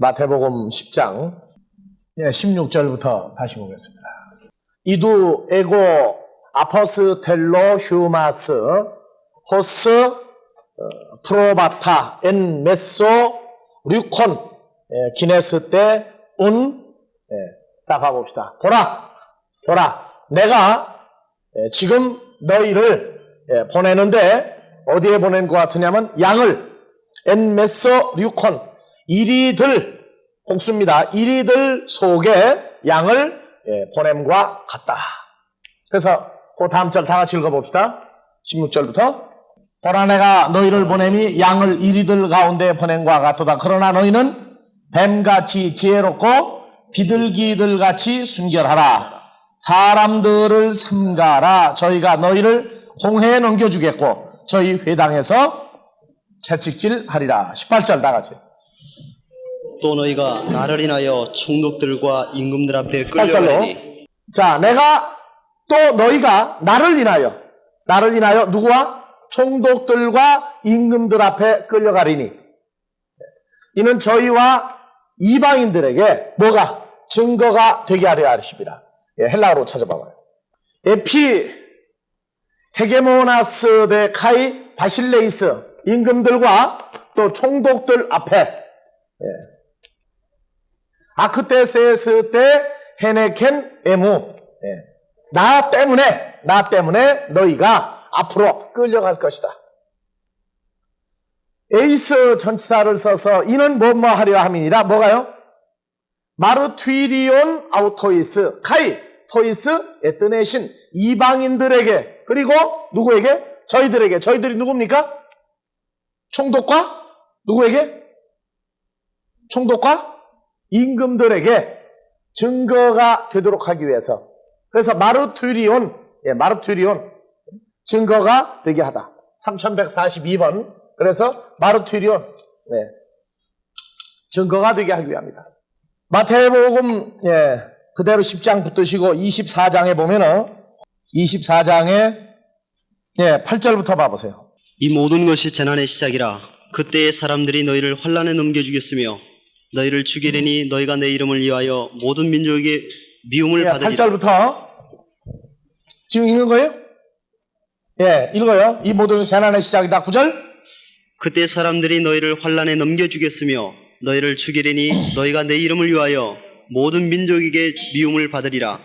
마태복음 10장 16절부터 다시 보겠습니다. 이두 에고 아포스텔로 휴마스 호스 프로바타 엔 메소 류콘 기네스 때운. 자, 봐봅시다. 보라 내가 지금 너희를 보내는데 어디에 보낸 것 같으냐면 양을 엔 메소 류콘 이리들 복수입니다. 이리들 속에 양을 보냄과 같다. 그래서 그 다음 절 다 같이 읽어봅시다. 16절부터 보라 내가 너희를 보냄이 양을 이리들 가운데 보냄과 같도다. 그러나 너희는 뱀같이 지혜롭고 비둘기들같이 순결하라. 사람들을 삼가라. 저희가 너희를 공회에 넘겨주겠고 저희 회당에서 채찍질하리라. 18절 다 같이. 또 너희가 나를 인하여 총독들과 임금들 앞에 18절로. 끌려가리니. 자, 내가 또 너희가 나를 인하여 누구와? 총독들과 임금들 앞에 끌려가리니. 이는 저희와 이방인들에게 뭐가? 증거가 되게 하려 하십니다. 헬라어로 찾아봐봐요. 에피 헤게모나스 데 카이 바실레이스 임금들과 또 총독들 앞에 아크테세스 때 헤네켄 에무 나 때문에 너희가 앞으로 끌려갈 것이다. 에이스 전치사를 써서 이는 뭐뭐 하려 함이니라. 뭐가요? 마르튀리온 아우토이스 카이 토이스 에뜨네신 이방인들에게 그리고 누구에게? 저희들에게. 저희들이 누굽니까? 총독과 누구에게? 총독과 임금들에게 증거가 되도록 하기 위해서. 그래서 마르튀리온 증거가 되게 하다. 3142번. 그래서 마르튀리온 증거가 되게 하기 위함이다. 마태복음 그대로 10장 붙드시고 24장에 보면은 24장에 8절부터 봐보세요. 이 모든 것이 재난의 시작이라. 그때의 사람들이 너희를 환난에 넘겨주겠으며 너희를 죽이려니 너희가 내 이름을 위하여 모든 민족에게 미움을 받으리라. 8절부터 지금 읽는 거예요? 읽어요. 이 모든 재난의 시작이다. 9절. 그때 사람들이 너희를 환난에 넘겨주겠으며 너희를 죽이려니 너희가 내 이름을 위하여 모든 민족에게 미움을 받으리라.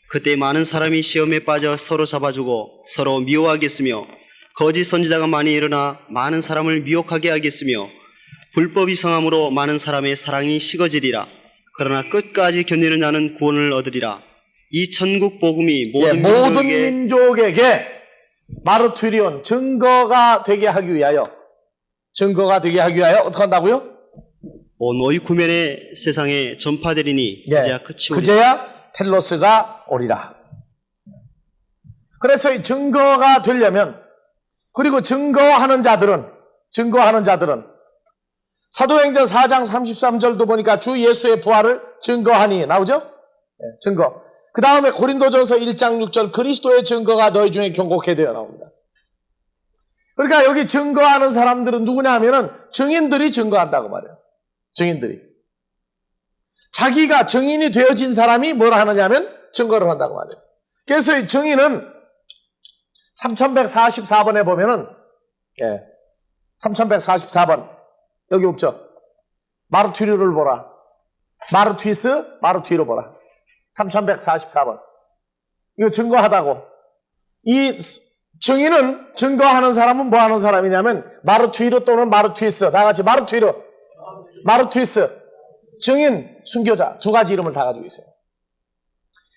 그때 많은 사람이 시험에 빠져 서로 잡아주고 서로 미워하겠으며 거짓 선지자가 많이 일어나 많은 사람을 미혹하게 하겠으며 불법이 성함으로 많은 사람의 사랑이 식어지리라. 그러나 끝까지 견디는 자는 구원을 얻으리라. 이 천국 복음이 모든 민족에게 마르튀리온 증거가 되게 하기 위하여 어떻게 한다고요? 온 오이쿠멘의 세상에 전파되리니 그제야 끝이 오리라. 그제야 텔로스가 오리라. 그래서 이 증거가 되려면 그리고 증거하는 자들은 사도행전 4장 33절도 보니까 주 예수의 부활을 증거하니 나오죠? 증거. 그 다음에 고린도전서 1장 6절 그리스도의 증거가 너희 중에 경고케 되어 나옵니다. 그러니까 여기 증거하는 사람들은 누구냐 하면은 증인들이 증거한다고 말해요. 증인들이. 자기가 증인이 되어진 사람이 뭐라 하느냐 하면 증거를 한다고 말해요. 그래서 이 증인은 3144번에 보면은 3144번 여기 없죠. 마르튀르를 보라. 마르튀로 보라. 3144번. 이거 증거하다고. 이 증인은 증거하는 사람은 뭐 하는 사람이냐면 마르튀르 또는 마르튀스. 다 같이 마르튀스. 증인, 순교자. 두 가지 이름을 다 가지고 있어요.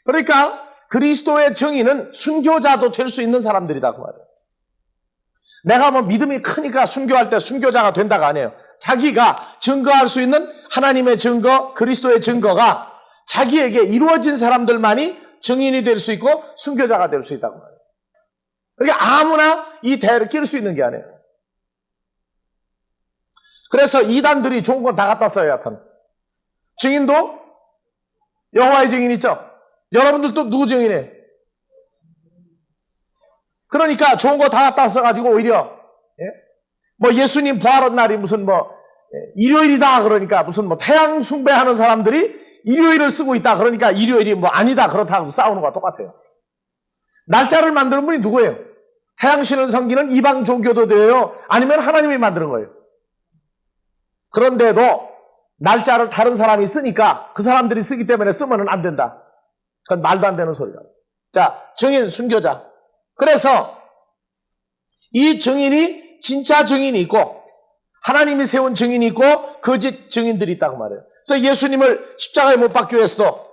그러니까 그리스도의 증인은 순교자도 될 수 있는 사람들이다 그 말이에요. 내가 뭐 믿음이 크니까 순교할 때 순교자가 된다가 아니에요. 자기가 증거할 수 있는 하나님의 증거, 그리스도의 증거가 자기에게 이루어진 사람들만이 증인이 될 수 있고 순교자가 될 수 있다고 말해요. 그러니까 아무나 이 대를 낄 수 있는 게 아니에요. 그래서 이단들이 좋은 건 다 갖다 써요. 여하튼 증인도 여호와의 증인 있죠. 여러분들도 누구 증인이에요? 그러니까 좋은 거 다 갖다 써가지고 오히려 뭐 예수님 부활한 날이 무슨 뭐 일요일이다 그러니까 무슨 뭐 태양 숭배하는 사람들이 일요일을 쓰고 있다 그러니까 일요일이 뭐 아니다 그렇다고 싸우는 거와 똑같아요. 날짜를 만드는 분이 누구예요? 태양신을 섬기는 이방 종교도들이에요? 아니면 하나님이 만드는 거예요? 그런데도 날짜를 다른 사람이 쓰니까 그 사람들이 쓰기 때문에 쓰면 안 된다. 그건 말도 안 되는 소리다. 자, 증인, 순교자. 그래서 이 증인이 진짜 증인이 있고 하나님이 세운 증인이 있고 거짓 증인들이 있다고 말해요. 그래서 예수님을 십자가에 못 박기 위해서도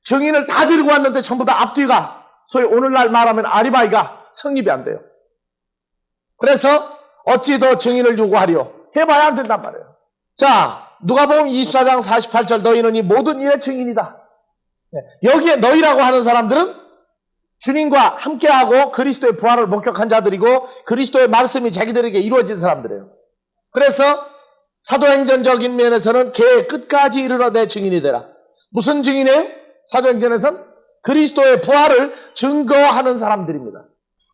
증인을 다 데리고 왔는데 전부 다 앞뒤가 소위 오늘날 말하면 아리바이가 성립이 안 돼요. 그래서 어찌 더 증인을 요구하리요? 해봐야 안 된단 말이에요. 자, 누가복음 24장 48절 너희는 이 모든 일의 증인이다. 여기에 너희라고 하는 사람들은 주님과 함께하고 그리스도의 부활을 목격한 자들이고 그리스도의 말씀이 자기들에게 이루어진 사람들이에요. 그래서 사도행전적인 면에서는 개의 끝까지 이르러 내 증인이 되라. 무슨 증인이에요? 사도행전에서는 그리스도의 부활을 증거하는 사람들입니다.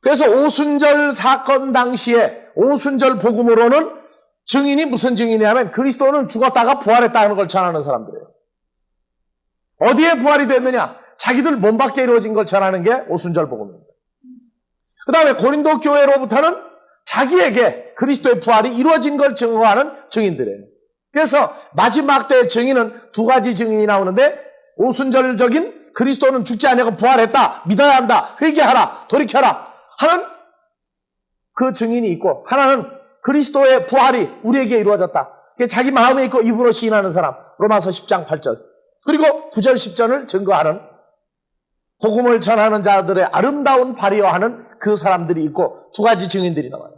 그래서 오순절 사건 당시에 오순절 복음으로는 증인이 무슨 증인이냐면 그리스도는 죽었다가 부활했다는 걸 전하는 사람들이에요. 어디에 부활이 됐느냐? 자기들 몸 밖에 이루어진 걸 전하는 게 오순절 복음입니다. 그 다음에 고린도 교회로부터는 자기에게 그리스도의 부활이 이루어진 걸 증거하는 증인들이에요. 그래서 마지막 때의 증인은 두 가지 증인이 나오는데 오순절적인 그리스도는 죽지 아니하고 부활했다, 믿어야 한다, 회개하라, 돌이켜라 하는 그 증인이 있고 하나는 그리스도의 부활이 우리에게 이루어졌다. 자기 마음에 있고 입으로 시인하는 사람 로마서 10장 8절 그리고 9절 10절을 증거하는 복음을 전하는 자들의 아름다운 발휘하는 그 사람들이 있고 두 가지 증인들이 나와요.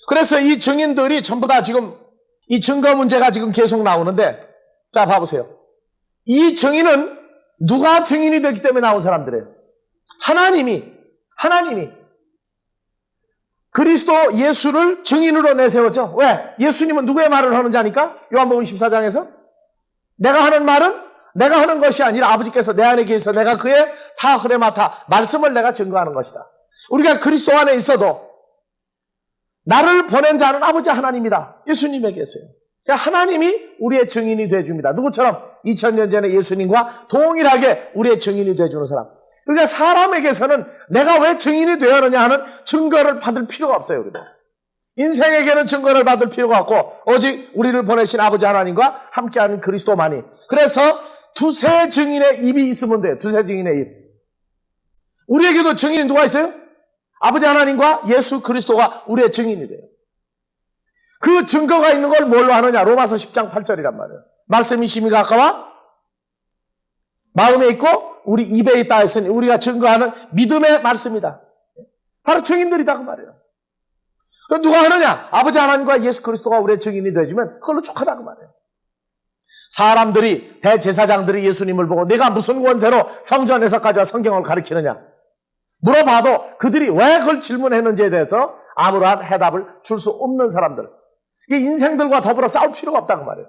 그래서 이 증인들이 전부 다 지금 이 증거 문제가 지금 계속 나오는데 자 봐보세요. 이 증인은 누가 증인이 되기 때문에 나온 사람들이에요? 하나님이 그리스도 예수를 증인으로 내세웠죠. 왜? 예수님은 누구의 말을 하는 자니까? 요한복음 14장에서 내가 하는 말은 내가 하는 것이 아니라 아버지께서 내 안에 계셔서 내가 그의 다 흐레 맡아 말씀을 내가 증거하는 것이다. 우리가 그리스도 안에 있어도 나를 보낸 자는 아버지 하나님이다. 예수님에 계세요. 그러니까 하나님이 우리의 증인이 되어줍니다. 누구처럼 2000년 전에 예수님과 동일하게 우리의 증인이 되어주는 사람. 그러니까 사람에게서는 내가 왜 증인이 되었느냐 하는 증거를 받을 필요가 없어요. 우리도. 인생에게는 증거를 받을 필요가 없고 오직 우리를 보내신 아버지 하나님과 함께하는 그리스도만이. 그래서 두세 증인의 입이 있으면 돼요. 두세 증인의 입. 우리에게도 증인이 누가 있어요? 아버지 하나님과 예수 그리스도가 우리의 증인이 돼요. 그 증거가 있는 걸 뭘로 하느냐? 로마서 10장 8절이란 말이에요. 말씀이 심히 가까워 마음에 있고 우리 입에 있다 했으니 우리가 증거하는 믿음의 말씀이다. 바로 증인들이다 그 말이에요. 그럼 누가 하느냐? 아버지 하나님과 예수 그리스도가 우리의 증인이 되어주면 그걸로 족하다 그 말이에요. 사람들이 대제사장들이 예수님을 보고 내가 무슨 권세로 성전에서까지 성경을 가르치느냐 물어봐도 그들이 왜 그걸 질문했는지에 대해서 아무런 해답을 줄 수 없는 사람들. 이게 인생들과 더불어 싸울 필요가 없다고 말이에요.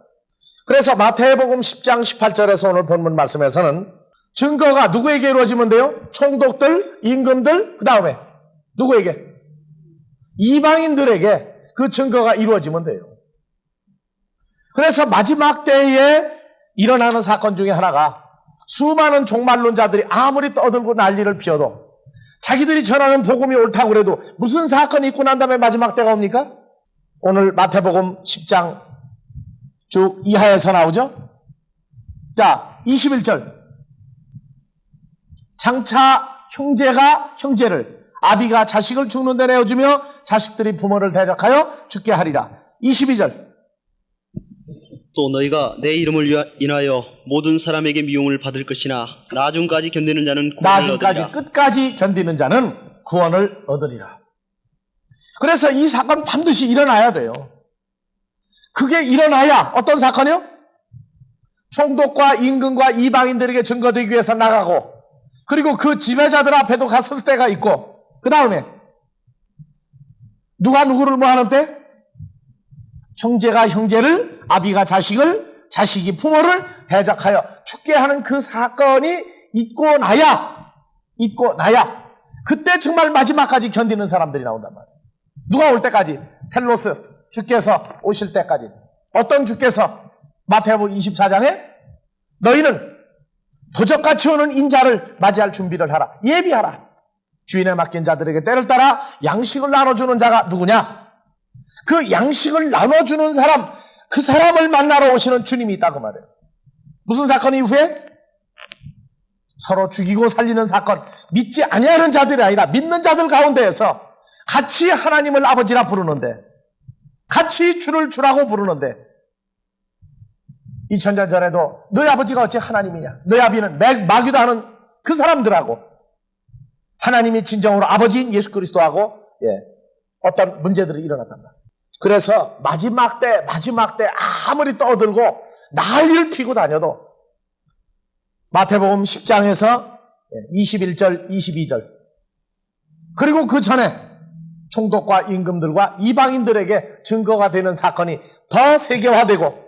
그래서 마태복음 10장 18절에서 오늘 본문 말씀에서는 증거가 누구에게 이루어지면 돼요? 총독들, 임금들, 그 다음에 누구에게? 이방인들에게 그 증거가 이루어지면 돼요. 그래서 마지막 때에 일어나는 사건 중에 하나가 수많은 종말론자들이 아무리 떠들고 난리를 피워도 자기들이 전하는 복음이 옳다고 그래도 무슨 사건이 있고 난 다음에 마지막 때가 옵니까? 오늘 마태복음 10장 쭉 이하에서 나오죠? 자, 21절. 장차 형제가 형제를, 아비가 자식을 죽는 데 내어주며 자식들이 부모를 대적하여 죽게 하리라. 22절. 또 너희가 내 이름을 인하여 모든 사람에게 미움을 받을 것이나 나중까지 견디는 자는 구원을 나중까지 얻으리라. 끝까지 견디는 자는 구원을 얻으리라. 그래서 이 사건 반드시 일어나야 돼요. 그게 일어나야 어떤 사건이요? 총독과 임금과 이방인들에게 증거되기 위해서 나가고 그리고 그 지배자들 앞에도 갔을 때가 있고 그 다음에 누가 누구를 뭐 하는 때? 형제가 형제를, 아비가 자식을, 자식이 부모를 대적하여 죽게 하는 그 사건이 있고 나야 그때 정말 마지막까지 견디는 사람들이 나온단 말이에요. 누가 올 때까지? 텔로스 주께서 오실 때까지. 어떤 주께서 마태복음 24장에 너희는 도적같이 오는 인자를 맞이할 준비를 하라. 예비하라. 주인에 맡긴 자들에게 때를 따라 양식을 나눠주는 자가 누구냐? 그 양식을 나눠주는 사람, 그 사람을 만나러 오시는 주님이 있다고 말해요. 무슨 사건 이후에? 서로 죽이고 살리는 사건. 믿지 아니하는 자들이 아니라 믿는 자들 가운데에서 같이 하나님을 아버지라 부르는데, 같이 주를 주라고 부르는데, 2000년 전에도 너희 아버지가 어찌 하나님이냐? 너희 아비는 마귀도 하는 그 사람들하고 하나님이 진정으로 아버지인 예수 그리스도하고 어떤 문제들이 일어났단 말이에요. 그래서 마지막 때 아무리 떠들고 난리를 피고 다녀도 마태복음 10장에서 21절, 22절 그리고 그 전에 총독과 임금들과 이방인들에게 증거가 되는 사건이 더 세계화되고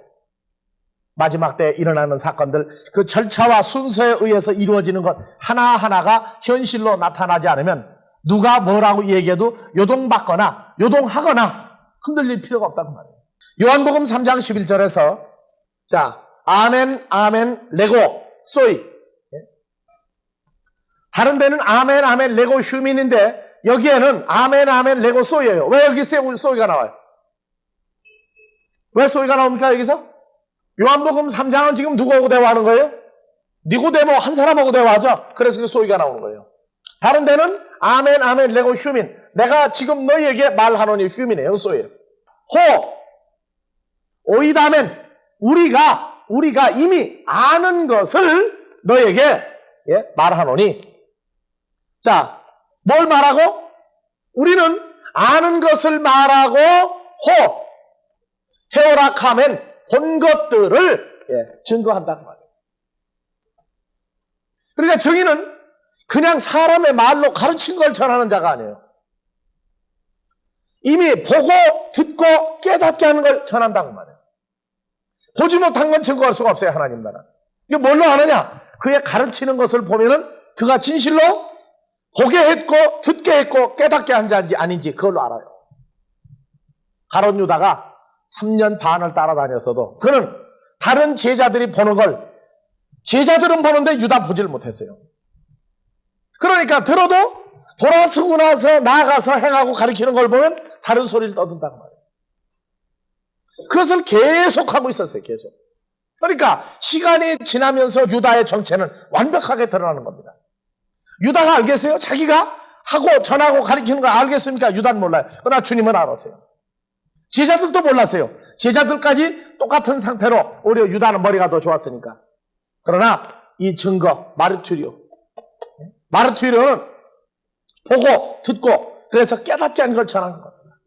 마지막 때 일어나는 사건들, 그 절차와 순서에 의해서 이루어지는 것 하나하나가 현실로 나타나지 않으면 누가 뭐라고 얘기해도 요동받거나 요동하거나 흔들릴 필요가 없다고 말해요. 요한복음 3장 11절에서 자, 아멘, 아멘, 레고, 소이. 다른 데는 아멘, 아멘, 레고, 휴민인데 여기에는 아멘, 아멘, 레고, 소이예요. 왜 여기 소이가 나와요? 왜 소이가 나옵니까, 여기서? 요한복음 3장은 지금 누구하고 대화하는 거예요? 니고데모 한 사람하고 대화하죠? 그래서 그 소이가 나오는 거예요. 다른 데는 아멘, 아멘, 레고, 휴민. 내가 지금 너희에게 말하노니 휴민이에요. 소이예요. 오이다멘. 우리가 이미 아는 것을 너희에게 말하노니. 자, 뭘 말하고? 우리는 아는 것을 말하고 헤오라카멘 본 것들을 증거한다는 말이에요. 그러니까 증인은 그냥 사람의 말로 가르친 걸 전하는 자가 아니에요. 이미 보고 듣고 깨닫게 하는 걸 전한다는 말이에요. 보지 못한 건 증거할 수가 없어요. 하나님 나라. 이게 뭘로 아느냐? 그의 가르치는 것을 보면은 그가 진실로 보게 했고 듣게 했고 깨닫게 한 자인지 아닌지 그걸로 알아요. 가룟 유다가 3년 반을 따라다녔어도 그는 다른 제자들이 보는 걸 제자들은 보는데 유다 보지를 못했어요. 그러니까 들어도 돌아서고 나서 나아가서 행하고 가르치는 걸 보면 다른 소리를 떠든다고 말이에요. 그것을 계속하고 있었어요. 계속. 그러니까 시간이 지나면서 유다의 정체는 완벽하게 드러나는 겁니다. 유다가 알겠어요? 자기가 하고 전하고 가르치는 걸 알겠습니까? 유다는 몰라요. 그러나 주님은 알았어요. 제자들도 몰랐어요. 제자들까지 똑같은 상태로 오히려 유다는 머리가 더 좋았으니까. 그러나 이 증거 마르투리오는 보고 듣고 그래서 깨닫게 하는 걸 전하는 겁니다.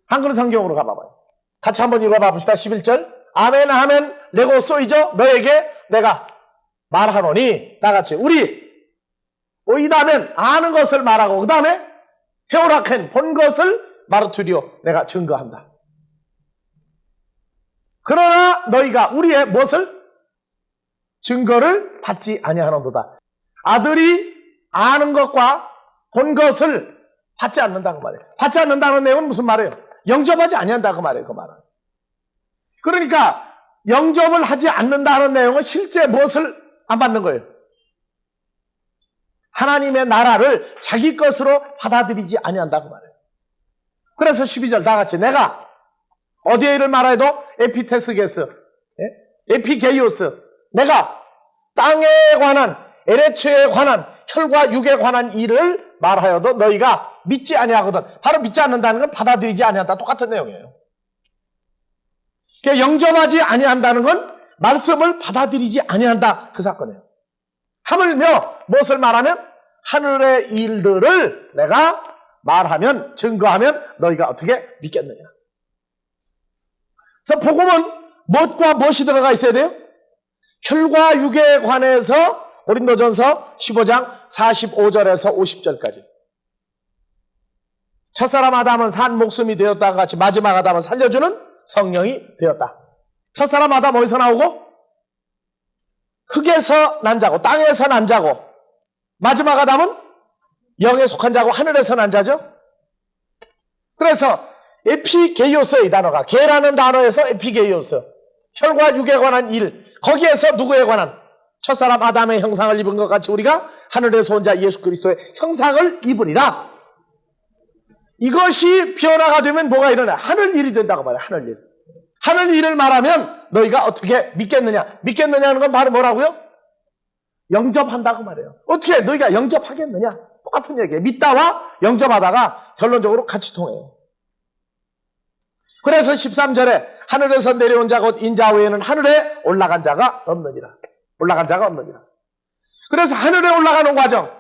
한글 성경으로 가봐봐요. 같이 한번 읽어봐 봅시다. 11절 아멘 아멘 레고 쏘이죠. 너에게 내가 말하노니 다같이 우리 오이다면 아는 것을 말하고 그 다음에 헤오라켄 본 것을 마르투리오 내가 증거한다. 그러나 너희가 우리의 무엇을? 증거를 받지 아니하는도다. 아들이 아는 것과 본 것을 받지 않는다고 말해요. 받지 않는다는 내용은 무슨 말이에요? 영접하지 아니한다고 말해요. 그 말은. 그러니까 영접을 하지 않는다는 내용은 실제 무엇을 안 받는 거예요? 하나님의 나라를 자기 것으로 받아들이지 아니한다고 말해요. 그래서 12절 다 같이 내가 어디에 일을 말해도 에피테스게스, 에피게이오스 내가 땅에 관한 에레츠에 관한 혈과 육에 관한 일을 말하여도 너희가 믿지 아니하거든. 바로 믿지 않는다는 건 받아들이지 아니한다. 똑같은 내용이에요. 그러니까 영접하지 아니한다는 건 말씀을 받아들이지 아니한다. 그 사건이에요. 하물며 무엇을 말하면 하늘의 일들을 내가 말하면 증거하면 너희가 어떻게 믿겠느냐. 그래서 복음은 무엇과 무엇이 들어가 있어야 돼요? 혈과 육에 관해서 고린도전서 15장 45절에서 50절까지 첫사람 아담은 산 목숨이 되었다와 같이 마지막 아담은 살려주는 성령이 되었다. 첫사람 아담 어디서 나오고? 흙에서 난 자고 땅에서 난 자고 마지막 아담은 영에 속한 자고 하늘에서 난 자죠. 그래서 에피게이오스 이 단어가 게라는 단어에서 에피게이오스 혈과 육에 관한 일 거기에서 누구에 관한 첫사람 아담의 형상을 입은 것 같이 우리가 하늘에서 온 자 예수 그리스도의 형상을 입으리라. 이것이 변화가 되면 뭐가 일어나? 하늘 일이 된다고 말해요. 하늘 일. 하늘 일을 말하면 너희가 어떻게 믿겠느냐? 믿겠느냐는 건 바로 뭐라고요? 영접한다고 말해요. 어떻게 너희가 영접하겠느냐? 똑같은 얘기예요. 믿다와 영접하다가 결론적으로 같이 통해요. 그래서 13절에 하늘에서 내려온 자 곧 인자 외에는 하늘에 올라간 자가 없느니라. 올라간 자가 없느니라. 그래서 하늘에 올라가는 과정,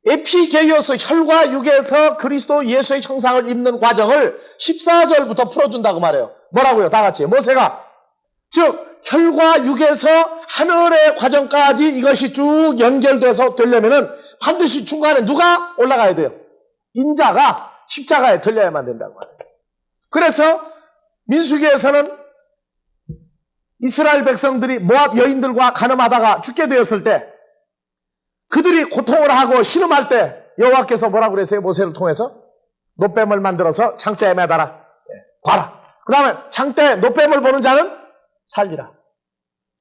에피게이오스 혈과 육에서 그리스도 예수의 형상을 입는 과정을 14절부터 풀어준다고 말해요. 뭐라고요? 다 같이. 모세가 즉 혈과 육에서 하늘의 과정까지 이것이 쭉 연결돼서 되려면은 반드시 중간에 누가 올라가야 돼요? 인자가 십자가에 들려야만 된다고 말해요. 그래서 민수기에서는 이스라엘 백성들이 모압 여인들과 간음하다가 죽게 되었을 때 그들이 고통을 하고 신음할 때 여호와께서 뭐라고 그랬어요? 모세를 통해서 놋뱀을 만들어서 창자에 매달아 봐라. 그 다음에 창자에 놋뱀을 보는 자는 살리라.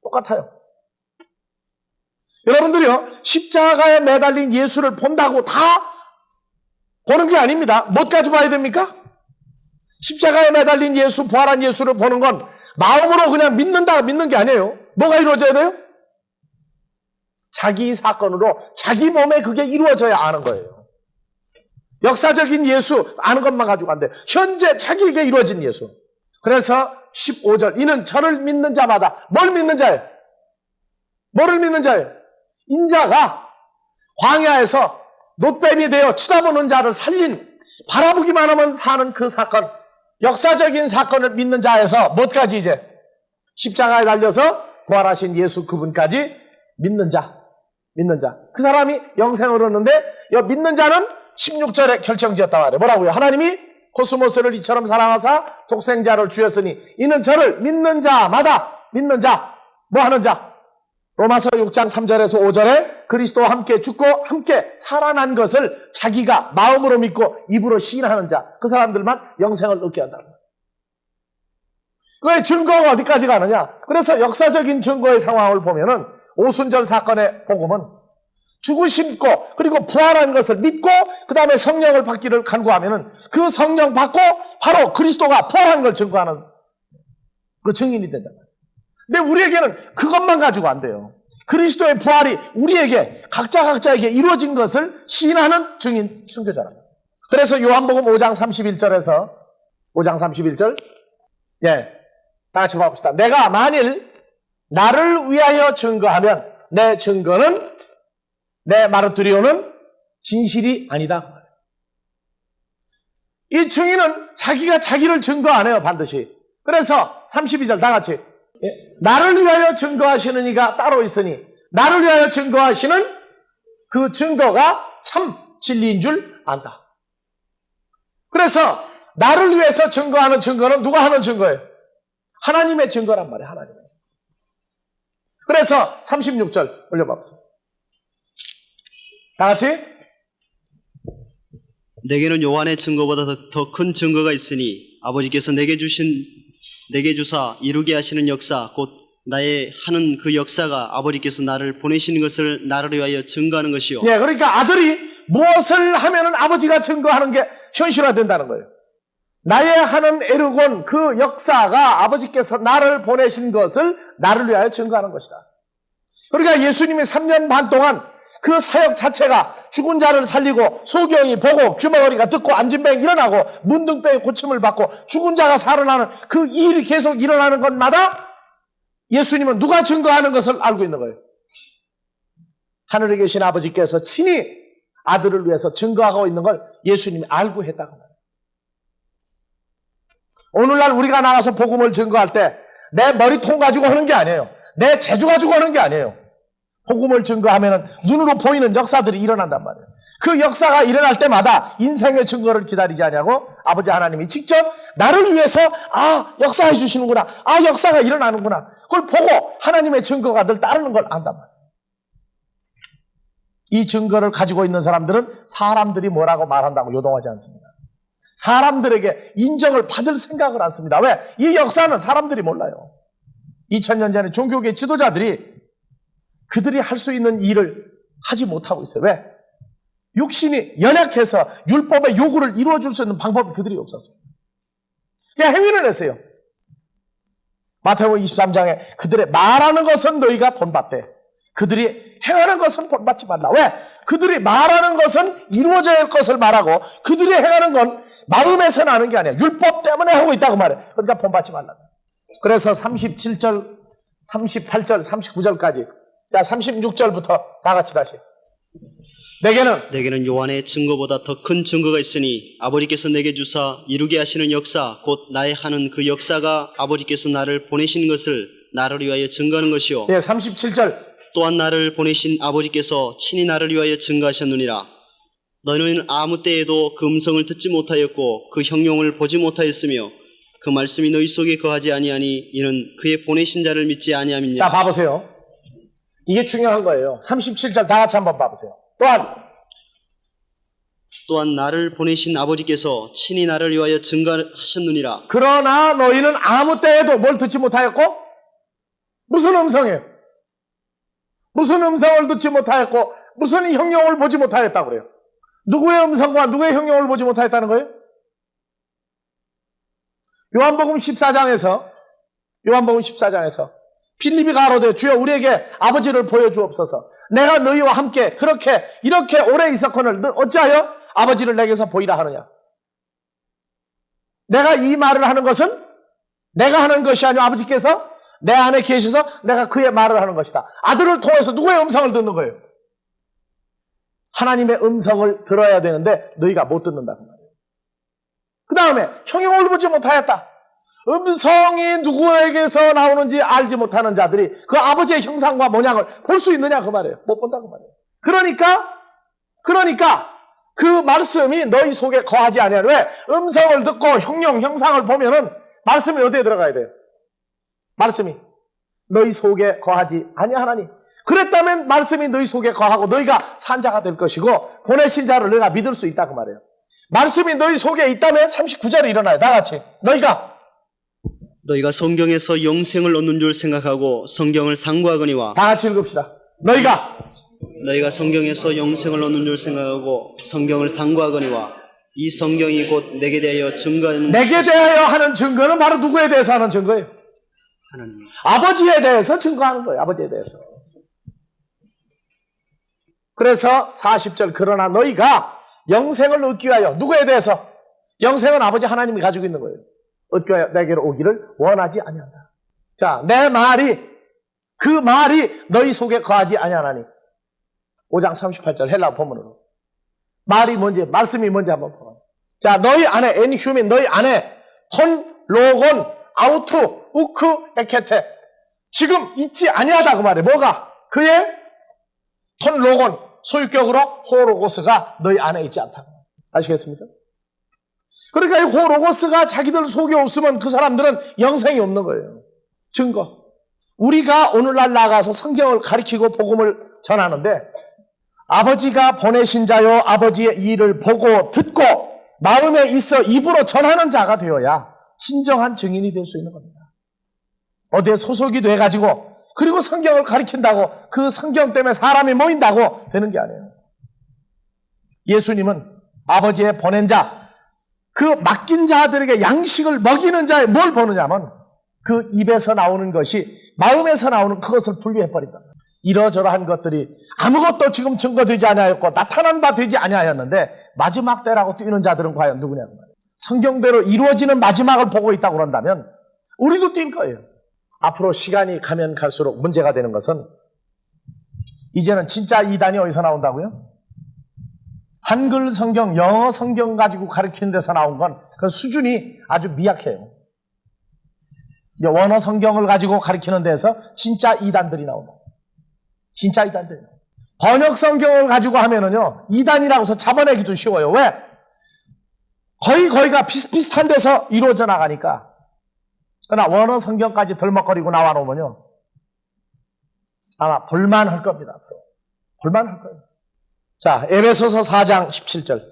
똑같아요. 여러분들이요 십자가에 매달린 예수를 본다고 다 보는 게 아닙니다. 뭐까지 봐야 됩니까? 십자가에 매달린 예수, 부활한 예수를 보는 건 마음으로 그냥 믿는다 믿는 게 아니에요. 뭐가 이루어져야 돼요? 자기 사건으로 자기 몸에 그게 이루어져야 아는 거예요. 역사적인 예수 아는 것만 가지고 안 돼요. 현재 자기에게 이루어진 예수. 그래서 15절 이는 저를 믿는 자마다 뭘 믿는 자예요? 뭐를 믿는 자예요? 인자가 광야에서 놋뱀이 되어 쳐다보는 자를 살린 바라보기만 하면 사는 그 사건 역사적인 사건을 믿는 자에서 뭐까지 이제 십자가에 달려서 부활하신 예수 그분까지 믿는 자 그 사람이 영생을 얻는데 이 믿는 자는 16절에 결정지었다 말이에요. 뭐라고요? 하나님이 코스모스를 이처럼 사랑하사 독생자를 주셨으니 이는 저를 믿는 자마다 믿는 자 뭐 하는 자 로마서 6장 3절에서 5절에 그리스도와 함께 죽고 함께 살아난 것을 자기가 마음으로 믿고 입으로 시인하는 자 그 사람들만 영생을 얻게 한다. 그의 증거가 어디까지 가느냐? 그래서 역사적인 증거의 상황을 보면은 오순절 사건의 복음은 죽으심고 그리고 부활한 것을 믿고 그 다음에 성령을 받기를 간구하면은 그 성령 받고 바로 그리스도가 부활한 걸 증거하는 그 증인이 된다. 근데 우리에게는 그것만 가지고 안 돼요. 그리스도의 부활이 우리에게 각자에게 이루어진 것을 시인하는 증인 순교자랍니다. 그래서 요한복음 5장 31절에서 5장 31절 다 같이 봐봅시다. 내가 만일 나를 위하여 증거하면 내 증거는 내 마르투리오는 진실이 아니다. 이 증인은 자기가 자기를 증거 안 해요. 반드시. 그래서 32절 다 같이 나를 위하여 증거하시는 이가 따로 있으니 나를 위하여 증거하시는 그 증거가 참 진리인 줄 안다. 그래서 나를 위해서 증거하는 증거는 누가 하는 증거예요? 하나님의 증거란 말이에요. 하나님의. 그래서 36절 올려봐보세요. 다 같이 내게는 요한의 증거보다 더 큰 증거가 있으니 아버지께서 내게 주사 이루게 하시는 역사 곧 나의 하는 그 역사가 아버지께서 나를 보내시는 것을 나를 위하여 증거하는 것이요. 그러니까 아들이 무엇을 하면은 아버지가 증거하는 게 현실화된다는 거예요. 나의 하는 에르곤 그 역사가 아버지께서 나를 보내신 것을 나를 위하여 증거하는 것이다. 그러니까 예수님이 3년 반 동안 그 사역 자체가 죽은 자를 살리고 소경이 보고 귀머거리가 듣고 안진병이 일어나고 문둥병이 고침을 받고 죽은 자가 살아나는 그 일이 계속 일어나는 것마다 예수님은 누가 증거하는 것을 알고 있는 거예요. 하늘에 계신 아버지께서 친히 아들을 위해서 증거하고 있는 걸 예수님이 알고 했다고 말해요. 오늘날 우리가 나가서 복음을 증거할 때 내 머리통 가지고 하는 게 아니에요. 내 재주 가지고 하는 게 아니에요. 복음을 증거하면 눈으로 보이는 역사들이 일어난단 말이에요. 그 역사가 일어날 때마다 인생의 증거를 기다리지 않냐고 아버지 하나님이 직접 나를 위해서 역사해 주시는구나. 역사가 일어나는구나. 그걸 보고 하나님의 증거가 늘 따르는 걸 안단 말이에요. 이 증거를 가지고 있는 사람들은 사람들이 뭐라고 말한다고 요동하지 않습니다. 사람들에게 인정을 받을 생각을 안 씁니다. 왜? 이 역사는 사람들이 몰라요. 2000년 전에 종교계 지도자들이 그들이 할 수 있는 일을 하지 못하고 있어요. 왜? 육신이 연약해서 율법의 요구를 이루어줄 수 있는 방법이 그들이 없었어요. 그냥 행위를 했어요. 마태복음 23장에 그들의 말하는 것은 너희가 본받되 그들이 행하는 것은 본받지 말라. 왜? 그들이 말하는 것은 이루어져야 할 것을 말하고 그들이 행하는 건 마음에서 나는 게 아니야. 율법 때문에 하고 있다고 말해. 그러니까 본받지 말라. 그래서 37절, 38절, 39절까지, 자 36절부터 다 같이 다시. 내게는 요한의 증거보다 더 큰 증거가 있으니 아버지께서 내게 주사 이루게 하시는 역사 곧 나의 하는 그 역사가 아버지께서 나를 보내신 것을 나를 위하여 증거하는 것이요. 예, 37절. 또한 나를 보내신 아버지께서 친히 나를 위하여 증거하셨느니라. 너희는 아무 때에도 그 음성을 듣지 못하였고 그 형용을 보지 못하였으며 그 말씀이 너희 속에 거하지 아니하니 이는 그의 보내신 자를 믿지 아니함이니라. 자, 봐보세요. 이게 중요한 거예요. 37절 다 같이 한번 봐보세요. 또한 나를 보내신 아버지께서 친히 나를 위하여 증거하셨느니라. 그러나 너희는 아무 때에도 뭘 듣지 못하였고 무슨 음성이에요? 무슨 음성을 듣지 못하였고 무슨 형용을 보지 못하였다고 그래요? 누구의 음성과 누구의 형용을 보지 못하였다는 거예요? 요한복음 14장에서 빌립이 가로되 주여 우리에게 아버지를 보여주옵소서. 내가 너희와 함께 그렇게 이렇게 오래 있었거늘 어찌하여 아버지를 내게서 보이라 하느냐. 내가 이 말을 하는 것은 내가 하는 것이 아니라 아버지께서 내 안에 계셔서 내가 그의 말을 하는 것이다. 아들을 통해서 누구의 음성을 듣는 거예요? 하나님의 음성을 들어야 되는데 너희가 못 듣는다는 말이에요. 그 다음에 형용을 보지 못하였다. 음성이 누구에게서 나오는지 알지 못하는 자들이 그 아버지의 형상과 모양을 볼 수 있느냐 그 말이에요. 못 본다고 말이에요. 그러니까 그 말씀이 너희 속에 거하지 아니하니. 왜? 음성을 듣고 형용, 형상을 보면은 말씀이 어디에 들어가야 돼요? 말씀이 너희 속에 거하지 아니하나니. 그랬다면 말씀이 너희 속에 거하고 너희가 산 자가 될 것이고 보내신 자를 너희가 믿을 수 있다 그 말이에요. 말씀이 너희 속에 있다면 39절에 일어나요. 다 같이. 너희가 성경에서 영생을 얻는 줄 생각하고 성경을 상고하거니와. 다 같이 읽읍시다. 너희가 성경에서 영생을 얻는 줄 생각하고 성경을 상고하거니와 이 성경이 곧 내게 대하여 증거하는. 내게 대하여 하는 증거는 바로 누구에 대해서 하는 증거예요? 하나님. 아버지에 대해서 증거하는 거예요. 아버지에 대해서. 그래서 40절 그러나 너희가 영생을 얻기 위하여 누구에 대해서? 영생은 아버지 하나님이 가지고 있는 거예요. 얻기 위하여 내게로 오기를 원하지 아니한다. 자, 내 말이 그 말이 너희 속에 거하지 아니하나니. 5장 38절 헬라 본문으로. 말이 뭔지, 말씀이 뭔지 한번 봐. 자, 너희 안에 엔휴민 너희 안에 톤, 로곤, 아우투, 우크, 에케테 지금 있지 아니하다 그 말이에요. 뭐가? 그의 톤, 로곤 소유격으로 호로고스가 너희 안에 있지 않다. 아시겠습니까? 그러니까 이 호로고스가 자기들 속에 없으면 그 사람들은 영생이 없는 거예요. 증거. 우리가 오늘날 나가서 성경을 가리키고 복음을 전하는데 아버지가 보내신 자요 아버지의 일을 보고 듣고 마음에 있어 입으로 전하는 자가 되어야 진정한 증인이 될 수 있는 겁니다. 어디에 소속이 돼가지고 그리고 성경을 가리킨다고 그 성경 때문에 사람이 모인다고 되는 게 아니에요. 예수님은 아버지의 보낸 자, 그 맡긴 자들에게 양식을 먹이는 자에 뭘 보느냐면 그 입에서 나오는 것이 마음에서 나오는 그것을 분리해버린다. 이러저러한 것들이 아무것도 지금 증거되지 아니하였고 나타난 바 되지 아니하였는데 마지막 때라고 뛰는 자들은 과연 누구냐고 말이에요. 성경대로 이루어지는 마지막을 보고 있다고 그런다면 우리도 뛸 거예요. 앞으로 시간이 가면 갈수록 문제가 되는 것은 이제는 진짜 이단이 어디서 나온다고요? 한글 성경, 영어 성경 가지고 가르치는 데서 나온 건 그 수준이 아주 미약해요. 이제 원어 성경을 가지고 가르치는 데서 진짜 이단들이 나온다. 진짜 이단들. 번역 성경을 가지고 하면은요, 이단이라고 해서 잡아내기도 쉬워요. 왜? 거의가 비슷비슷한 데서 이루어져 나가니까. 그러나 원어 성경까지 덜먹거리고 나와 놓으면요, 아마 볼만할 겁니다. 앞으로. 볼만할 거예요. 자, 에베소서 4장 17절.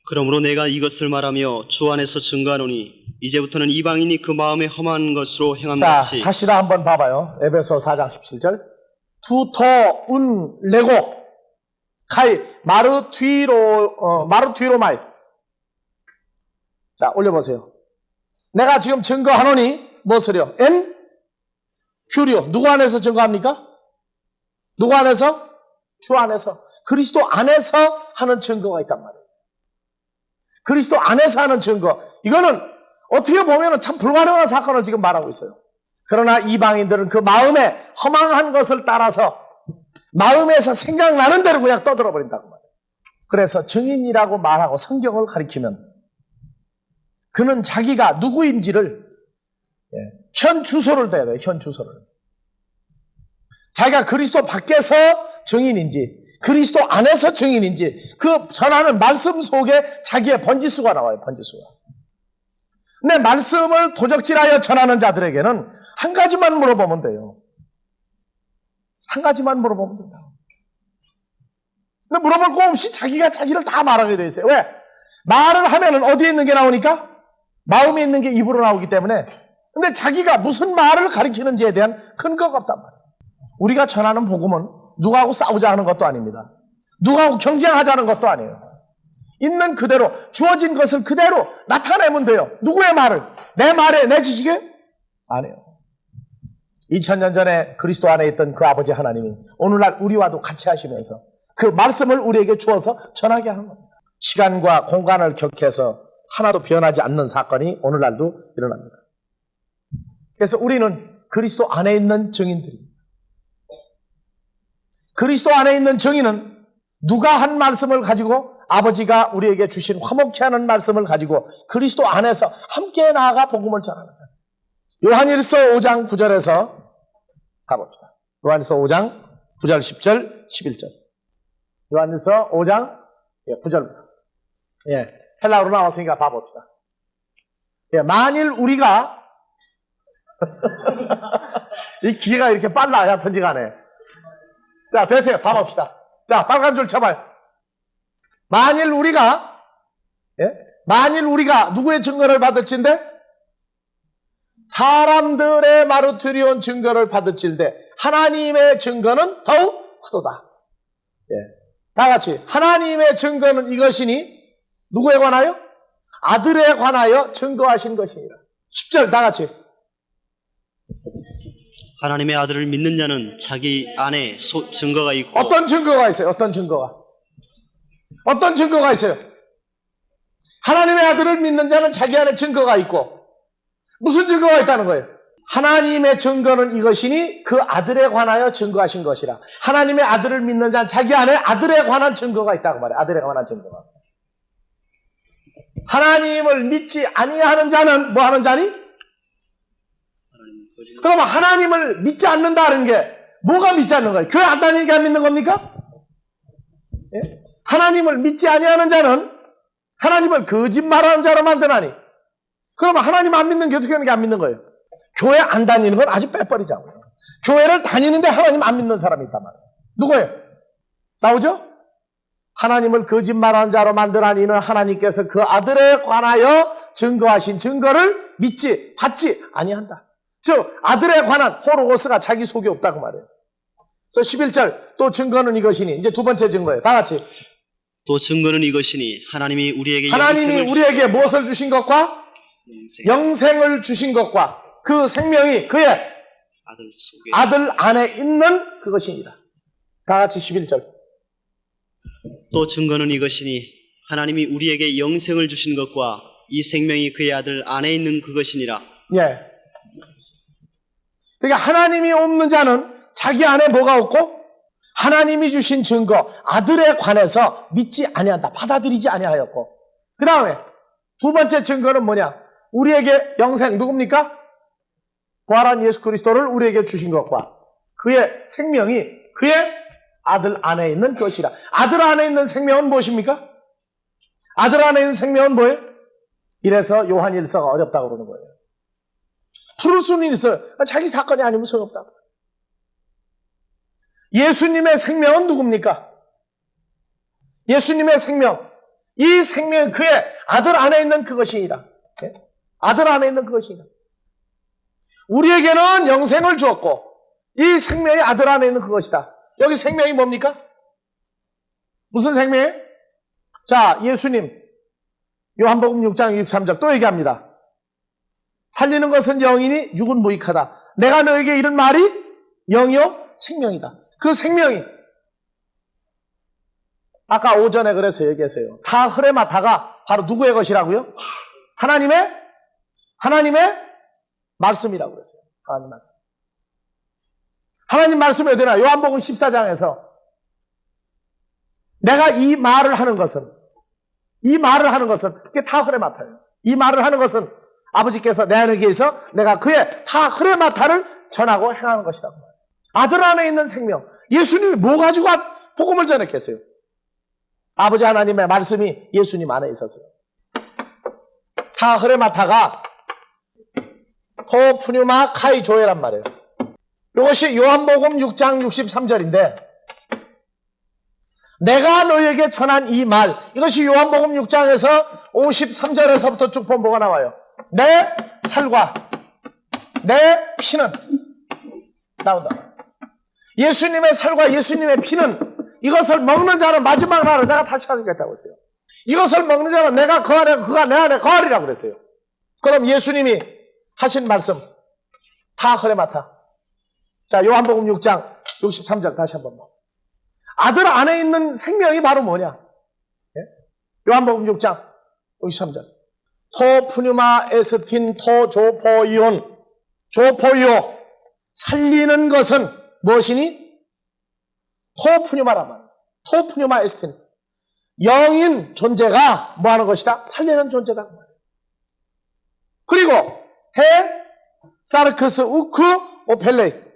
그러므로 내가 이것을 말하며 주 안에서 증거하노니 이제부터는 이방인이 그 마음에 험한 것으로 행함 자, 같이 다시 한번 봐봐요. 에베소 4장 17절. 투터 운 레고 카이 마르튀로 마이. 자, 올려보세요. 내가 지금 증거하노니 무엇을요? 엔 큐리오. 누구 안에서 증거합니까? 누구 안에서? 주 안에서. 그리스도 안에서 하는 증거가 있단 말이에요. 그리스도 안에서 하는 증거. 이거는 어떻게 보면 참 불가능한 사건을 지금 말하고 있어요. 그러나 이방인들은 그 마음에 허망한 것을 따라서 마음에서 생각나는 대로 그냥 떠들어 버린다고 말이에요. 그래서 증인이라고 말하고 성경을 가리키면 그는 자기가 누구인지를 현 주소를 대야 돼요. 현 주소를. 자기가 그리스도 밖에서 증인인지 그리스도 안에서 증인인지 그 전하는 말씀 속에 자기의 번지수가 나와요. 번지수가. 근데 말씀을 도적질하여 전하는 자들에게는 한 가지만 물어보면 돼요. 한 가지만 물어보면 된다. 근데 물어볼 거 없이 자기가 자기를 다 말하게 돼 있어요. 왜? 말을 하면은 어디에 있는 게 나오니까? 마음에 있는 게 입으로 나오기 때문에. 근데 자기가 무슨 말을 가리키는지에 대한 근거가 없단 말이에요. 우리가 전하는 복음은 누구하고 싸우자 하는 것도 아닙니다. 누구하고 경쟁하자는 것도 아니에요. 있는 그대로 주어진 것을 그대로 나타내면 돼요. 누구의 말을? 내 말에 내 지식에? 아니에요. 2000년 전에 그리스도 안에 있던 그 아버지 하나님이 오늘날 우리와도 같이 하시면서 그 말씀을 우리에게 주어서 전하게 하는 겁니다. 시간과 공간을 격해서 하나도 변하지 않는 사건이 오늘날도 일어납니다. 그래서 우리는 그리스도 안에 있는 증인들입니다. 그리스도 안에 있는 증인은 누가 한 말씀을 가지고 아버지가 우리에게 주신 화목케 하는 말씀을 가지고 그리스도 안에서 함께 나아가 복음을 전하는 자. 요한일서 5장 9절에서 가봅시다. 요한일서 5장 9절 10절 11절. 요한일서 5장 9절부터. 헬라어로 나왔으니까 봐봅시다. 만일 우리가 이 기계가 이렇게 빨라 하여튼지 간에. 자, 되세요. 봐봅시다. 자, 빨간 줄 쳐봐요. 만일 우리가 누구의 증거를 받을진데? 사람들의 마르투리온 증거를 받을진데 하나님의 증거는 더욱 크도다. 다 같이 하나님의 증거는 이것이니 누구에 관하여? 아들에 관하여 증거하신 것이니라. 10절 다 같이. 하나님의 아들을 믿는 자는 자기 안에 증거가 있고 어떤 증거가 있어요? 어떤 증거가? 어떤 증거가 있어요? 하나님의 아들을 믿는 자는 자기 안에 증거가 있고 무슨 증거가 있다는 거예요? 하나님의 증거는 이것이니 그 아들에 관하여 증거하신 것이라. 하나님의 아들을 믿는 자는 자기 안에 아들에 관한 증거가 있다고 말해요. 아들에 관한 증거가. 하나님을 믿지 아니하는 자는 뭐 하는 자니? 그러면 하나님을 믿지 않는다는 게 뭐가 믿지 않는 거예요? 교회 안 다니는 게 안 믿는 겁니까? 하나님을 믿지 아니하는 자는 하나님을 거짓말하는 자로 만드나니. 그러면 하나님 안 믿는 게 어떻게 하는 게 안 믿는 거예요? 교회 안 다니는 건 아주 빼버리자고요. 교회를 다니는데 하나님 안 믿는 사람이 있단 말이에요. 누구예요? 나오죠? 하나님을 거짓말하는 자로 만드나니 이는 하나님께서 그 아들에 관하여 증거하신 증거를 믿지 받지 아니한다. 즉 아들에 관한 호로고스가 자기 속에 없다고 말해요. 그래서 11절 또 증거는 이것이니 이제 두 번째 증거예요. 다 같이. 또 증거는 이것이니 하나님이 우리에게 무엇을 주신 것과 영생을 주신 것과 그 생명이 그의 아들 안에 있는 그것이니라. 다 같이 11절. 또 증거는 이것이니 하나님이 우리에게 영생을 주신 것과 이 생명이 그의 아들 안에 있는 그것이니라. 예. 그러니까 하나님이 없는 자는 자기 안에 뭐가 없고 하나님이 주신 증거 아들에 관해서 믿지 아니한다. 받아들이지 아니하였고 그 다음에 두 번째 증거는 뭐냐? 우리에게 영생 누굽니까? 부활한 예수 그리스도를 우리에게 주신 것과 그의 생명이 그의 아들 안에 있는 것이라. 아들 안에 있는 생명은 무엇입니까? 아들 안에 있는 생명은 뭐예요? 이래서 요한일서가 어렵다고 그러는 거예요. 풀을 수는 있어요. 자기 사건이 아니면 소용없다고. 예수님의 생명은 누굽니까? 예수님의 생명. 이 생명은 그의 아들 안에 있는 그것이니라. 예? 아들 안에 있는 그것이니라. 우리에게는 영생을 주었고 이 생명이 아들 안에 있는 그것이다. 여기 생명이 뭡니까? 무슨 생명이에요? 자, 예수님 요한복음 6장 63절 또 얘기합니다. 살리는 것은 영이니 육은 무익하다. 내가 너에게 이른 말이 영이요 생명이다. 그 생명이 아까 오전에 그래서 얘기했어요. 다 흐레마타가 바로 누구의 것이라고요? 하나님의 말씀이라고 그랬어요. 하나님 말씀. 하나님 말씀이 어디나? 요한복음 14장에서 내가 이 말을 하는 것은 그게 다 흐레마타예요. 이 말을 하는 것은 아버지께서 내 안에 계셔 내가 그의 다 흐레마타를 전하고 행하는 것이다. 아들 안에 있는 생명. 예수님이 뭐 가지고 복음을 전했겠어요? 아버지 하나님의 말씀이 예수님 안에 있었어요. 타 흐레마타가 토 푸뉴마 카이 조에란 말이에요. 이것이 요한복음 6장 63절인데 내가 너에게 전한 이 말, 이것이 요한복음 6장에서 53절에서부터 쭉 보면 뭐가 나와요? 내 살과 내 피는 나온다. 예수님의 살과 예수님의 피는 이것을 먹는 자는 마지막 날에 내가 다시 하겠다고 했어요. 이것을 먹는 자는 내가 그 안에 그가 내 안에 거하리라고 그랬어요. 그럼 예수님이 하신 말씀 다 흐레마타. 자, 요한복음 6장 63절 다시 한번 봐. 아들 안에 있는 생명이 바로 뭐냐? 예? 요한복음 6장 63절. 토 푸뉴마 에스틴 토 조포이온 조포이오 살리는 것은 무엇이니? 토 푸뉴마란 말이에요. 토 푸뉴마 에스틴 영인 존재가 뭐 하는 것이다? 살리는 존재다. 그리고 해 사르크스 우크 오펠레이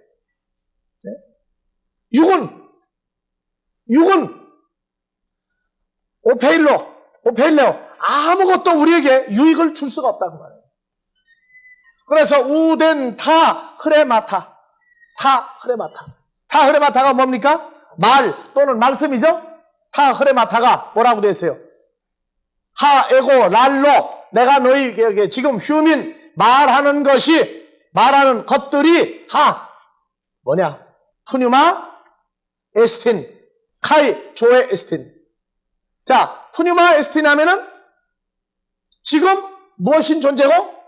육은 오페일레오 아무것도 우리에게 유익을 줄 수가 없다고 말해요. 그래서 우덴 타 흐레마타 타 흐레마타가 뭡니까? 말 또는 말씀이죠. 타 흐레마타가 뭐라고 되어 있어요? 하 에고 랄로 내가 너희에게 지금 휴민 말하는 것들이 하 뭐냐? 푸뉴마 에스틴 카이 조에 에스틴. 자, 푸뉴마 에스틴 하면은 지금 무엇인 존재고?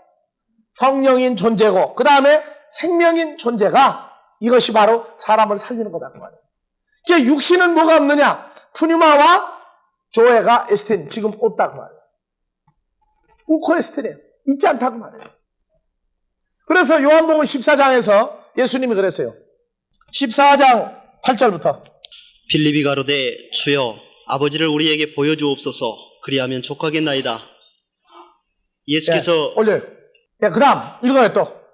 성령인 존재고 그 다음에 생명인 존재가 이것이 바로 사람을 살리는 거다 그 말이에요. 그게 육신은 뭐가 없느냐? 푸뉴마와 조에가 에스틴 지금 없다 그 말이에요. 우코 에스틴이에요. 있지 않다고 말이에요. 그래서 요한복음 14장에서 예수님이 그랬어요. 14장 8절부터 빌립이 가로되 주여 아버지를 우리에게 보여주옵소서 그리하면 족하겠나이다. 예수께서 올려요. 그 다음 읽어요 또.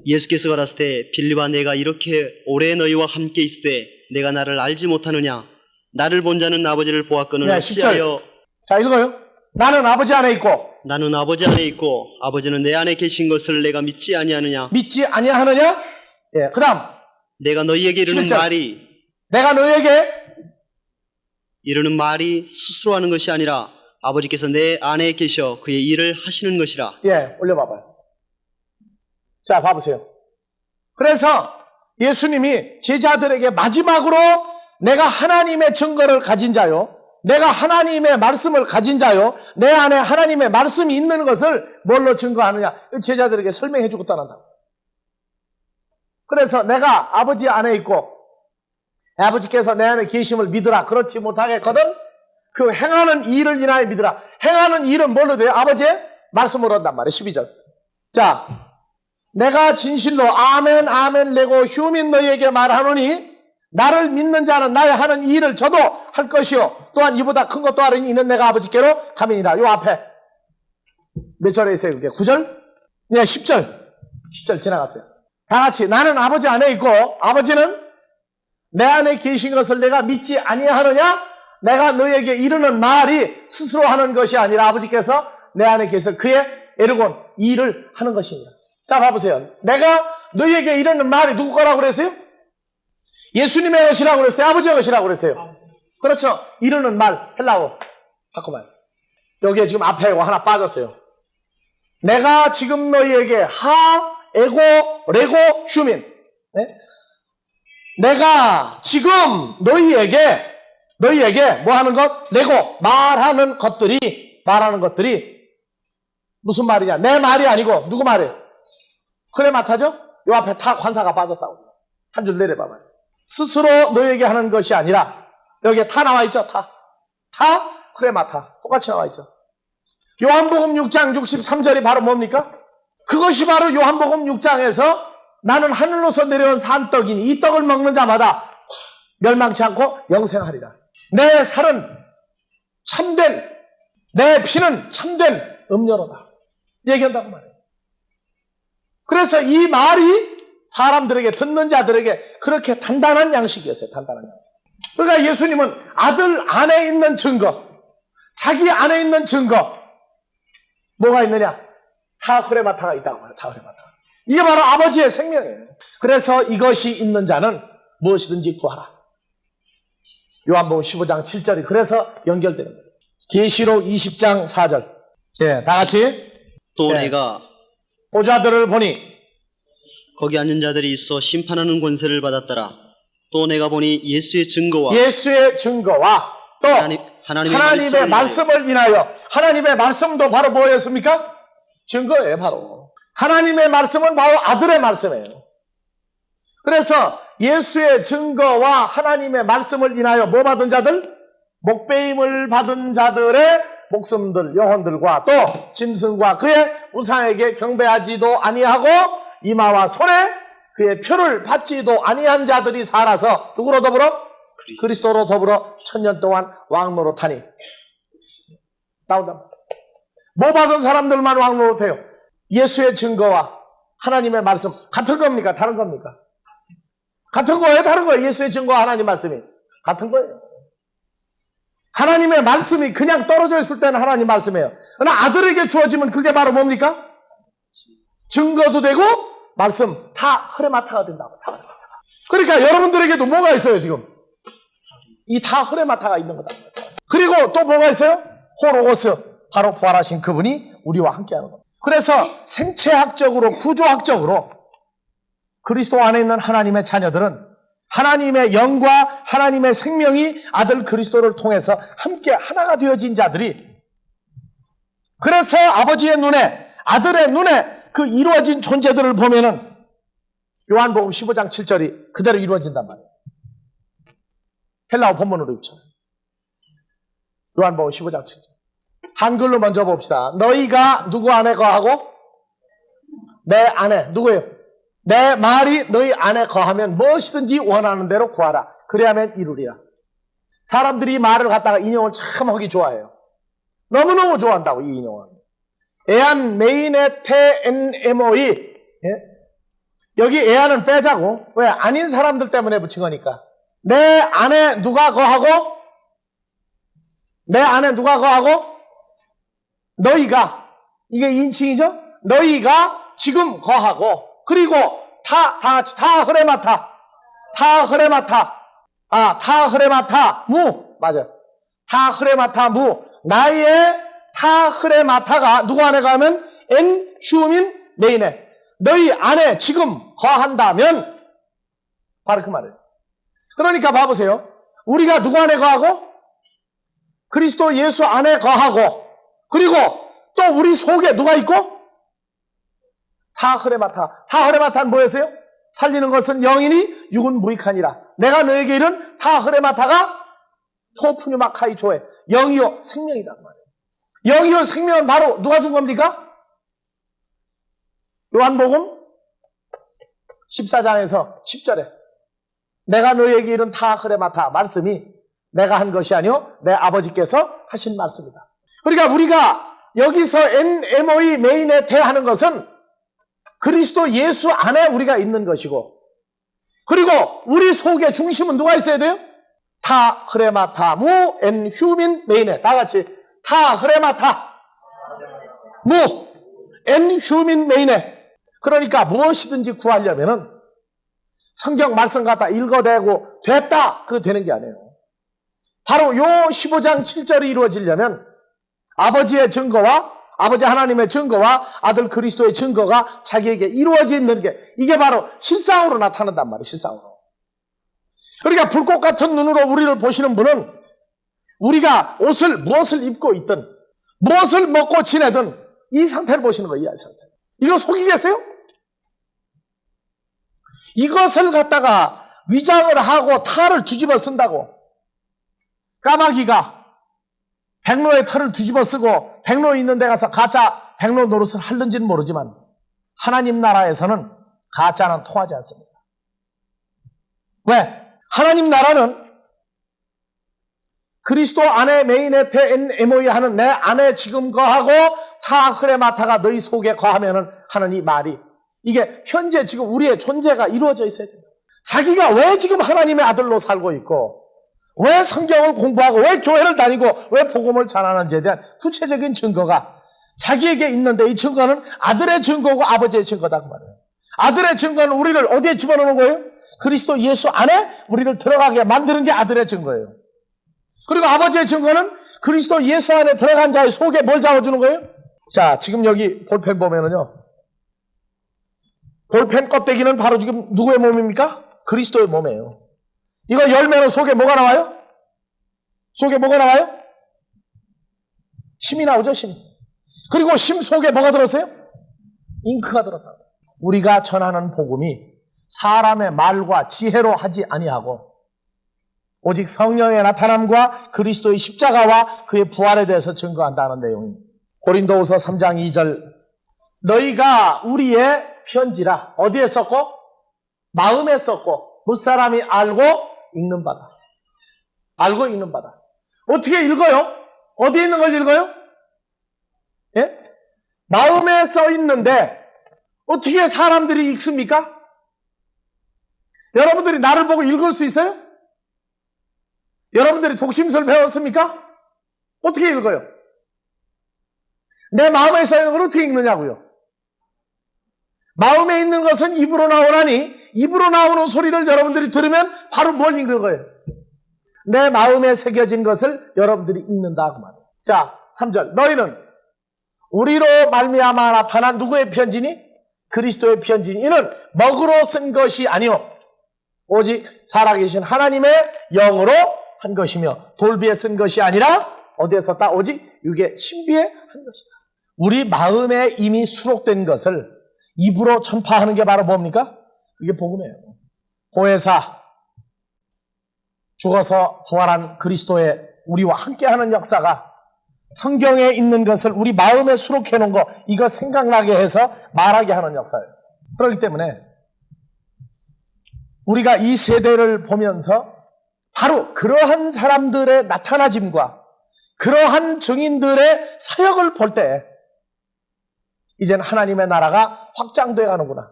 예수께서 가라사대 빌립아 내가 이렇게 오래 너희와 함께 있으되 내가 나를 알지 못하느냐? 나를 본 자는 아버지를 보았거늘 10절. 어찌하여 자 읽어요. 나는 아버지 안에 있고 나는 아버지 안에 있고 아버지는 내 안에 계신 것을 내가 믿지 아니하느냐? 믿지 아니하느냐? 그 다음 내가 너희에게 이르는 11절. 말이 내가 너희에게 이르는 말이 스스로 하는 것이 아니라 아버지께서 내 안에 계셔 그의 일을 하시는 것이라. 올려봐봐요. 자 봐보세요. 그래서 예수님이 제자들에게 마지막으로 내가 하나님의 증거를 가진 자요 내가 하나님의 말씀을 가진 자요 내 안에 하나님의 말씀이 있는 것을 뭘로 증거하느냐? 제자들에게 설명해 주고 떠난다. 그래서 내가 아버지 안에 있고 아버지께서 내 안에 계심을 믿으라. 그렇지 못하겠거든 그 행하는 일을 인하여 믿으라. 행하는 일은 뭘로 돼요? 아버지의 말씀으로 한단 말이에요. 12절. 자, 내가 진실로 아멘 아멘 레고 휴민 너희에게 말하노니 나를 믿는 자는 나의 하는 이 일을 저도 할 것이요 또한 이보다 큰 것도 하리니 이는 내가 아버지께로 가민이라. 요 앞에 몇 절에 있어요? 그게 9절? 10절 지나갔어요. 다 같이 나는 아버지 안에 있고 아버지는 내 안에 계신 것을 내가 믿지 아니하느냐? 내가 너에게 이르는 말이 스스로 하는 것이 아니라 아버지께서 내 안에 계셔 그의 에르곤 이 일을 하는 것입니다. 자 봐보세요. 내가 너에게 이르는 말이 누구 거라고 그랬어요? 예수님의 것이라고 그랬어요? 아버지의 것이라고 그랬어요? 그렇죠. 이르는 말 헬라어 바꾸면 여기에 지금 앞에 이거 하나 빠졌어요. 내가 지금 너희에게 에고, 레고, 휴민. 네? 내가 지금 너희에게 뭐 하는 것? 레고, 말하는 것들이 무슨 말이냐? 내 말이 아니고 누구 말이에요? 크레마타죠? 요 앞에 타 관사가 빠졌다고. 한 줄 내려봐봐요. 스스로 너희에게 하는 것이 아니라 여기에 타 나와 있죠? 타, 크레마타. 똑같이 나와 있죠. 요한복음 6장 63절이 바로 뭡니까? 그것이 바로 요한복음 6장에서 나는 하늘로서 내려온 산떡이니 이 떡을 먹는 자마다 멸망치 않고 영생하리라. 내 살은 참된, 내 피는 참된 음료로다. 얘기한다고 말해요. 그래서 이 말이 사람들에게, 듣는 자들에게 그렇게 단단한 양식이었어요. 단단한 양식. 그러니까 예수님은 아들 안에 있는 증거, 자기 안에 있는 증거, 뭐가 있느냐? 타흐레마타가 있다고 말해요. 타흐레마타. 이게 바로 아버지의 생명이에요. 그래서 이것이 있는 자는 무엇이든지 구하라. 요한복음 15장 7절이 그래서 연결되는 거예요. 계시록 20장 4절. 예, 다 같이. 또 네. 내가 보좌들을 보니 거기 앉은 자들이 있어 심판하는 권세를 받았더라. 또 내가 보니 예수의 증거와 또 하나님의 말씀을 인하여, 하나님의 말씀도 바로 뭐였습니까? 증거예요. 바로 하나님의 말씀은 바로 아들의 말씀이에요. 그래서 예수의 증거와 하나님의 말씀을 인하여 뭐 받은 자들? 목배임을 받은 자들의 목숨들, 영혼들과 또 짐승과 그의 우상에게 경배하지도 아니하고 이마와 손에 그의 표를 받지도 아니한 자들이 살아서 누구로 더불어? 그리스도로 더불어 천년 동안 왕노로 타니. 나온다. 뭐 받은 사람들만 왕노로 타요? 예수의 증거와 하나님의 말씀. 같은 겁니까? 다른 겁니까? 같은 거예요? 다른 거예요? 예수의 증거와 하나님 말씀이 같은 거예요. 하나님의 말씀이 그냥 떨어져 있을 때는 하나님 말씀이에요. 그러나 아들에게 주어지면 그게 바로 뭡니까? 증거도 되고 말씀, 타흐레마타가 된다고. 타흐레마타가. 그러니까 여러분들에게도 뭐가 있어요 지금? 이 타흐레마타가 있는 거다. 그리고 또 뭐가 있어요? 호로고스, 바로 부활하신 그분이 우리와 함께하는 겁니다. 그래서 생체학적으로, 구조학적으로 그리스도 안에 있는 하나님의 자녀들은 하나님의 영과 하나님의 생명이 아들 그리스도를 통해서 함께 하나가 되어진 자들이, 그래서 아버지의 눈에, 아들의 눈에 그 이루어진 존재들을 보면은 요한복음 15장 7절이 그대로 이루어진단 말이에요. 헬라어 본문으로 입혀요. 요한복음 15장 7절. 한글로 먼저 봅시다. 너희가 누구 안에 거하고? 내 안에. 누구예요? 내 말이 너희 안에 거하면 무엇이든지 원하는 대로 구하라. 그래야만 이루리라. 사람들이 말을 갖다가 인용을 참 하기 좋아해요. 너무너무 좋아한다고, 이 인용을. 에안 메인의 테엔에모이. 예? 여기 에안은 빼자고. 왜? 아닌 사람들 때문에 붙인 거니까. 내 안에 누가 거하고? 내 안에 누가 거하고? 너희가. 이게 인칭이죠? 너희가 지금 거하고, 그리고 다 같이 타흐레마타, 무, 맞아요. 타흐레마타 무, 나의 타흐레마타가 누구 안에 가면 엔 휴민 메인에, 너희 안에 지금 거한다면 바로 그 말이에요. 그러니까 봐보세요. 우리가 누구 안에 거하고? 그리스도 예수 안에 거하고, 그리고 또 우리 속에 누가 있고? 타흐레마타. 타흐레마타는 뭐였어요? 살리는 것은 영이니 육은 무익하니라. 내가 너에게 이른 타흐레마타가 토푸뉴마카이 조에 영이요 생명이란 말이에요. 영이요 생명은 바로 누가 준 겁니까? 요한복음 14장에서 10절에 내가 너에게 이른 타흐레마타 말씀이 내가 한 것이 아니요 내 아버지께서 하신 말씀이다. 그러니까 우리가 여기서 NMOE 메인에 대하는 것은 그리스도 예수 안에 우리가 있는 것이고, 그리고 우리 속의 중심은 누가 있어야 돼요? 타흐레마타 무 엔 휴민 메인에. 다 같이 타흐레마타 무 엔 휴민 메인에. 그러니까 무엇이든지 구하려면은 성경 말씀 갖다 읽어대고 됐다 그거 되는 게 아니에요. 바로 요 15장 7절이 이루어지려면 아버지의 증거와 아버지 하나님의 증거와 아들 그리스도의 증거가 자기에게 이루어지는 게 이게 바로 실상으로 나타난단 말이에요. 실상으로. 그러니까 불꽃 같은 눈으로 우리를 보시는 분은 우리가 무엇을 입고 있든 무엇을 먹고 지내든 이 상태를 보시는 거예요. 이 상태. 이거 속이겠어요? 이것을 갖다가 위장을 하고 탈을 뒤집어 쓴다고. 까마귀가 백로의 털을 뒤집어 쓰고 백로 있는 데 가서 가짜 백로 노릇을 하는지는 모르지만 하나님 나라에서는 가짜는 통하지 않습니다. 왜? 하나님 나라는 그리스도 안에 메인에테 엔 에모이 하는 내 안에 지금 거하고 타 흐레마타가 너희 속에 거하면은 하는 이 말이 이게 현재 지금 우리의 존재가 이루어져 있어야 됩니다. 자기가 왜 지금 하나님의 아들로 살고 있고 왜 성경을 공부하고 왜 교회를 다니고 왜 복음을 전하는지에 대한 구체적인 증거가 자기에게 있는데 이 증거는 아들의 증거고 아버지의 증거다 그 말이에요. 아들의 증거는 우리를 어디에 집어넣는 거예요? 그리스도 예수 안에 우리를 들어가게 만드는 게 아들의 증거예요. 그리고 아버지의 증거는 그리스도 예수 안에 들어간 자의 속에 뭘 잡아주는 거예요? 자, 지금 여기 볼펜 보면은요. 볼펜 껍데기는 바로 지금 누구의 몸입니까? 그리스도의 몸이에요. 이거 열매는 속에 뭐가 나와요? 속에 뭐가 나와요? 심이 나오죠, 심. 그리고 심 속에 뭐가 들었어요? 잉크가 들었다. 우리가 전하는 복음이 사람의 말과 지혜로 하지 아니하고 오직 성령의 나타남과 그리스도의 십자가와 그의 부활에 대해서 증거한다는 내용입니다. 고린도후서 3장 2절 너희가 우리의 편지라 어디에 썼고? 마음에 썼고 무사람이 알고 읽는 바다. 알고 읽는 바다. 어떻게 읽어요? 어디에 있는 걸 읽어요? 예? 마음에 써 있는데 어떻게 사람들이 읽습니까? 여러분들이 나를 보고 읽을 수 있어요? 여러분들이 독심술 배웠습니까? 어떻게 읽어요? 내 마음에 써 있는 걸 어떻게 읽느냐고요? 마음에 있는 것은 입으로 나오나니 입으로 나오는 소리를 여러분들이 들으면 바로 뭘 읽는 거예요? 내 마음에 새겨진 것을 여러분들이 읽는다 그 말이에요. 자, 3절 너희는 우리로 말미암아 나타난 누구의 편지니? 그리스도의 편지니 이는 먹으로 쓴 것이 아니요 오직 살아계신 하나님의 영으로 한 것이며 돌비에 쓴 것이 아니라 어디에 썼다? 오직 육의 신비에 한 것이다. 우리 마음에 이미 수록된 것을 입으로 전파하는 게 바로 뭡니까? 그게 복음이에요. 보혜사 죽어서 부활한 그리스도의 우리와 함께하는 역사가 성경에 있는 것을 우리 마음에 수록해 놓은 거 이거 생각나게 해서 말하게 하는 역사예요. 그렇기 때문에 우리가 이 세대를 보면서 바로 그러한 사람들의 나타나짐과 그러한 증인들의 사역을 볼 때 이제는 하나님의 나라가 확장되어 가는구나.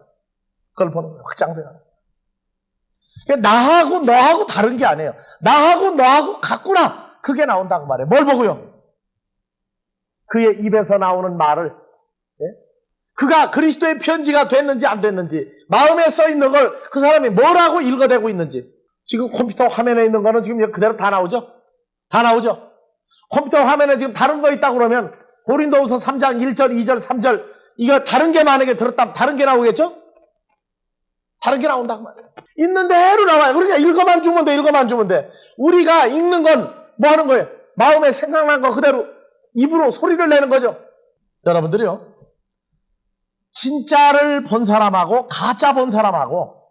그걸 보는 거예요. 확장되어 가는 거예요. 나하고 너하고 다른 게 아니에요. 나하고 너하고 같구나. 그게 나온다고 말해요. 뭘 보고요? 그의 입에서 나오는 말을 예? 그가 그리스도의 편지가 됐는지 안 됐는지 마음에 써 있는 걸 그 사람이 뭐라고 읽어대고 있는지 지금 컴퓨터 화면에 있는 거는 지금 그대로 다 나오죠? 다 나오죠? 컴퓨터 화면에 지금 다른 거 있다고 그러면 고린도후서 3장 1절, 2절, 3절 이거 다른 게 만약에 들었다면 다른 게 나오겠죠? 다른 게 나온다고 말이에요. 있는 대로 나와요. 그러니까 읽어만 주면 돼, 읽어만 주면 돼. 우리가 읽는 건 뭐 하는 거예요? 마음에 생각난 거 그대로 입으로 소리를 내는 거죠. 여러분들이요. 진짜를 본 사람하고 가짜 본 사람하고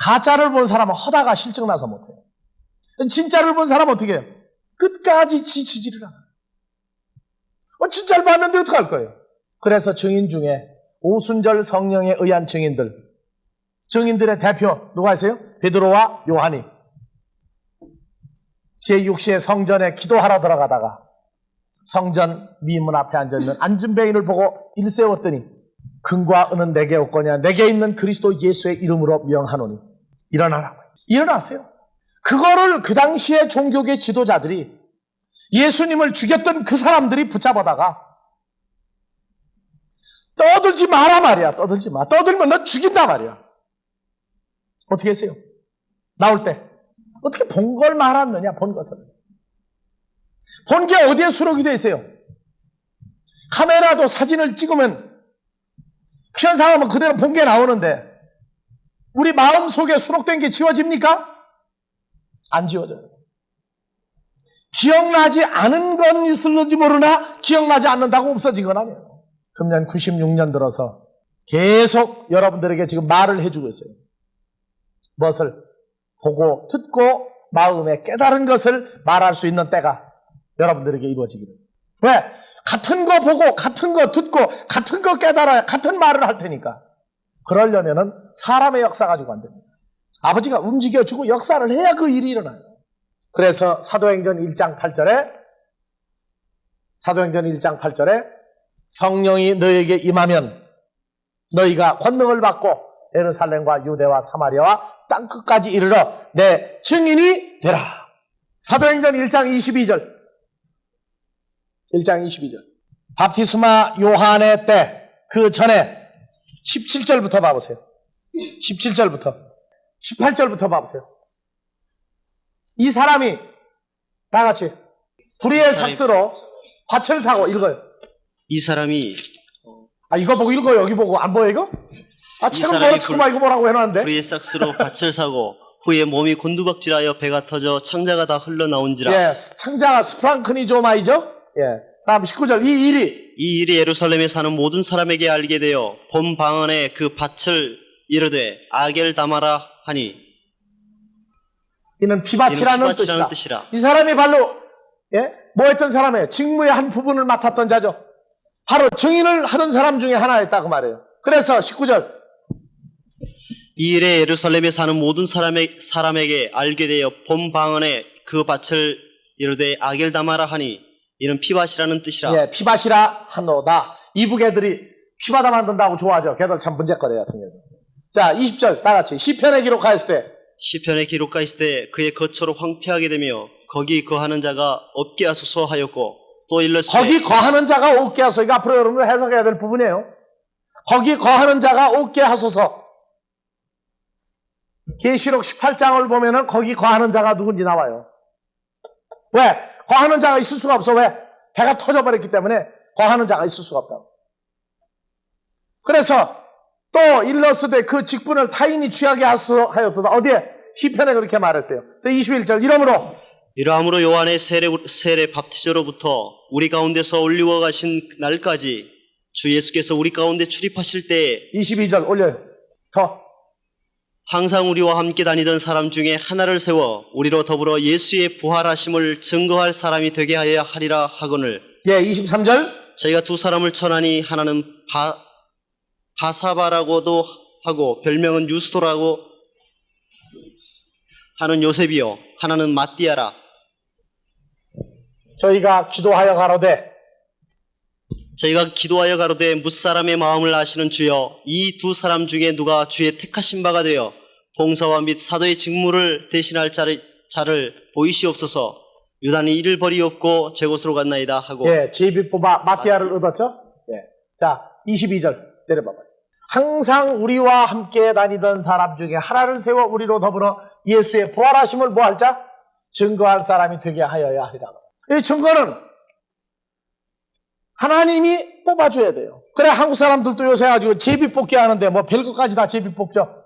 가짜를 본 사람은 허다가 실증나서 못해요. 진짜를 본 사람은 어떻게 해요? 끝까지 지치지를 않아요. 진짜를 봤는데 어떡할 거예요? 그래서 증인 중에 오순절 성령에 의한 증인들의 대표 누가 있어요? 베드로와 요한이 제6시에 성전에 기도하러 들어가다가 성전 미문 앞에 앉아있는 안진뱅이를 보고 일세웠더니 금과 은은 내게 없거냐 내게 있는 그리스도 예수의 이름으로 명하노니 일어나라고 일어났어요. 그거를 그 당시에 종교계 지도자들이 예수님을 죽였던 그 사람들이 붙잡아다가 떠들지 마라 말이야. 떠들지 마. 떠들면 너 죽인다 말이야. 어떻게 했어요? 나올 때 어떻게 본 걸 말았느냐, 본 것을. 본 게 어디에 수록이 되어 있어요? 카메라도 사진을 찍으면 그 현상하면 그대로 본 게 나오는데 우리 마음 속에 수록된 게 지워집니까? 안 지워져요. 기억나지 않은 건 있을는지 모르나 기억나지 않는다고 없어진 건 아니에요. 금년 96년 들어서 계속 여러분들에게 지금 말을 해주고 있어요. 무엇을? 보고 듣고 마음에 깨달은 것을 말할 수 있는 때가 여러분들에게 이루어지기를. 왜? 같은 거 보고 같은 거 듣고 같은 거 깨달아야 같은 말을 할 테니까. 그러려면은 사람의 역사 가지고 안 됩니다. 아버지가 움직여주고 역사를 해야 그 일이 일어나요. 그래서 사도행전 1장 8절에 성령이 너에게 임하면 너희가 권능을 받고 예루살렘과 유대와 사마리아와 땅끝까지 이르러 내 증인이 되라. 사도행전 1장 22절. 바티스마 요한의 때 그 전에 17절부터 봐보세요. 17절부터 18절부터 봐보세요. 이 사람이 다 같이 불의의 삭스로 밭을 사고 읽어요. 이 사람이 이거 보고 읽어요. 여기 보고 안 보여 이거? 책은 뭐라 자꾸만 이거 보라고 해놨는데. 불의의 삭스로 밭을 사고 후에 몸이 곤두박질하여 배가 터져 창자가 다 흘러나온지라. 예, 창자가 스프랑크니조마이죠. 예. 다음 19절 이 일이 예루살렘에 사는 모든 사람에게 알게 되어 본 방언에 그 밭을 이르되 아겔다마라 하니 이는 피밭이라는 뜻이라. 이 사람이 바로 뭐 했던 사람이에요? 직무의 한 부분을 맡았던 자죠. 바로 증인을 하던 사람 중에 하나였다고 말해요. 그래서 19절 이 일에 예루살렘에 사는 모든 사람에게 알게 되어 본 방언에 그 밭을 이르되 아겔다마라 하니 이는 피밭이라는 뜻이라. 예, 피밭이라 하노다. 이북 애들이 피바다 만든다고 좋아하죠. 걔들 참 문제거리 같은 경우. 자, 20절 다 같이 시편에 기록하였을 때 그의 거처로 황폐하게 되며 거기 거하는 자가 없게 하소서 하였고 또 일렀으되 거기 거하는 자가 없게 하소서. 이거 앞으로 여러분들 해석해야 될 부분이에요. 거기 거하는 자가 없게 하소서. 계시록 18장을 보면은 거기 거하는 자가 누군지 나와요. 왜? 거하는 자가 있을 수가 없어. 왜? 배가 터져버렸기 때문에 거하는 자가 있을 수가 없다고. 그래서 또 일러스되 그 직분을 타인이 취하게 하였도다. 어디에? 시편에 그렇게 말했어요. 그래서 21절 이러함으로 요한의 세례 밥티저로부터 우리 가운데서 올리워 가신 날까지 주 예수께서 우리 가운데 출입하실 때 22절 올려요. 더. 항상 우리와 함께 다니던 사람 중에 하나를 세워 우리로 더불어 예수의 부활하심을 증거할 사람이 되게 하여야 하리라 하거늘. 예, 23절. 저희가 두 사람을 천하니 하나는 바사바라고도 하고 별명은 유스토라고 하는 요셉이요 하나는 마띠아라. 저희가 기도하여 가로되 무사람의 마음을 아시는 주여 이 두 사람 중에 누가 주의 택하신 바가 되어 봉사와 및 사도의 직무를 대신할 자를 보이시옵소서. 유다는 이를 버리옵고 제 곳으로 갔나이다 하고. 예, 제비 뽑아 마띠아를 얻었죠. 예. 자, 22절 내려봐봐요. 항상 우리와 함께 다니던 사람 중에 하나를 세워 우리로 더불어 예수의 부활하심을 뭐 할 자? 증거할 사람이 되게 하여야 하리라. 이 증거는 하나님이 뽑아줘야 돼요. 그래, 한국 사람들도 요새 가지고 제비 뽑기 하는데 뭐 별것까지 다 제비 뽑죠.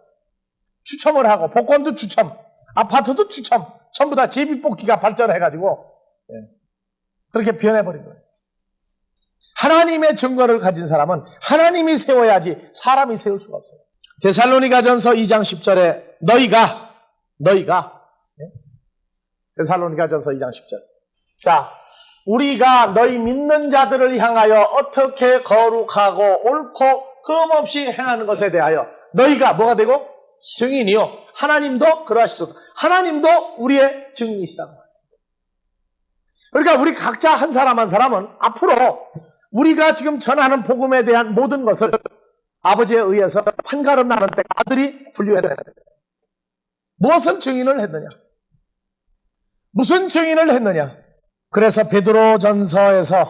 추첨을 하고 복권도 추첨, 아파트도 추첨, 전부 다 제비 뽑기가 발전해가지고 그렇게 변해버린 거예요. 하나님의 증거를 가진 사람은 하나님이 세워야지 사람이 세울 수가 없어요. 데살로니가전서 2장 10절에 너희가 데살로니가전서 2장 10절. 자, 우리가 너희 믿는 자들을 향하여 어떻게 거룩하고 옳고 흠없이 행하는 것에 대하여 너희가 뭐가 되고? 증인이요. 하나님도 그러하시도다. 하나님도 우리의 증인이시다. 그러니까 우리 각자 한 사람 한 사람은 앞으로 우리가 지금 전하는 복음에 대한 모든 것을 아버지에 의해서 판가름 나는 때 아들이 분류해야 돼요. 무엇을 증인을 했느냐? 무슨 증인을 했느냐? 그래서 베드로전서에서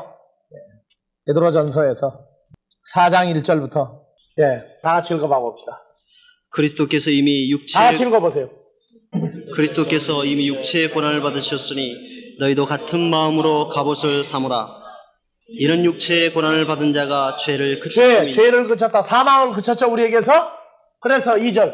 4장 1절부터 다 같이 읽어봐 봅시다. 그리스도께서 이미 다 같이 읽어보세요. 그리스도께서 이미 육체의 고난을 받으셨으니 너희도 같은 마음으로 갑옷을 삼으라. 이런 육체의 고난을 받은 자가 죄를 그쳤으니 죄를 그쳤다. 사망을 그쳤죠, 우리에게서. 그래서 2절.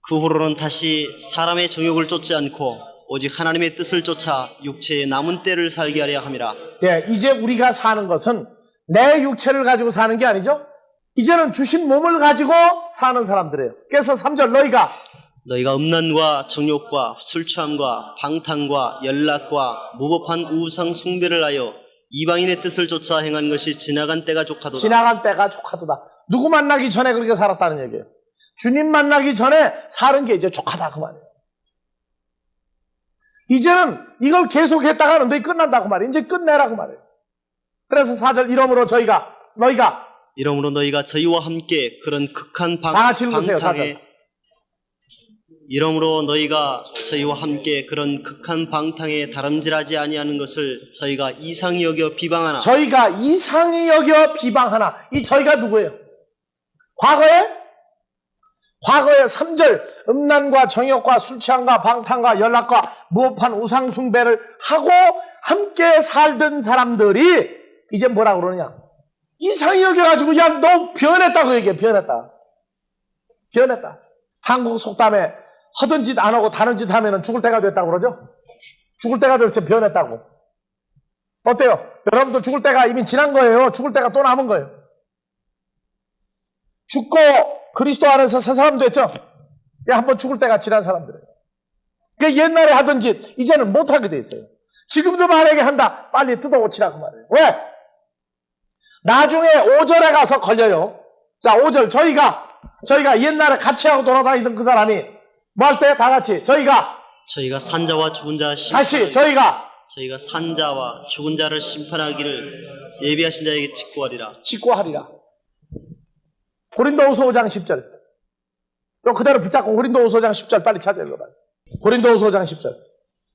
그 후로는 다시 사람의 정욕을 쫓지 않고 오직 하나님의 뜻을 쫓아 육체의 남은 때를 살게 하려 함이라. 예, 이제 우리가 사는 것은 내 육체를 가지고 사는 게 아니죠. 이제는 주신 몸을 가지고 사는 사람들이에요. 그래서 3절 너희가 음란과 정욕과 술 취함과 방탕과 연락과 무법한 우상 숭배를 하여 이방인의 뜻을 쫓아 행한 것이 지나간 때가 족하도다. 지나간 때가 족하도다. 누구 만나기 전에 그렇게 살았다는 얘기예요. 주님 만나기 전에 사는 게 이제 족하다 그 말이에요. 이제는 이걸 계속했다가는 너희 끝난다고 말이에요. 이제 끝내라고 말이에요. 그래서 4절 이러므로 너희가 저희와 함께 그런 극한 다 같이 읽으세요. 4절. 이러므로 너희가 저희와 함께 그런 극한 방탕에 다름질하지 아니하는 것을 저희가 이상히 여겨 비방하나. 저희가 이상히 여겨 비방하나. 이 저희가 누구예요? 과거에 3절 음란과 정욕과 술취함과 방탕과 연락과 무법한 우상 숭배를 하고 함께 살던 사람들이 이제 뭐라고 그러냐? 이상히 여겨가지고 야 너 변했다고 얘기해. 변했다. 한국 속담에 하던 짓 안 하고 다른 짓 하면 죽을 때가 됐다고 그러죠? 죽을 때가 됐어요. 변했다고. 어때요? 여러분도 죽을 때가 이미 지난 거예요. 죽을 때가 또 남은 거예요. 죽고 그리스도 안에서 새 사람 됐죠? 한번 죽을 때가 지난 사람들이에요. 그 옛날에 하던 짓 이제는 못하게 돼 있어요. 지금도 만약에 한다. 빨리 뜯어고치라고 말해요. 왜? 나중에 5절에 가서 걸려요. 자, 5절 저희가 옛날에 같이 하고 돌아다니던 그 사람이 뭐 할 때 다 같이 저희가 산자와 죽은 자 다시 저희가 산자와 죽은 자를 심판하기를 예비하신 자에게 직고하리라. 고린도후서 5장 10절. 또 그대로 붙잡고 고린도후서 5장 10절 빨리 찾아 읽어봐요. 고린도후서 5장 10절.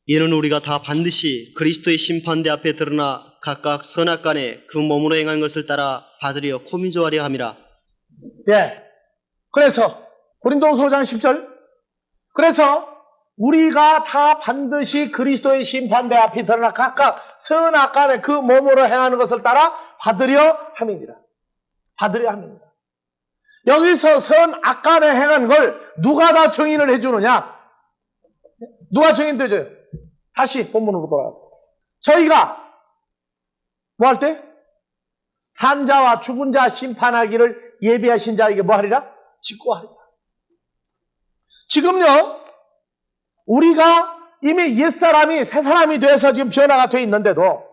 이는 우리가 다 반드시 그리스도의 심판대 앞에 드러나 각각 선악간에 그 몸으로 행한 것을 따라 받으려 코미조하려 함이라. 예. 그래서 고린도후서 5장 10절. 그래서 우리가 다 반드시 그리스도의 심판대 앞에 드러나 각각 선악간에 그 몸으로 행하는 것을 따라 받으려 함이니라. 여기서 선악간에 행한 걸 누가 다 증인을 해주느냐? 누가 증인돼줘요? 다시 본문으로 돌아가서 저희가 뭐 할 때? 산자와 죽은 자 심판하기를 예비하신 자에게 뭐 하리라? 직고하리라. 지금요 우리가 이미 옛사람이 새사람이 돼서 지금 변화가 돼 있는데도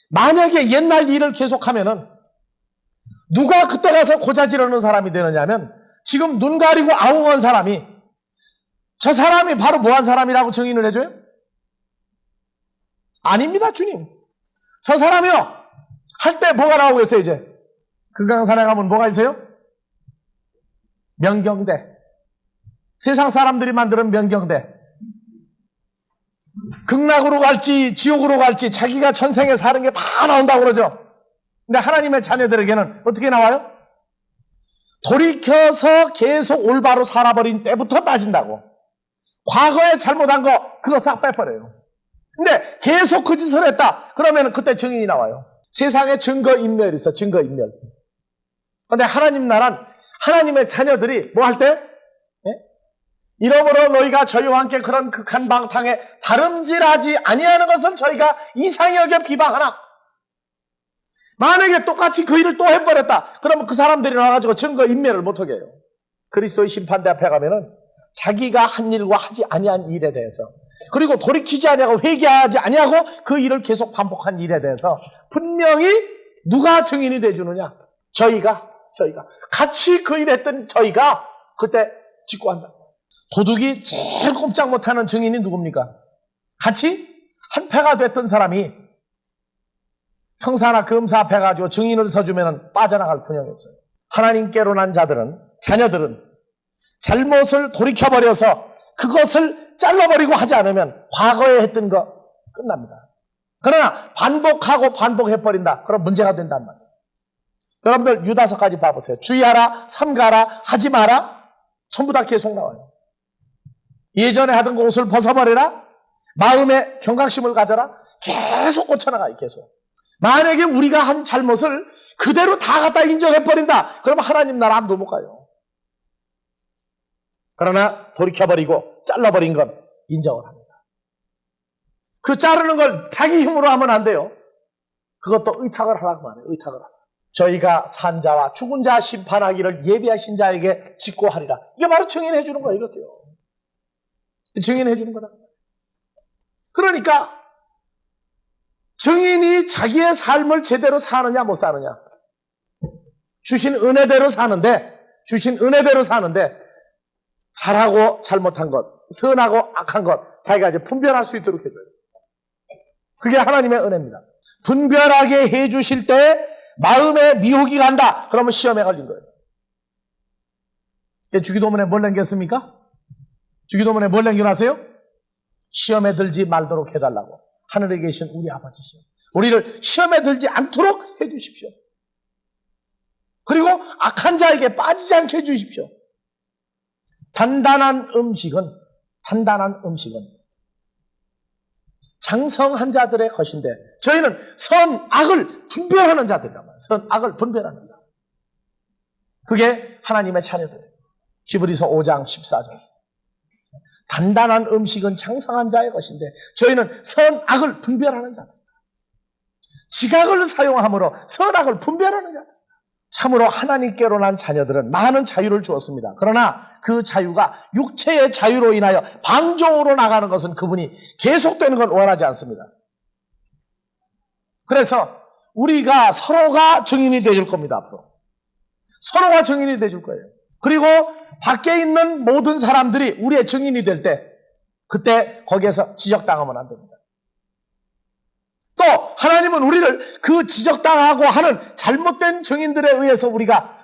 만약에 옛날 일을 계속하면은 누가 그때 가서 고자지르는 사람이 되느냐면 지금 눈 가리고 아웅한 사람이 저 사람이 바로 뭐한 사람이라고 증인을 해줘요? 아닙니다, 주님. 저 사람이요 할 때 뭐가 나오고 있어요? 이제 금강산에 가면 뭐가 있어요? 명경대. 세상 사람들이 만드는 명경대. 극락으로 갈지 지옥으로 갈지 자기가 전생에 사는 게 다 나온다고 그러죠. 근데 하나님의 자녀들에게는 어떻게 나와요? 돌이켜서 계속 올바로 살아버린 때부터 따진다고. 과거에 잘못한 거 그거 싹 빼버려요. 근데 계속 그 짓을 했다. 그러면 그때 증인이 나와요. 세상에 증거인멸이 있어. 증거인멸. 근데 하나님 나라는 하나님의 자녀들이 뭐 할 때? 이러므로 너희가 저희와 함께 그런 극한 방탕에 다름질하지 아니하는 것을 저희가 이상히 여겨 비방하나. 만약에 똑같이 그 일을 또 해버렸다. 그러면 그 사람들이 나와가지고 증거인멸을 못하게 해요. 그리스도의 심판대 앞에 가면은 자기가 한 일과 하지 아니한 일에 대해서 그리고 돌이키지 아니하고 회개하지 아니하고 그 일을 계속 반복한 일에 대해서 분명히 누가 증인이 돼주느냐? 저희가 같이 그 일을 했던 저희가 그때 직고한다. 도둑이 제일 꼼짝 못하는 증인이 누굽니까? 같이 한 패가 됐던 사람이 형사나 검사 앞에 가지고 증인을 서주면 빠져나갈 분량이 없어요. 하나님께로 난 자녀들은 잘못을 돌이켜버려서 그것을 잘라버리고 하지 않으면 과거에 했던 거 끝납니다. 그러나 반복하고 반복해버린다. 그럼 문제가 된단 말이에요. 여러분들 유다서까지 봐보세요. 주의하라, 삼가라, 하지 마라. 전부 다 계속 나와요. 예전에 하던 그 옷을 벗어버려라. 마음의 경각심을 가져라. 계속 고쳐나가요. 계속. 만약에 우리가 한 잘못을 그대로 다 갖다 인정해버린다. 그러면 하나님 나라 아무도 못 가요. 그러나 돌이켜버리고 잘라버린 건 인정을 합니다. 그 자르는 걸 자기 힘으로 하면 안 돼요. 그것도 의탁을 하라고 하네요. 의탁을 하라. 저희가 산 자와 죽은 자 심판하기를 예비하신 자에게 직고하리라. 이게 바로 증인해 주는 거예요. 이것도요. 증인해 주는 거다. 그러니까 증인이 자기의 삶을 제대로 사느냐 못 사느냐. 주신 은혜대로 사는데 잘하고 잘못한 것, 선하고 악한 것 자기가 이제 분별할 수 있도록 해줘요. 그게 하나님의 은혜입니다. 분별하게 해주실 때 마음에 미혹이 간다. 그러면 시험에 걸린 거예요. 주기도문에 뭘 남겼습니까? 주기도문에 뭘 남겨놨어요? 시험에 들지 말도록 해달라고. 하늘에 계신 우리 아버지시여, 우리를 시험에 들지 않도록 해주십시오. 그리고 악한 자에게 빠지지 않게 해주십시오. 단단한 음식은 장성한 자들의 것인데 저희는 선악을 분별하는 자들이란 말이에요. 선악을 분별하는 자. 그게 하나님의 자녀들이에요. 히브리서 5장 14절. 단단한 음식은 장성한 자의 것인데 저희는 선악을 분별하는 자들입니다. 지각을 사용함으로 선악을 분별하는 자들. 참으로 하나님께로 난 자녀들은 많은 자유를 주었습니다. 그러나 그 자유가 육체의 자유로 인하여 방종으로 나가는 것은 그분이 계속되는 건 원하지 않습니다. 그래서 우리가 서로가 증인이 되줄 겁니다. 앞으로 서로가 증인이 되줄 거예요. 그리고 밖에 있는 모든 사람들이 우리의 증인이 될 때 그때 거기에서 지적당하면 안 됩니다. 또 하나님은 우리를 그 지적당하고 하는 잘못된 증인들에 의해서 우리가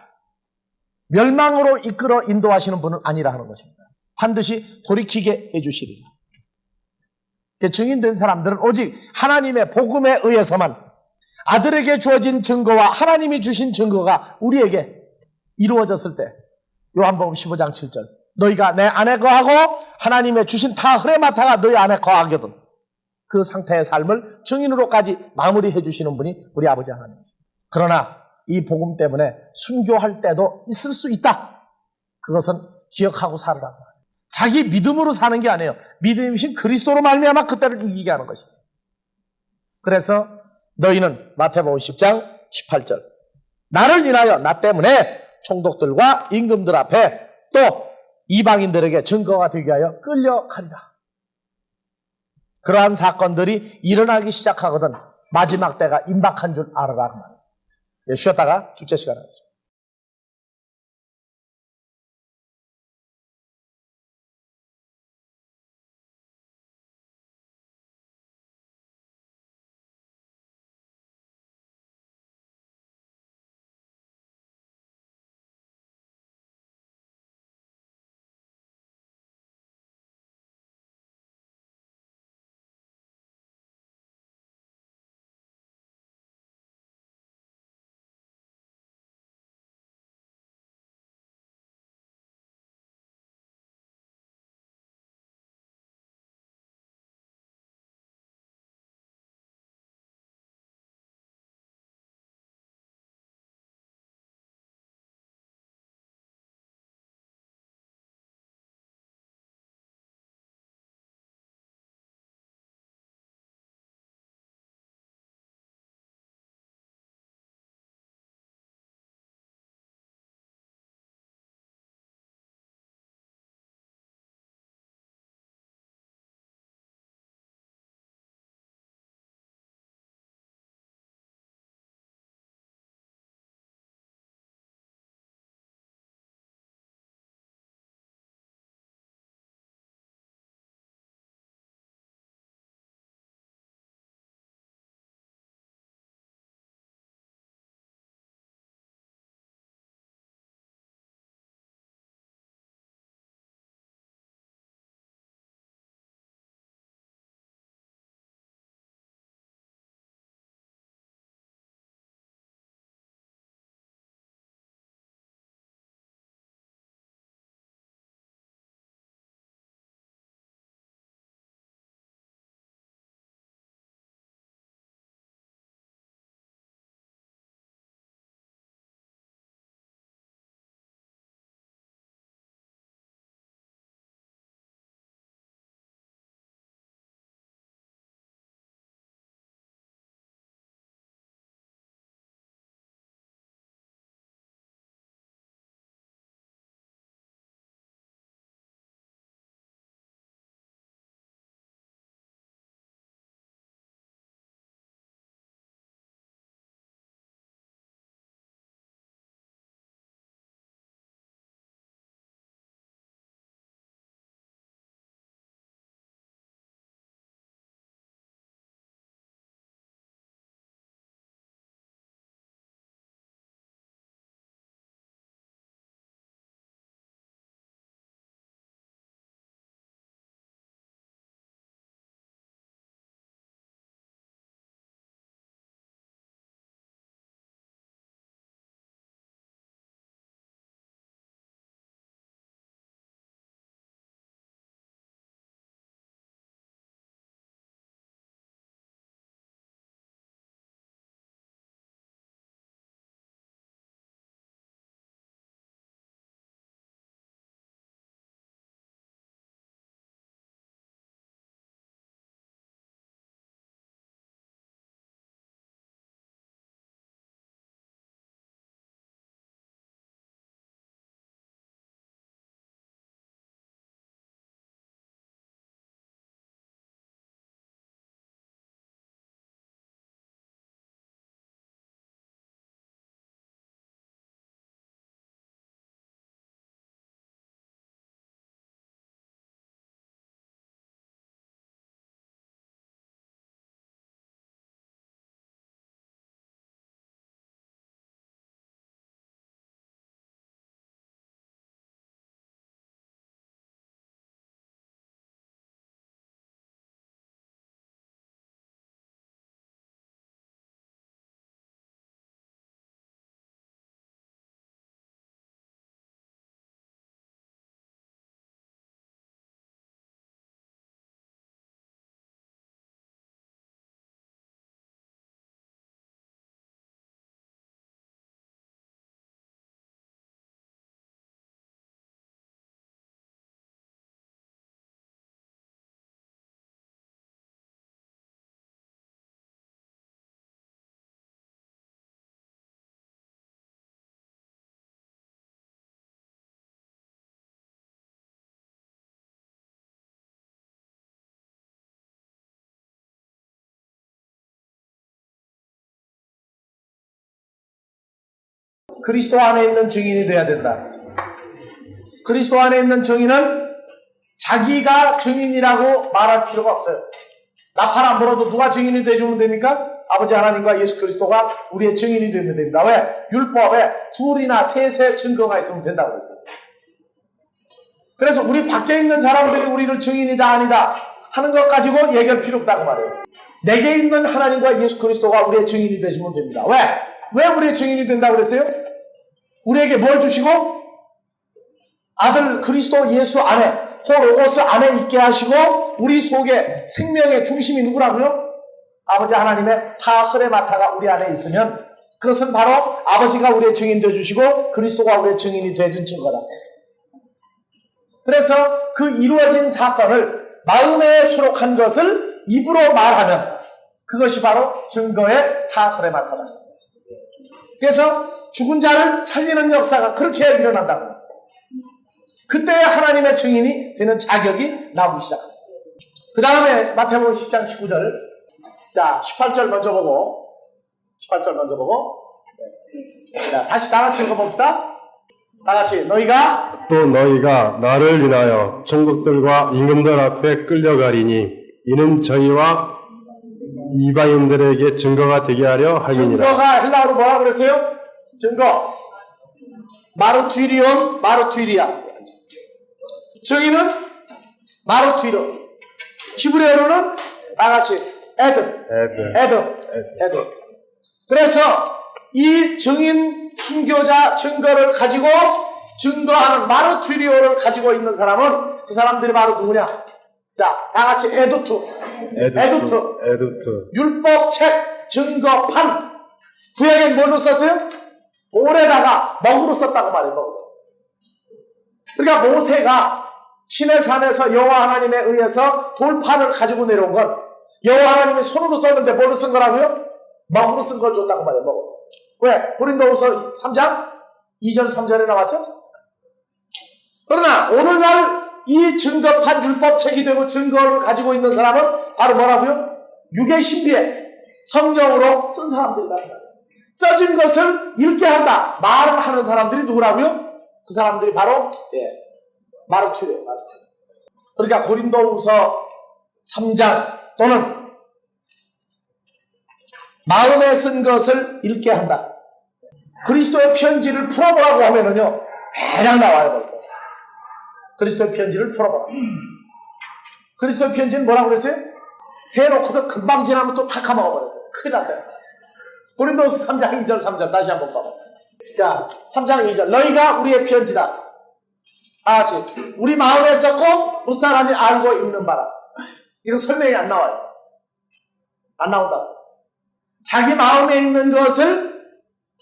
멸망으로 이끌어 인도하시는 분은 아니라 하는 것입니다. 반드시 돌이키게 해주시리라. 증인된 사람들은 오직 하나님의 복음에 의해서만 아들에게 주어진 증거와 하나님이 주신 증거가 우리에게 이루어졌을 때 요한복음 15장 7절 너희가 내 안에 거하고 하나님의 주신 다 흐레마타가 너희 안에 거하거든 그 상태의 삶을 증인으로까지 마무리해 주시는 분이 우리 아버지 하나님이십니다. 그러나 이 복음 때문에 순교할 때도 있을 수 있다. 그것은 기억하고 살으라고. 자기 믿음으로 사는 게 아니에요. 믿음이신 그리스도로 말미암아 그때를 이기게 하는 것이에요. 그래서 너희는 마태복음 10장 18절 나를 인하여 나 때문에 총독들과 임금들 앞에 또 이방인들에게 증거가 되게 하여 끌려가리라. 그러한 사건들이 일어나기 시작하거든 마지막 때가 임박한 줄 알아라. 쉬었다가 둘째 시간 하겠습니다. 그리스도 안에 있는 증인이 돼야 된다. 그리스도 안에 있는 증인은 자기가 증인이라고 말할 필요가 없어요. 나팔 안 불어도 누가 증인이 돼주면 됩니까? 아버지 하나님과 예수 그리스도가 우리의 증인이 되면 됩니다. 왜? 율법에 둘이나 셋의 증거가 있으면 된다고 했어요. 그래서 우리 밖에 있는 사람들이 우리를 증인이다 아니다 하는 것 가지고 얘기할 필요 없다고 말해요. 내게 있는 하나님과 예수 그리스도가 우리의 증인이 되시면 됩니다. 왜? 왜 우리의 증인이 된다고 그랬어요? 우리에게 뭘 주시고? 아들 그리스도 예수 안에 호로고스 안에 있게 하시고 우리 속에 생명의 중심이 누구라고요? 아버지 하나님의 타흐레마타가 우리 안에 있으면 그것은 바로 아버지가 우리의 증인 되어주시고 그리스도가 우리의 증인이 되어준 증거다. 그래서 그 이루어진 사건을 마음에 수록한 것을 입으로 말하면 그것이 바로 증거의 타흐레마타다. 그래서 죽은 자를 살리는 역사가 그렇게 일어난다고. 그때 하나님의 증인이 되는 자격이 나오기 시작합니다. 그 다음에 마태복음 10장 19절. 자, 18절 먼저 보고. 18절 먼저 보고. 자, 다시 다 같이 읽어봅시다. 다 같이. 너희가 나를 인하여 총독들과 임금들 앞에 끌려가리니 이는 저희와 이방인들에게 증거가 되게 하려 함이니라. 증거가 헬라어로 뭐라 그랬어요? 증거. 마르투리온, 마르투리아. 증인은 마르투리오. 히브리어로는 다 같이 에드. 그래서 이 증인, 순교자 증거를 가지고 증거하는 마르투리오를 가지고 있는 사람은 그 사람들이 바로 누구냐? 자, 다 같이 에두트. 율법책 증거판. 구약엔 뭘로 썼어요? 돌에다가 먹으로 썼다고 말해요. 먹으로. 그러니까 모세가 신의 산에서 여호와 하나님에 의해서 돌판을 가지고 내려온 건 여호와 하나님이 손으로 썼는데 뭘로 쓴 거라고요? 먹으로 쓴 걸 줬다고 말해요. 먹으로. 왜? 고린도후서 3장 2절 3절에 나왔죠? 그러나 오늘날 이 증거판 율법책이 되고 증거를 가지고 있는 사람은 바로 뭐라고요? 육의 신비에 성령으로 쓴 사람들이다. 써진 것을 읽게 한다. 말을 하는 사람들이 누구라고요? 그 사람들이 바로 마르투리오. 그러니까 고린도후서 3장 또는 마음에 쓴 것을 읽게 한다. 그리스도의 편지를 풀어보라고 하면은요 대략 나와요. 벌써 그리스도의 편지를 풀어보라. 그리스도의 편지는 뭐라고 그랬어요? 해놓고도 금방 지나면 또 탁 까먹어버렸어요. 큰일 났어요. 고린도후서 3장 2절 3절 다시 한번 봐봐. 자, 3장 2절 너희가 우리의 편지다. 아지 우리 마음에 썼고 무사람이 알고 있는 바라. 이런 설명이 안 나와요. 안 나온다. 자기 마음에 있는 것을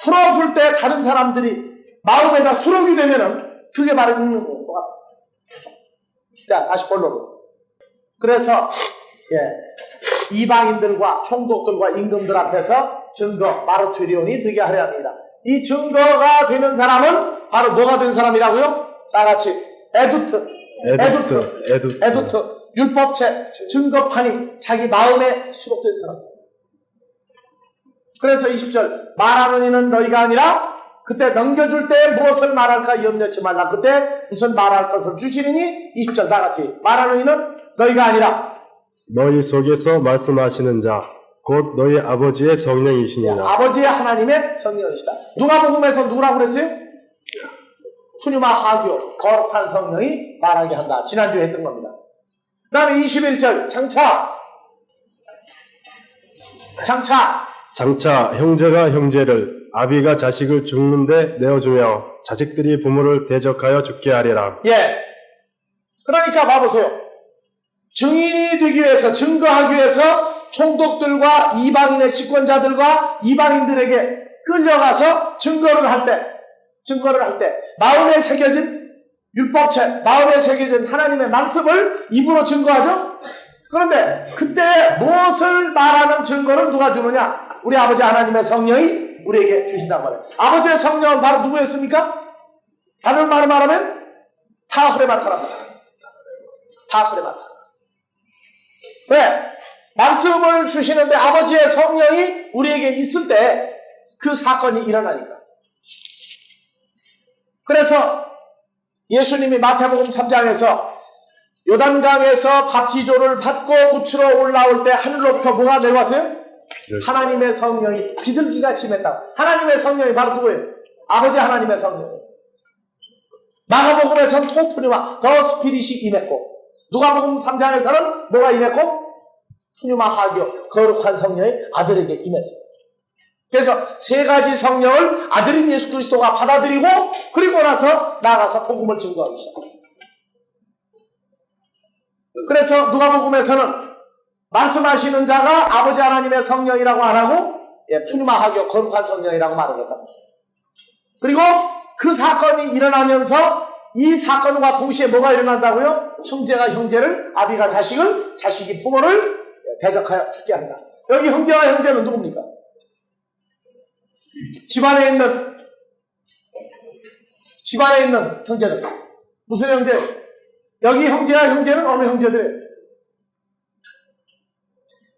풀어줄 때 다른 사람들이 마음에다 수록이 되면은 그게 바로 읽는 것 같아요. 자, 다시 본론으로. 그래서 이방인들과 총독들과 임금들 앞에서 증거 마르투리온이 되게 하려 합니다. 이 증거가 되는 사람은 바로 뭐가 된 사람이라고요? 다 같이 에두트. 율법책 증거판이 자기 마음에 수록된 사람. 그래서 20절 말하는 이는 너희가 아니라 그때 넘겨줄 때 무엇을 말할까 염려치 말라. 그때 무슨 말할 것을 주시리니 20절 다 같이 말하는 이는 너희가 아니라 너희 속에서 말씀하시는 자 곧 너희 아버지의 성령이시니라. 아버지의 하나님의 성령이시다. 누가복음에서 누구라고 그랬어요? 푸뉴마 하교 거룩한 성령이 말하게 한다. 지난주에 했던 겁니다. 그 다음에 21절 장차 형제가 형제를 아비가 자식을 죽는데 내어주며 자식들이 부모를 대적하여 죽게 하리라. 그러니까 봐보세요. 증인이 되기 위해서 증거하기 위해서 총독들과 이방인의 집권자들과 이방인들에게 끌려가서 증거를 할 때 마음에 새겨진 율법책, 마음에 새겨진 하나님의 말씀을 입으로 증거하죠. 그런데 그때 무엇을 말하는 증거를 누가 주느냐? 우리 아버지 하나님의 성령이 우리에게 주신단 말이에요. 아버지의 성령은 바로 누구였습니까? 다른 말로 말하면 타흐레마타랍니다. 타흐레마타. 왜? 말씀을 주시는데 아버지의 성령이 우리에게 있을 때 그 사건이 일어나니까. 그래서 예수님이 마태복음 3장에서 요단강에서 바티조를 받고 우치러 올라올 때 하늘로부터 뭐가 내려왔어요? 하나님의 성령이 비둘기같이 임했다. 하나님의 성령이 바로 누구예요? 아버지 하나님의 성령. 마가복음에서는 토프니와 더 스피릿이 임했고, 누가복음 3장에서는 뭐가 임했고? 푸뉴마 하기요, 거룩한 성령이 아들에게 임했어요. 그래서 세 가지 성령을 아들인 예수 그리스도가 받아들이고, 그리고 나서 나아가서 복음을 증거하기 시작했어요. 그래서 누가복음에서는 말씀하시는 자가 아버지 하나님의 성령이라고 안 하고 푸뉴마 하기요, 거룩한 성령이라고 말하겠다. 그리고 그 사건이 일어나면서 이 사건과 동시에 뭐가 일어난다고요? 형제가 형제를, 아비가 자식을, 자식이 부모를 대적하여 죽게 한다. 여기 형제와 형제는 누굽니까? 집안에 있는 형제들. 무슨 형제? 여기 형제와 형제는 어느 형제들이에요?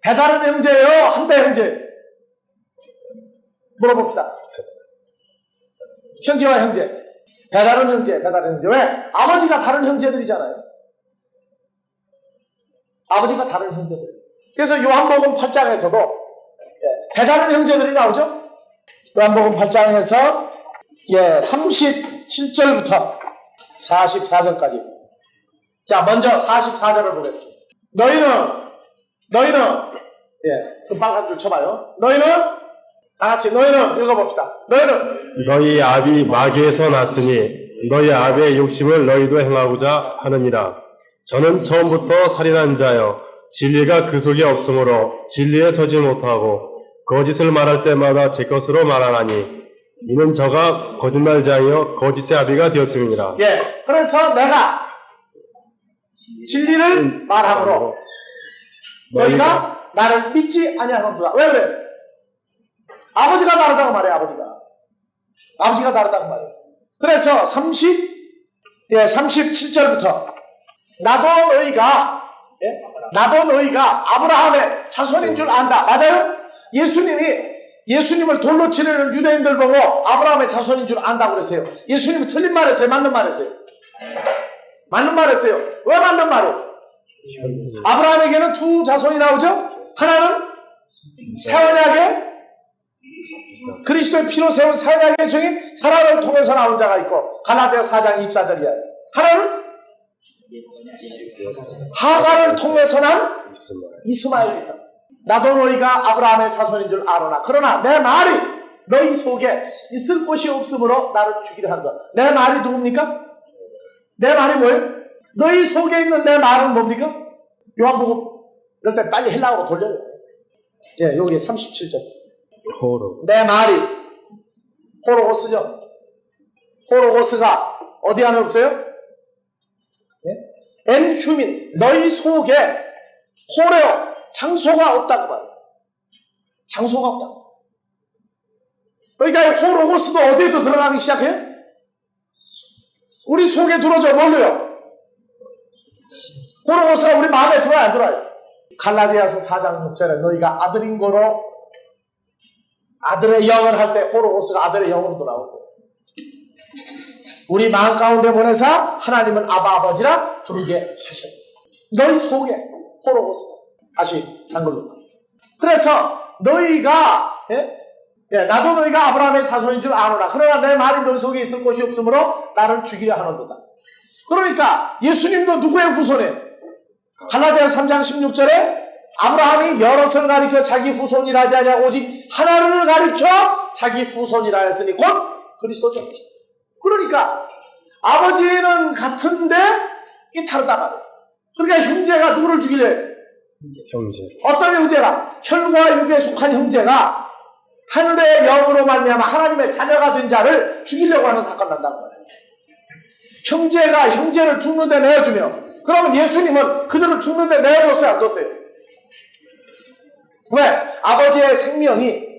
배다른 형제예요? 한배 형제? 물어봅시다. 형제와 형제. 배다른 형제. 왜? 아버지가 다른 형제들이잖아요. 아버지가 다른 형제들. 그래서 요한복음 8장에서도 배다른 형제들이 나오죠? 요한복음 8장에서 37절부터 44절까지. 자, 먼저 44절을 보겠습니다. 너희는 그 빨간 줄 쳐봐요. 너희는 읽어봅시다. 너희 아비 마귀에서 났으니 너희 아비의 욕심을 너희도 행하고자 하느니라. 저는 처음부터 살인한 자여 진리가 그 속에 없으므로 진리에 서지 못하고 거짓을 말할 때마다 제 것으로 말하나니 이는 저가 거짓말자이요 거짓의 아비가 되었음이니라. 그래서 내가 진리를 말함으로 너희가 나를 믿지 아니하는도다. 왜 그래? 아버지가 다르다고 말해. 아버지가 다르다고 말해. 그래서 37절부터 나도 너희가 아브라함의 자손인 줄 안다. 맞아요? 예수님을 돌로 치려는 유대인들 보고 아브라함의 자손인 줄 안다고 그랬어요. 예수님이 틀린 말 했어요? 맞는 말 했어요? 맞는 말 했어요. 왜 맞는 말이에요? 아브라함에게는 두 자손이 나오죠? 하나는 새 언약의 그리스도의 피로 세운 새 언약의 증인 사라를 통해서 나온 자가 있고, 갈라디아 4장 24절이야. 하나는 하가를 통해서 난 이스마엘이 있다. 나도 너희가 아브라함의 자손인 줄 아노라. 그러나 내 말이 너희 속에 있을 곳이 없으므로 나를 죽이려 한다. 내 말이 누굽니까? 내 말이 뭐예요? 너희 속에 있는 내 말은 뭡니까? 요한복음 이럴 때 빨리 헬라어로 돌려요. 여기 37절. 내 말이 호로고스죠. 호로고스가 어디 안에 없어요? 엔 휴민, 너희 속에 호레오, 장소가 없다고 말해요. 장소가 없다. 그러니까 호로고스도 어디에도 들어가기 시작해요? 우리 속에 들어오죠. 뭘로요? 호로고스가 우리 마음에 들어요, 안 들어요? 갈라디아서 4장 6절에 너희가 아들인 거로 아들의 영을 할 때 호로고스가 아들의 영으로도 나오고, 우리 마음 가운데 보내사 하나님은 아바 아버지라 부르게 하셨다. 너희 속에 호로고스. 다시 한글로. 그래서 너희가 나도 너희가 아브라함의 자손인 줄 아노라. 그러나 내 말이 너희 속에 있을 곳이 없으므로 나를 죽이려 하는도다. 그러니까 예수님도 누구의 후손이에요? 갈라디아 3장 16절에 아브라함이 여럿을 가리켜 자기 후손이라 하지 아니하고 오직 하나를 가리켜 자기 후손이라 했으니 곧 그리스도죠. 그러니까 아버지는 같은데 이 다르다 말이에요. 그러니까 형제가 누구를 죽이려 해요? 어떤 형제가? 혈과 육에 속한 형제가 하늘의 영으로 말미암아 하나님의 자녀가 된 자를 죽이려고 하는 사건 난다고 말이에요. 형제가 형제를 죽는데 내어주며, 그러면 예수님은 그들을 죽는데 내어뒀어요, 안 뒀어요? 왜? 아버지의 생명이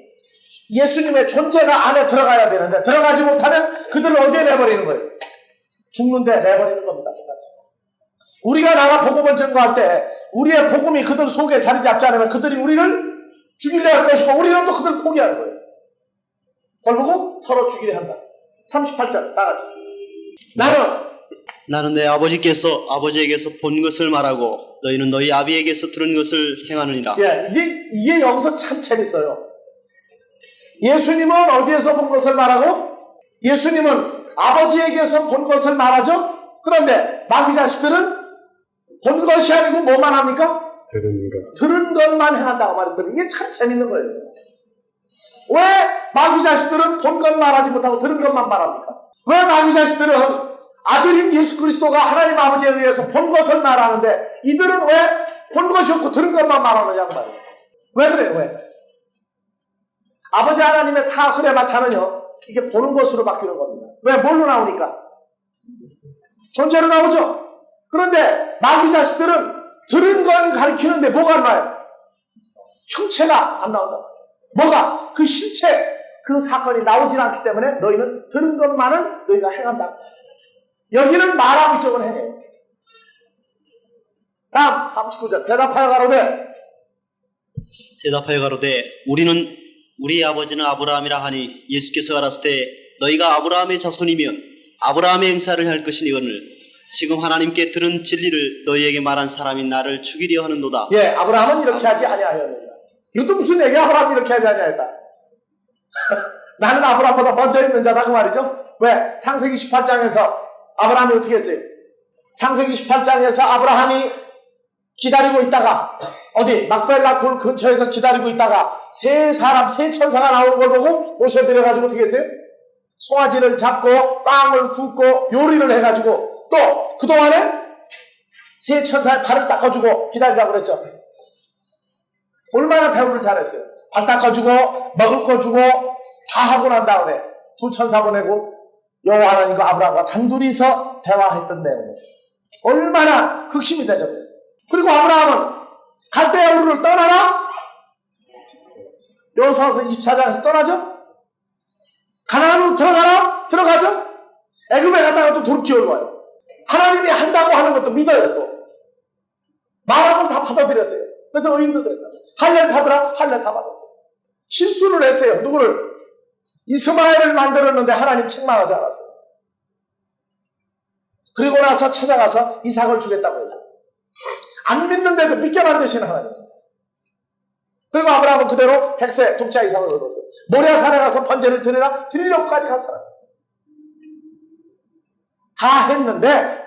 예수님의 존재가 안에 들어가야 되는데 들어가지 못하면 그들을 어디에 내버리는 거예요? 죽는데 내버리는 겁니다. 우리가 나가 복음을 증거할 때 우리의 복음이 그들 속에 자리 잡지 않으면 그들이 우리를 죽이려 할 것이고 우리는 또 그들을 포기하는 거예요. 그걸 보고 서로 죽이려 한다. 38절 나가지. 나는 내 아버지에게서 본 것을 말하고 너희는 너희 아비에게서 들은 것을 행하느니라. 예, 이게 여기서 참 재밌어요. 예수님은 어디에서 본 것을 말하고? 예수님은 아버지에게서 본 것을 말하죠? 그런데 마귀 자식들은 본 것이 아니고 뭐만 합니까? 들은 것만 행한다고 말했더니 이게 참 재밌는 거예요. 왜 마귀 자식들은 본 것 말하지 못하고 들은 것만 말합니까? 왜 마귀 자식들은 아들인 예수 그리스도가 하나님 아버지에 의해서 본 것을 말하는데 이들은 왜 본 것이 없고 들은 것만 말하느냐고 말이에요. 왜 그래요? 왜? 아버지 하나님의 타 흐레마 타는요 이게 보는 것으로 바뀌는 겁니다. 왜? 뭘로 나오니까? 존재로 나오죠. 그런데 마귀 자식들은 들은 건 가리키는데 뭐가 안 나와요? 형체가 안 나온다. 뭐가? 그 실체, 그 사건이 나오질 않기 때문에 너희는 들은 것만은 너희가 행한다. 여기는 말하고 이쪽은 행해요. 다음 39절 대답하여 가로되 우리는 우리 아버지는 아브라함이라 하니 예수께서 가라사대 너희가 아브라함의 자손이면 아브라함의 행사를 할 것이니거늘 지금 하나님께 들은 진리를 너희에게 말한 사람인 나를 죽이려 하는도다. 예, 아브라함은 이렇게 하지 아니하였느니라. 이것도 무슨 얘기야? 아브라함이 이렇게 하지 아니하였다. 나는 아브라함보다 먼저 있는 자다 그 말이죠. 왜? 창세기 18장에서 아브라함이 어떻게 했어요? 창세기 18장에서 아브라함이 기다리고 있다가 어디 막벨라 굴 근처에서 기다리고 있다가 세 천사가 나오는 걸 보고 모셔드려가지고 어떻게 했어요? 송아지를 잡고 빵을 굽고 요리를 해가지고 또 그동안에 세 천사의 발을 닦아주고 기다리라고 그랬죠. 얼마나 대우를 잘했어요. 발 닦아주고 먹을 거 주고 다 하고 난 다음에 두 천사 보내고 여호와 하나님과 아브라함과 단둘이서 대화했던 내용을 얼마나 극심히 대접했어요. 그리고 아브라함은 갈대아 우르를 떠나라? 여호수아서 24장에서 떠나죠? 가나안으로 들어가라? 들어가죠? 애굽에 갔다가 또 돌이켜 올라와요. 하나님이 한다고 하는 것도 믿어요. 또 말하면 다 받아들였어요. 그래서 의인도 됐다. 할례 받으라? 할례 다 받았어요. 실수를 했어요. 누구를? 이스마엘을 만들었는데 하나님 책망하지 않았어요. 그리고 나서 찾아가서 이삭을 주겠다고 했어요. 안 믿는데도 믿게 만드시는 하나님. 그리고 아브라함은 그대로 100세 독자 이삭을 얻었어요. 모리아산에 가서 번제를 드리려고까지 간 사람. 다 했는데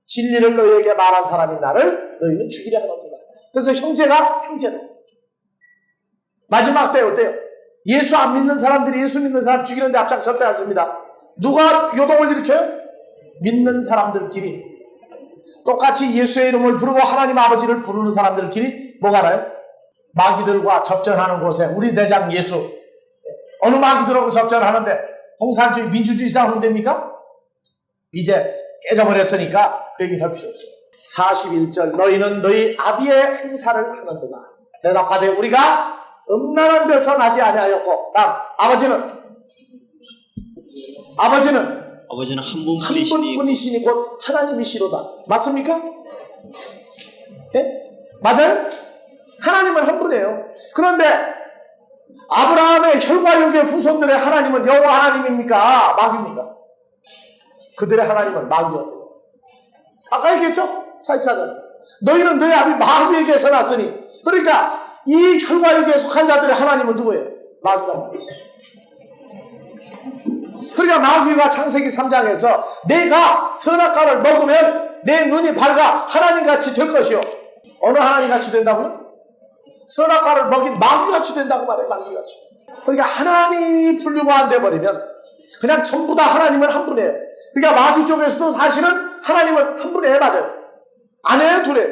진리를 너희에게 말한 사람인 나를 너희는 죽이려 하는구나. 그래서 형제가 형제로. 마지막 때 어때요? 예수 안 믿는 사람들이 예수 믿는 사람 죽이는데 앞장 절대 않습니다. 누가 요동을 일으켜요? 믿는 사람들끼리. 똑같이 예수의 이름을 부르고 하나님 아버지를 부르는 사람들끼리 뭐가 나요? 마귀들과 접전하는 곳에 우리 대장 예수. 어느 마귀들하고 접전하는데 공산주의 민주주의 싸우는 데입니까? 이제 깨져버렸으니까 그 얘기는 할 필요 없어요. 41절 너희는 너희 아비의 행사를 하는도다. 대답하되 우리가 음란한 데서 나지 아니하였고 다음 아버지는 한 분뿐이시니 분뿐이시니 곧 하나님이시로다. 맞습니까? 예? 맞아요? 하나님은 한 분이에요. 그런데 아브라함의 혈과육의 후손들의 하나님은 여호와 하나님입니까? 마귀입니까? 그들의 하나님은 마귀였어요. 아까 얘기했죠? 44절 너희는 너희 아비 마귀에게서 났으니 그러니까 이 혈과육에 속한 자들의 하나님은 누구예요? 마귀란 말이에요. 그러니까 마귀가 창세기 3장에서 내가 선악과를 먹으면 내 눈이 밝아 하나님같이 될 것이요. 어느 하나님같이 된다고요? 선악과를 먹인 마귀같이 된다고 말해요. 마귀같이. 그러니까 하나님이 분류가 안 돼버리면 그냥 전부 다 하나님은 한 분이에요. 그러니까 마귀 쪽에서도 사실은 하나님은 한 분이에요. 맞아요. 안 해요? 둘이에요.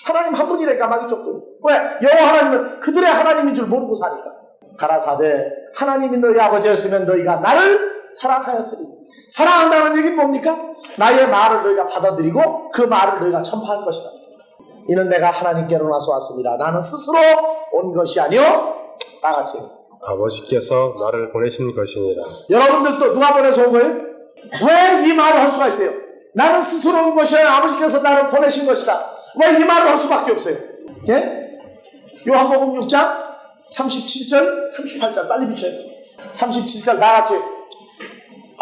하나님 한 분이니까 마귀 쪽도. 왜? 여호와 하나님은 그들의 하나님인 줄 모르고 사니까. 가라사대 하나님이 너희 아버지였으면 너희가 나를 사랑하였으리. 사랑한다는 얘기는 뭡니까? 나의 말을 너희가 받아들이고 그 말을 너희가 전파할 것이다. 이는 내가 하나님께로 나서 왔습니다. 나는 스스로 온 것이 아니요 나같이 아버지께서 나를 보내신 것이니라. 여러분들도 누가 보내서 온 거예요? 왜 이 말을 할 수가 있어요? 나는 스스로 온 것이 아니라 아버지께서 나를 보내신 것이다. 왜 이 말을 할 수밖에 없어요? 예? 요한복음 6장 37절 38절 빨리 비춰요. 37절 나같이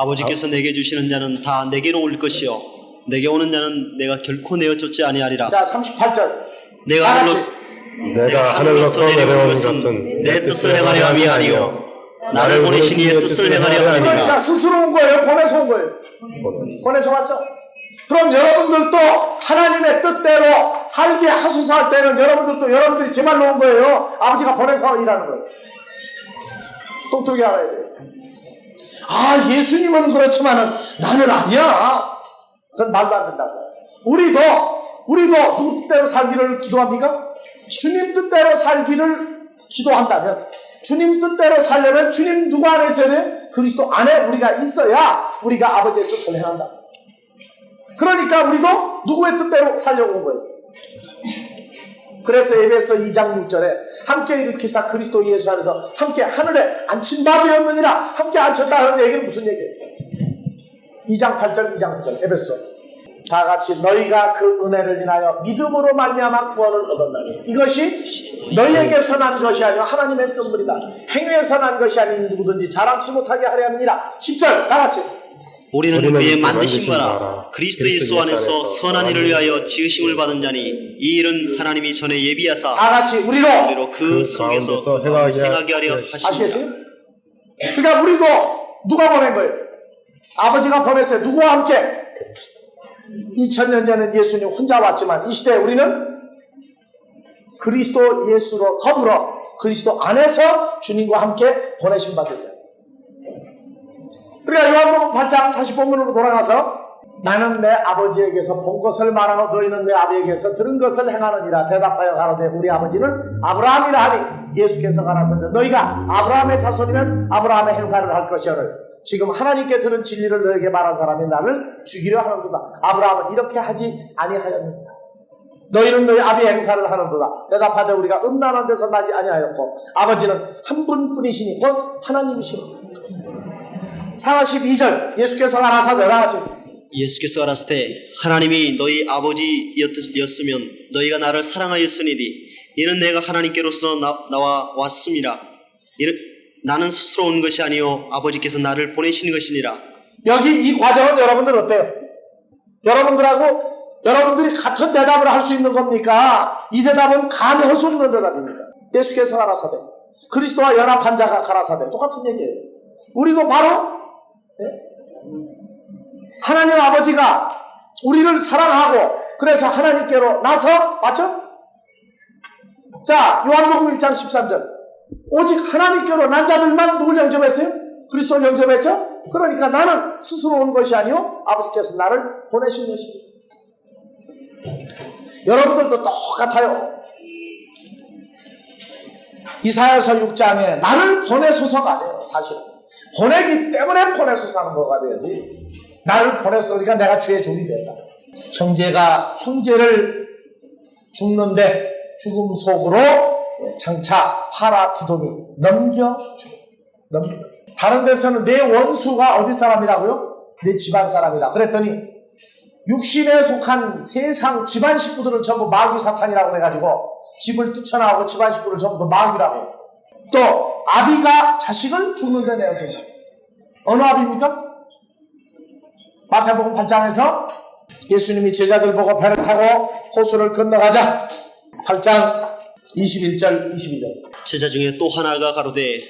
아버지께서 내게 주시는 자는 다 내게로 올 것이요 내게 오는 자는 내가 결코 내어 쫓지 아니하리라. 자, 38절. 내가 다 하늘로 같이. 내가 하늘로서 내려온 것은 내 뜻을 행하려 함이 아니요 나를 보내신 이의 뜻을 행하려 그러니까 함이니라. 스스로 온 거예요? 보내서 온 거예요? 보내서 왔죠? 그럼 여러분들도 하나님의 뜻대로 살게 하소서 할 때는 여러분들도 여러분들이 제 말로 온 거예요? 아버지가 보내서 일하는 거예요? 똑똑히 알아야 돼요. 아, 예수님은 그렇지만은 나는 아니야. 그건 말도 안 된다고. 우리도 누구 뜻대로 살기를 기도합니까? 주님 뜻대로 살기를 기도한다면, 주님 뜻대로 살려면 주님 누구 안에 있어야 돼? 그리스도 안에 우리가 있어야 우리가 아버지의 뜻을 행한다. 그러니까 우리도 누구의 뜻대로 살려고 온 거예요. 그래서 에베소 2장 6절에 함께 일으키사 그리스도 예수 안에서 함께 하늘에 앉힌 바 되었느니라. 함께 앉혔다 하는 얘기는 무슨 얘기예요? 2장 8절 2장 9절 에베소 다 같이 너희가 그 은혜를 인하여 믿음으로 말미암아 구원을 얻었나니 이것이 너희에게서 난 것이 아니요 하나님의 선물이다. 행위에서 난 것이 아닌 누구든지 자랑치 못하게 하려 함이니라. 10절 다 같이 우리는 우리는 그의 그의 만드신 바라 바라 그리스도 예수 안에서 선한 일을 위하여 지으심을 받은 자니 이 일은 하나님이 전에 예비하사 다 같이 우리로 그 속에서 가운데서 행하게 하려 하시니라. 아시겠어요? 그러니까 우리도 누가 보낸 거예요? 아버지가 보냈어요. 누구와 함께? 2000년 전에 예수님 혼자 왔지만 이 시대에 우리는 그리스도 예수로 더불어 그리스도 안에서 주님과 함께 보내신 바 되죠. 그러니까 요한복음 8장 다시 본문으로 돌아가서 나는 내 아버지에게서 본 것을 말하고 너희는 내 아버지에게서 들은 것을 행하느니라. 대답하여 가로되 우리 아버지는 아브라함이라 하니 예수께서 가라사대 너희가 아브라함의 자손이면 아브라함의 행사를 할 것이오늘 지금 하나님께 들은 진리를 너에게 말한 사람이 나를 죽이려 하는도다. 아브라함은 이렇게 하지 아니하였느니라. 너희는 너희 아비의 행사를 하는도다. 대답하되 우리가 음란한 데서 나지 아니하였고 아버지는 한 분뿐이시니 곧 하나님이시로다. 42절 예수께서 가라사대 나같이 예수께서 가라사대 하나님이 너희 아버지였으면 너희가 나를 사랑하였으니니 이는 내가 하나님께로서 나와 왔음이라. 나는 스스로 온 것이 아니요 아버지께서 나를 보내신 것이니라. 여기 이 과정은 여러분들 어때요? 여러분들이 같은 대답을 할 수 있는 겁니까? 이 대답은 감히 할 수 없는 대답입니다. 예수께서 가라사대 그리스도와 연합한 자가 가라사대 똑같은 얘기예요. 우리도 바로 하나님 아버지가 우리를 사랑하고 그래서 하나님께로 나서 맞죠? 자 요한복음 1장 13절 오직 하나님께로 난 자들만 누굴 영접했어요? 그리스도를 영접했죠? 그러니까 나는 스스로 온 것이 아니요 아버지께서 나를 보내신 것입니다. 여러분들도 똑같아요. 이사야서 6장에 나를 보내소서가 아니에요. 사실은 보내기 때문에 보내소서 하는 거가 돼야지 나를 보내서 그러니까 내가 주의 종이 된다. 형제가 형제를 죽는데 죽음 속으로 장차 파라 두동이 넘겨주고 다른 데서는 내 원수가 어디 사람이라고요? 내 집안 사람이라 그랬더니 육신에 속한 세상 집안 식구들은 전부 마귀 사탄이라고 해가지고 집을 뛰쳐나오고 집안 식구를 전부 다 마귀라고. 또 아비가 자식을 죽는데 내어준다. 어느 아비입니까? 마태복음 8장에서 예수님이 제자들 보고 배를 타고 호수를 건너가자 8장 21절 22절 제자 중에 또 하나가 가로되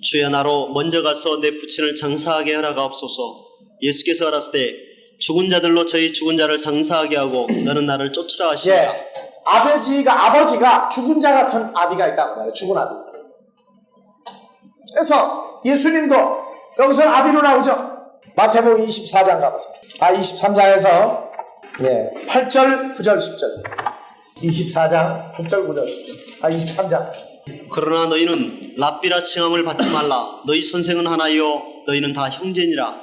주여 나로 먼저 가서 내 부친을 장사하게 하라가 없소서. 예수께서 가라사대 죽은 자들로 저희 죽은 자를 장사하게 하고 너는 나를 쫓으라 하시니라. 예, 아버지가 죽은 자 같은 아비가 있다고 말해요. 죽은 아비. 그래서 예수님도 여기서 아비로 나오죠. 마태복음 24장 가보세요. 23장에서 8절 9절 10절 24장 8절 9절 10절 23장 그러나 너희는 랍비라 칭함을 받지 말라. 너희 선생은 하나요 너희는 다 형제니라.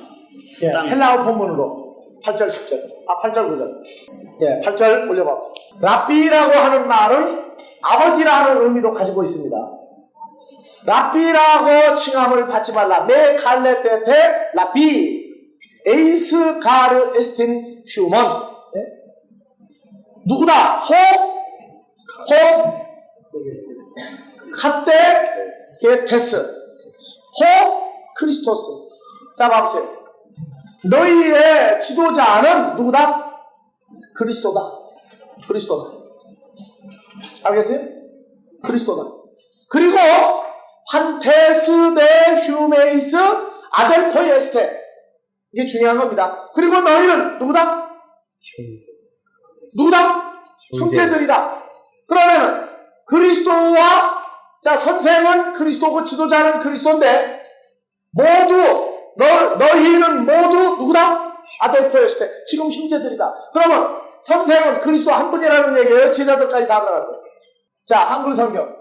헬라어 본문으로 8절 10절 8절 9절 8절 올려봅시다. 랍비라고 하는 말은 아버지라는 의미도 가지고 있습니다. 랍비라고 칭함을 받지 말라. 메 칼레테테 랍비 에이스 가르 에스틴 슈먼 누구다? 호 카테 게테스 호 크리스토스. 자 봐보세요. 너희의 지도자는 누구다? 그리스도다. 그리스도다. 알겠어요? 그리스도다. 그리고 판테스 데 휴메이스 아델포에스테, 이게 중요한 겁니다. 그리고 너희는 누구다? 누구다? 형제들이다. 그러면은 그리스도와, 자, 선생은 그리스도고 지도자는 그리스도인데 모두 너희는 모두 누구다? 아델포에스테, 지금 형제들이다. 그러면 선생은 그리스도 한 분이라는 얘기예요? 제자들까지 다 들어가는 거예요. 자, 한글 성경은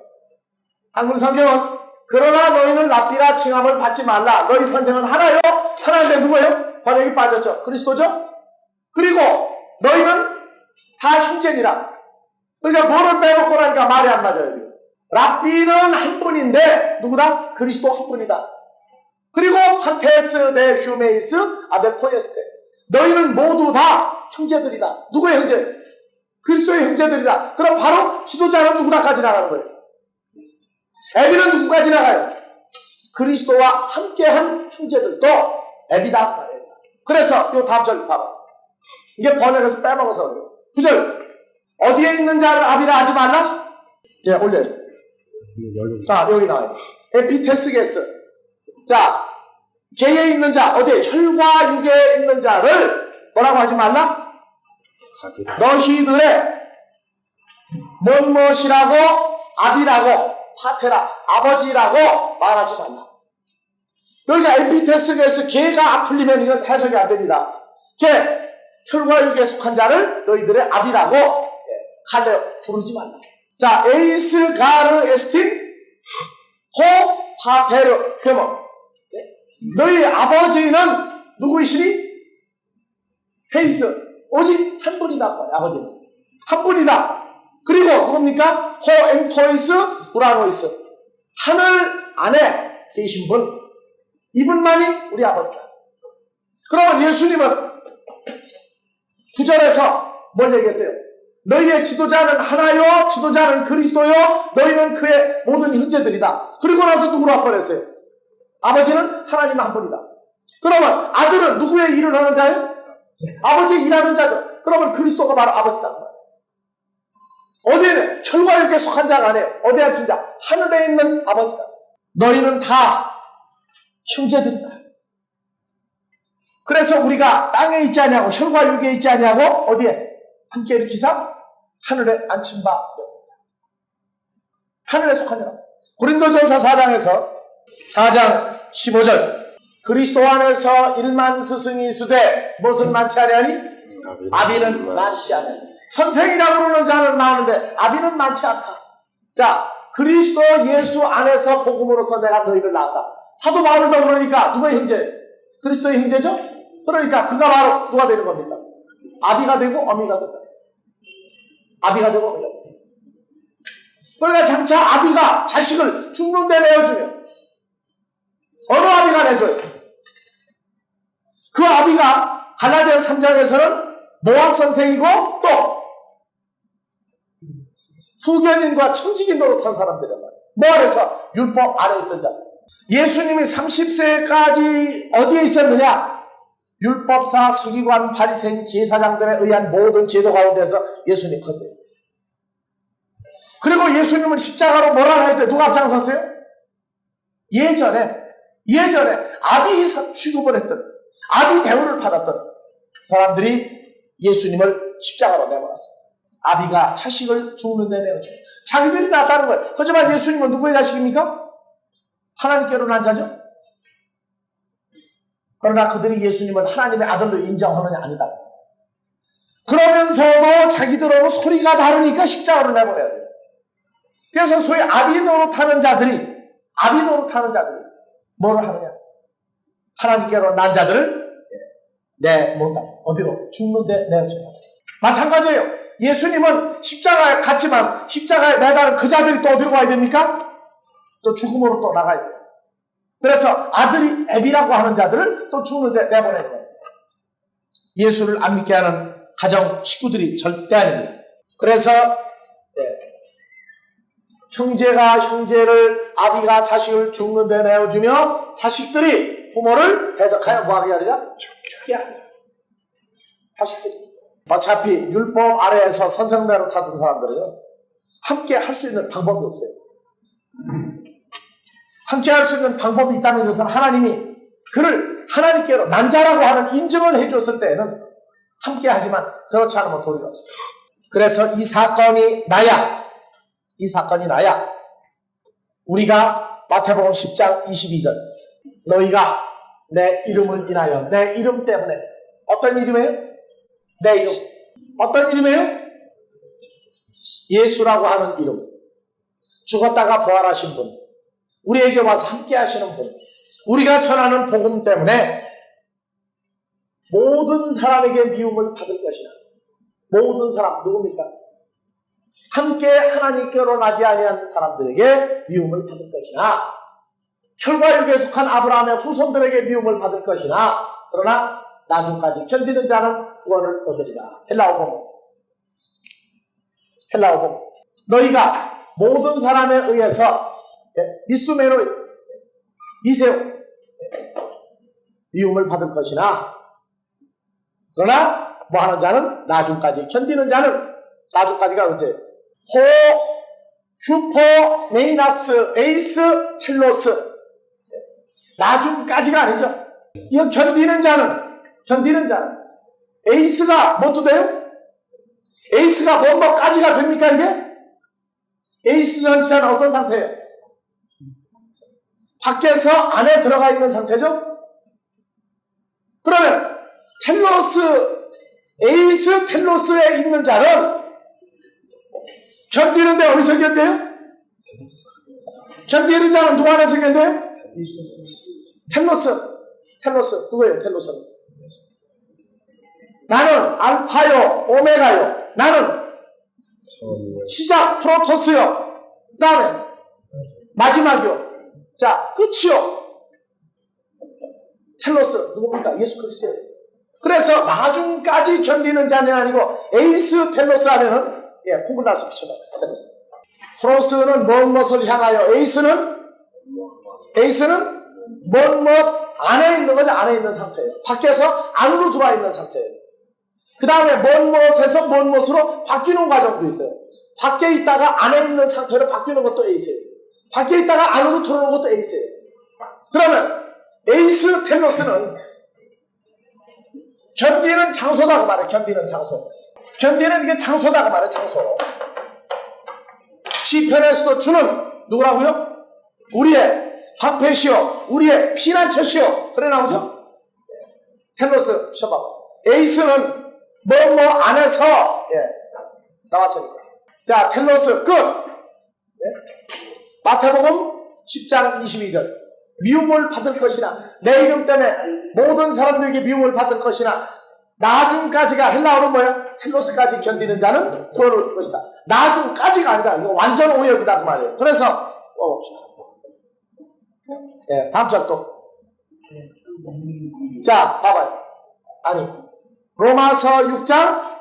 그러나 너희는 랍비라 칭함을 받지 말라. 너희 선생은 하나요? 하나인데 누구예요? 번역이 빠졌죠. 그리스도죠? 그리고 너희는 다 형제니라. 그러니까 뭐를 빼먹고 나니까 말이 안 맞아요, 지금. 랍비는 한 분인데 누구다? 그리스도 한 분이다. 그리고 판테스 데 슈메이스 아델포에스테, 너희는 모두 다 형제들이다. 누구의 형제? 그리스도의 형제들이다. 그럼 바로 지도자는 누구나까지 나가는 거예요. 에비는 누구까지 나가요? 그리스도와 함께한 형제들도 에비다. 그래서 이 다음 절 봐봐. 이게 번역에서 빼먹어서 그래요. 9절. 어디에 있는 자를 아비라 하지 말라? 예, 올려요. 자, 여기 나와요. 에피테스게스. 자, 개에 있는 자, 어디에? 혈과 육에 있는 자를 뭐라고 하지 말라? 너희들의 무엇이라고? 아비라고, 파테라, 아버지라고 말하지 말라. 여기가 에피테스게스, 개가 안 풀리면 이건 해석이 안 됩니다. 개, 혈과 육에 속한 자를 너희들의 아비라고 칼레 부르지 말라. 자, 에이스 가르 에스틴 호 파테르 그러면 너희 아버지는 누구이시니? 헤이스, 오직 한 분이다. 아버지는 한 분이다. 그리고 누굽니까? 호 엠토이스 우라노이스, 하늘 안에 계신 분, 이분만이 우리 아버지다. 그러면 예수님은 9절에서 뭘 얘기했어요? 너희의 지도자는 하나요, 지도자는 그리스도요, 너희는 그의 모든 형제들이다. 그리고 나서 누구로 와버렸어요? 아버지는 하나님 한 분이다. 그러면 아들은 누구의 일을 하는 자예요? 아버지의 일하는 자죠. 그러면 그리스도가 바로 아버지다. 어디에는 혈과 육에 속한 자가 아니에요. 어디에 앉힌 자? 하늘에 있는 아버지다. 너희는 다 형제들이다. 그래서 우리가 땅에 있지 아니하고 혈과 육에 있지 아니하고 어디에? 함께 일으키사 하늘에 앉힌 바 되었다. 하늘에 속한 자라. 고린도전서 4장 15절. 그리스도 안에서 1만 스승이 있으되 무엇은 많지 아니하니? 아비는 많지 않으니. 선생이라고 부르는 자는 많은데 아비는 많지 않다. 자, 그리스도 예수 안에서 복음으로서 내가 너희를 낳았다. 사도 바울도 그러니까 누구의 형제예요? 그리스도의 형제죠? 그러니까 그가 바로 누가 되는 겁니까? 아비가 되고 어미가 된다. 아비가 되고 어미가 된다. 그러니까 장차 아비가 자식을 죽는 데 내어주면 어느 아비가 내줘요? 그 아비가 갈라디아서 3장에서는 모학 선생이고 또 후견인과 청지기 노릇한 사람들이란 말이에요. 뭐 아래서? 율법 아래 있던 자. 예수님이 30세까지 어디에 있었느냐? 율법사, 서기관, 바리새인, 제사장들에 의한 모든 제도 가운데서 예수님 컸어요. 그리고 예수님은 십자가로 몰아낼 때 누가 앞장섰어요? 예전에 아비 취급을 했던, 아비 대우를 받았던 사람들이 예수님을 십자가로 내몰았습니다. 아비가 자식을 죽는 데 내어줘. 자기들이 낳았다는 거예요. 하지만 예수님은 누구의 자식입니까? 하나님께로 난 자죠. 그러나 그들이 예수님을 하나님의 아들로 인정하느냐? 아니다. 그러면서도 자기들하고 소리가 다르니까 십자가로 내보내야 돼요. 그래서 소위 아비 노릇하는 자들이 뭐를 하느냐? 하나님께로 난 자들을 내몬다. 어디로? 죽는데 내어줘요. 마찬가지예요. 예수님은 십자가에 갔지만 십자가에 매달은 그 자들이 또 어디로 가야 됩니까? 또 죽음으로 또 나가야 돼요. 그래서 아들이 애비라고 하는 자들을 또 죽는데 내보내는 거예요. 예수를 안 믿게 하는 가정 식구들이 절대 아닙니다. 그래서 형제가 형제를, 아비가 자식을 죽는 데 내어주며 자식들이 부모를 대적하여 뭐하게 하리라? 함께 하는 자식들이. 어차피 율법 아래에서 선생대로 타던 사람들은요, 함께 할 수 있는 방법이 없어요. 함께 할 수 있는 방법이 있다는 것은 하나님이 그를 하나님께로 난자라고 하는 인정을 해줬을 때에는 함께 하지만 그렇지 않으면 도리가 없어요. 그래서 이 사건이 나야 우리가 마태복음 10장 22절 너희가 내 이름을 인하여 내 이름 때문에 어떤 이름이에요? 내 이름. 어떤 이름이에요? 예수라고 하는 이름. 죽었다가 부활하신 분. 우리에게 와서 함께 하시는 분. 우리가 전하는 복음 때문에 모든 사람에게 미움을 받을 것이다. 모든 사람 누굽니까? 함께 하나님께로 나지 아니한 사람들에게 미움을 받을 것이나 혈과육에 속한 아브라함의 후손들에게 미움을 받을 것이나 그러나 나중까지 견디는 자는 구원을 얻으리라. 헬라어공 너희가 모든 사람에 의해서 미세오 미움을 받을 것이나 그러나 뭐하는 자는 나중까지 견디는 자는 나중까지가 언제? 휴포네이나스 에이스 텔로스 나중까지가 아니죠. 이거 견디는 자는 에이스가 뭐도 돼요? 에이스가 뭐까지가 됩니까 이게? 에이스 전체는 어떤 상태예요? 밖에서 안에 들어가 있는 상태죠? 그러면 에이스 텔로스에 있는 자는 견디는데 어디서 견뎌요? 견디는 자는 누구 안에서 견뎌요? 텔로스 누구예요? 텔로스는 나는 알파요 오메가요. 나는 시작 프로토스요. 그 다음에 마지막이요. 자 끝이요. 텔로스 누굽니까? 예수 그리스도예요. 그래서 나중까지 견디는 자는 아니고 에이스 텔로스 하면은 콩글라스 붙여봐요. 텔로스. 프로스는 무엇을 향하여 에이스는 무엇 안에 있는 거죠. 안에 있는 상태예요. 밖에서 안으로 들어와 있는 상태예요. 그 다음에 무엇에서 무엇으로 바뀌는 과정도 있어요. 밖에 있다가 안에 있는 상태로 바뀌는 것도 에이스예요. 밖에 있다가 안으로 들어오는 것도 에이스예요. 그러면 에이스 텔로스는 견디는 장소다고 말해요. 견디는 장소. 견디는 이게 장소다고 말해요. 장소. 시편에서도 주는 누구라고요? 우리의 방패시요 우리의 피난처시요 그래 나오죠? 텔로스 쳐봐. 에이스는 뭐 안에서 나왔으니까. 자 텔로스 끝. 마태복음 10장 22절 미움을 받을 것이나 내 이름 때문에 모든 사람들에게 미움을 받을 것이나 나중까지가 헬라어로 뭐야? 텔로스까지 견디는 자는 구원을 얻을 것이다. 나중까지가 아니다. 이거 완전 오역이다 그 말이에요. 그래서 봅시다. 다음 절도. 자 봐봐요. 아니 로마서 6장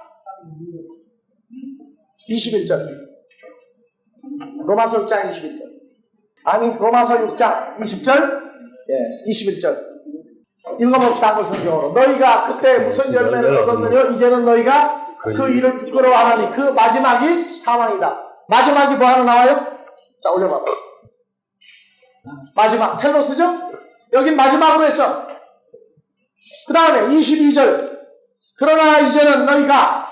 21절. 로마서 6장 21절. 아니 로마서 6장 20절 21절 읽어봅시다. 한글 성경으로. 너희가 그때 무슨 열매를 얻었느냐 이제는 너희가 그 일을 부끄러워하나니 그 마지막이 사망이다. 마지막이 뭐 하나 나와요? 자 올려봐봐. 마지막 텔로스죠? 여긴 마지막으로 했죠. 그 다음에 22절 그러나 이제는 너희가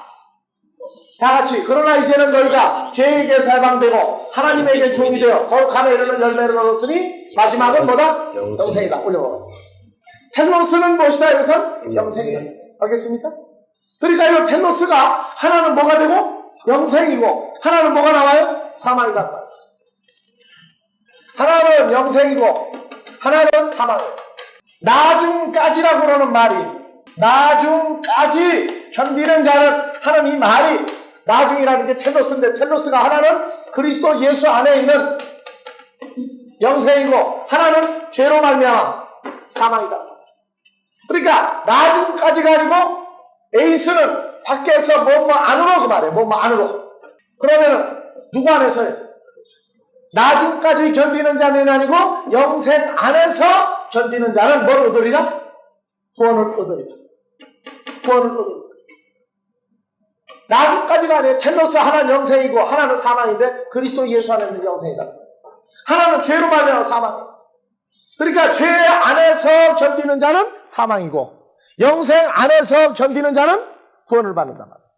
다같이 그러나 이제는 너희가 죄에게서 해방되고 하나님에게 종이 되어 거룩함에 이르는 열매를 얻었으니 마지막은 뭐다? 영생이다. 올려봐. 텔로스는 무엇이다? 여기서 영생이다. 알겠습니까? 그러니까 이 텔로스가 하나는 뭐가 되고 영생이고 하나는 뭐가 나와요? 사망이다. 하나는 영생이고 하나는 사망이에요. 나중까지라고 그러는 말이 나중까지 견디는 자는 하는 이 말이 나중이라는 게 텔로스인데 텔로스가 하나는 그리스도 예수 안에 있는 영생이고 하나는 죄로 말미암아 사망이다. 그러니까 나중까지가 아니고 에이스는 밖에서 뭐 안으로 그 말이에요. 뭐 안으로. 그러면은 누구 안에서요? 나중까지 견디는 자는 아니고 영생 안에서 견디는 자는 뭘 얻으리라? 구원을 얻으리라. 구원을 얻은 나중까지가 아니에요. 텔로스 하나는 영생이고 하나는 사망인데 그리스도 예수 안에 있는 영생이다. 하나는 죄로 말미암아 사망이에요. 그러니까 죄 안에서 견디는 자는 사망이고 영생 안에서 견디는 자는 구원을 받는단 말이에요.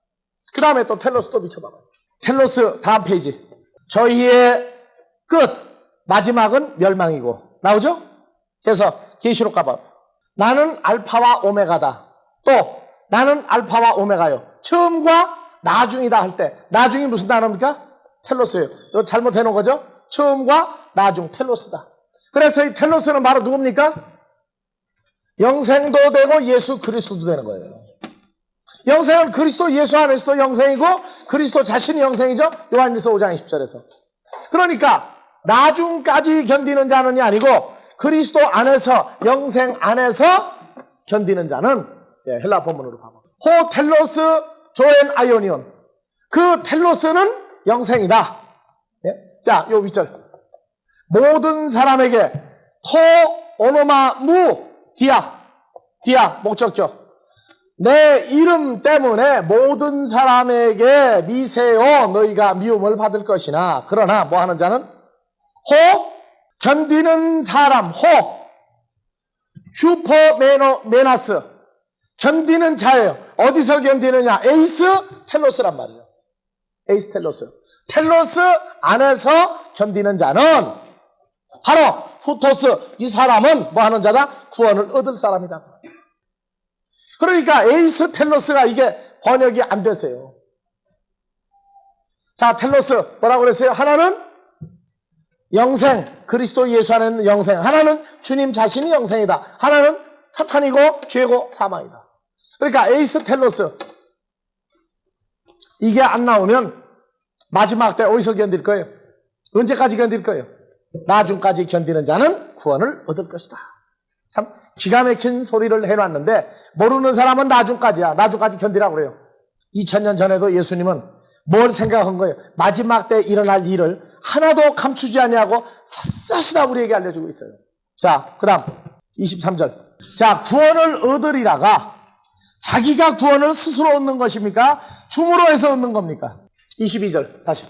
그 다음에 또 텔로스 또 미쳐봐봐요. 텔로스 다음 페이지. 저희의 끝 마지막은 멸망이고 나오죠? 그래서 계시록 가봐. 나는 알파와 오메가다. 또 나는 알파와 오메가요. 처음과 나중이다 할 때 나중이 무슨 단어입니까? 텔로스예요. 이거 잘못해 놓은 거죠? 처음과 나중 텔로스다. 그래서 이 텔로스는 바로 누굽니까? 영생도 되고 예수 그리스도도 되는 거예요. 영생은 그리스도 예수 안에서도 영생이고 그리스도 자신이 영생이죠. 요한일서 5장 20절에서. 그러니까 나중까지 견디는 자는이 아니고 그리스도 안에서 영생 안에서 견디는 자는 헬라 본문으로 봐봐. 호 텔로스 조엔 아이오니온. 그 텔로스는 영생이다. 자, 요 윗절. 모든 사람에게 토 오노마 무 디아 목적죠. 내 이름 때문에 모든 사람에게 미세요 너희가 미움을 받을 것이나 그러나 뭐 하는 자는 호 견디는 사람 호 슈퍼메나스 견디는 자예요. 어디서 견디느냐? 에이스 텔로스란 말이에요. 에이스 텔로스. 텔로스 안에서 견디는 자는 바로 후토스. 이 사람은 뭐 하는 자다? 구원을 얻을 사람이다. 그러니까 에이스 텔로스가 이게 번역이 안 됐어요. 자, 텔로스 뭐라고 그랬어요? 하나는 영생, 그리스도 예수 안에 있는 영생. 하나는 주님 자신이 영생이다. 하나는 사탄이고 죄고 사망이다. 그러니까 에이스 텔로스. 이게 안 나오면 마지막 때 어디서 견딜 거예요? 언제까지 견딜 거예요? 나중까지 견디는 자는 구원을 얻을 것이다. 참 기가 막힌 소리를 해놨는데 모르는 사람은 나중까지야. 나중까지 견디라고 그래요. 2000년 전에도 예수님은 뭘 생각한 거예요? 마지막 때 일어날 일을 하나도 감추지 아니하고 샅샅이 다 우리에게 알려주고 있어요. 자, 그 다음 23절. 자, 구원을 얻으리라가 자기가 구원을 스스로 얻는 것입니까? 중으로 해서 얻는 겁니까? 22절 다시.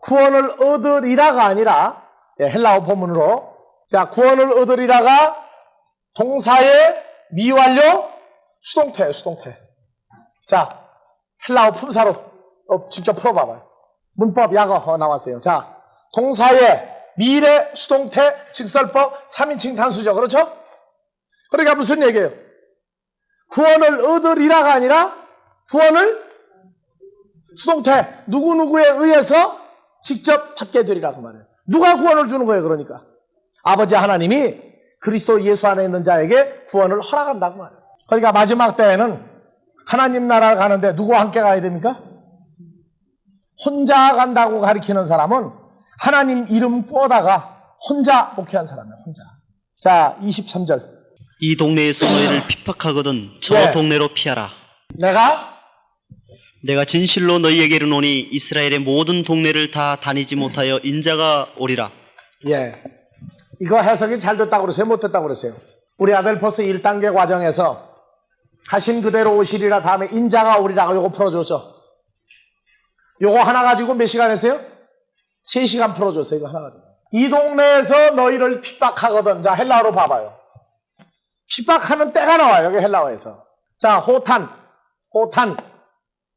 구원을 얻으리라가 아니라 헬라어 본문으로 자, 구원을 얻으리라가 동사의 미완료 수동태예요. 수동태. 자, 헬라어 품사로 직접 풀어봐봐요. 문법 약어 나왔어요. 자, 동사의 미래 수동태 직설법 3인칭 단수죠. 그렇죠? 그러니까 무슨 얘기예요? 구원을 얻으리라가 아니라 구원을 수동태 누구누구에 의해서 직접 받게 되리라 그 말이에요. 누가 구원을 주는 거예요? 그러니까 아버지 하나님이 그리스도 예수 안에 있는 자에게 구원을 허락한다고 말이에요. 그러니까 마지막 때에는 하나님 나라를 가는데 누구와 함께 가야 됩니까? 혼자 간다고 가리키는 사람은 하나님 이름 꾸어다가 혼자 목회한 사람이에요. 혼자. 자, 23절. 이 동네에서 너희를 핍박하거든 저 네. 동네로 피하라. 내가 진실로 너희에게 이르노니 이스라엘의 모든 동네를 다 다니지 못하여 인자가 오리라. 예. 이거 해석이 잘 됐다고 그러세요? 못 됐다고 그러세요? 우리 아델포스 1단계 과정에서 가신 그대로 오시리라 다음에 인자가 오리라고 요거 풀어줬죠. 요거 하나 가지고 몇 시간 했어요? 3시간 풀어줬어요. 이거 하나 가지고. 이 동네에서 너희를 핍박하거든. 자, 헬라어로 봐봐요. 핍박하는 때가 나와요. 여기 헬라어에서. 자, 호탄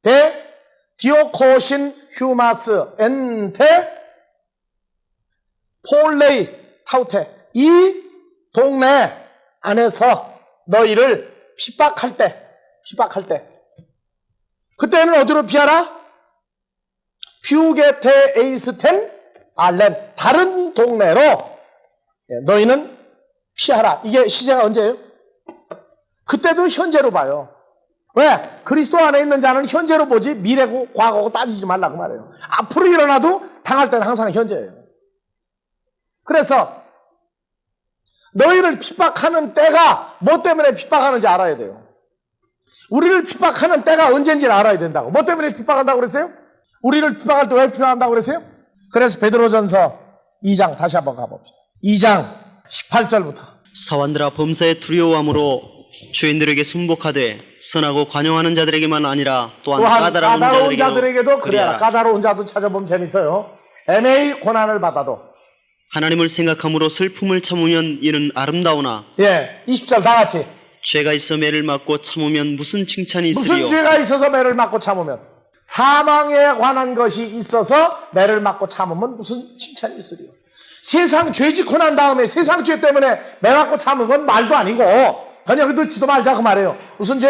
대 디오코신 휴마스 엔테 폴레이 타우테. 이 동네 안에서 너희를 핍박할 때 그때는 어디로 피하라? 퓨게테 에이스텐 알렌 다른 동네로 너희는 피하라. 이게 시제가 언제예요? 그때도 현재로 봐요. 왜? 그리스도 안에 있는 자는 현재로 보지 미래고 과거고 따지지 말라고 말해요. 앞으로 일어나도 당할 때는 항상 현재예요. 그래서 너희를 핍박하는 때가 뭐 때문에 핍박하는지 알아야 돼요. 우리를 핍박하는 때가 언제인지를 알아야 된다고. 뭐 때문에 핍박한다고 그랬어요? 우리를 핍박할 때 왜 핍박한다고 그랬어요? 그래서 베드로전서 2장 다시 한번 가봅시다. 2장 18절부터. 사완들아 범사에 두려워함으로 주인들에게 순복하되 선하고 관용하는 자들에게만 아니라 또한 또한 까다로운 까다로운 자들에게도 자들에게도 그래야. 그래야. 까다로운 자도 찾아보면 재밌어요. 애매히 고난을 받아도. 하나님을 생각함으로 슬픔을 참으면 이는 아름다우나 예, 20절 다 같이. 죄가 있어 매를 맞고 참으면 무슨 칭찬이 있으리요. 무슨 죄가 있어서 매를 맞고 참으면, 사망에 관한 것이 있어서 매를 맞고 참으면 무슨 칭찬이 있으리요. 세상 죄 짓고 난 다음에 세상 죄 때문에 매 맞고 참은 건 말도 아니고 그냥 듣지도 말자 그 말이에요. 무슨 죄?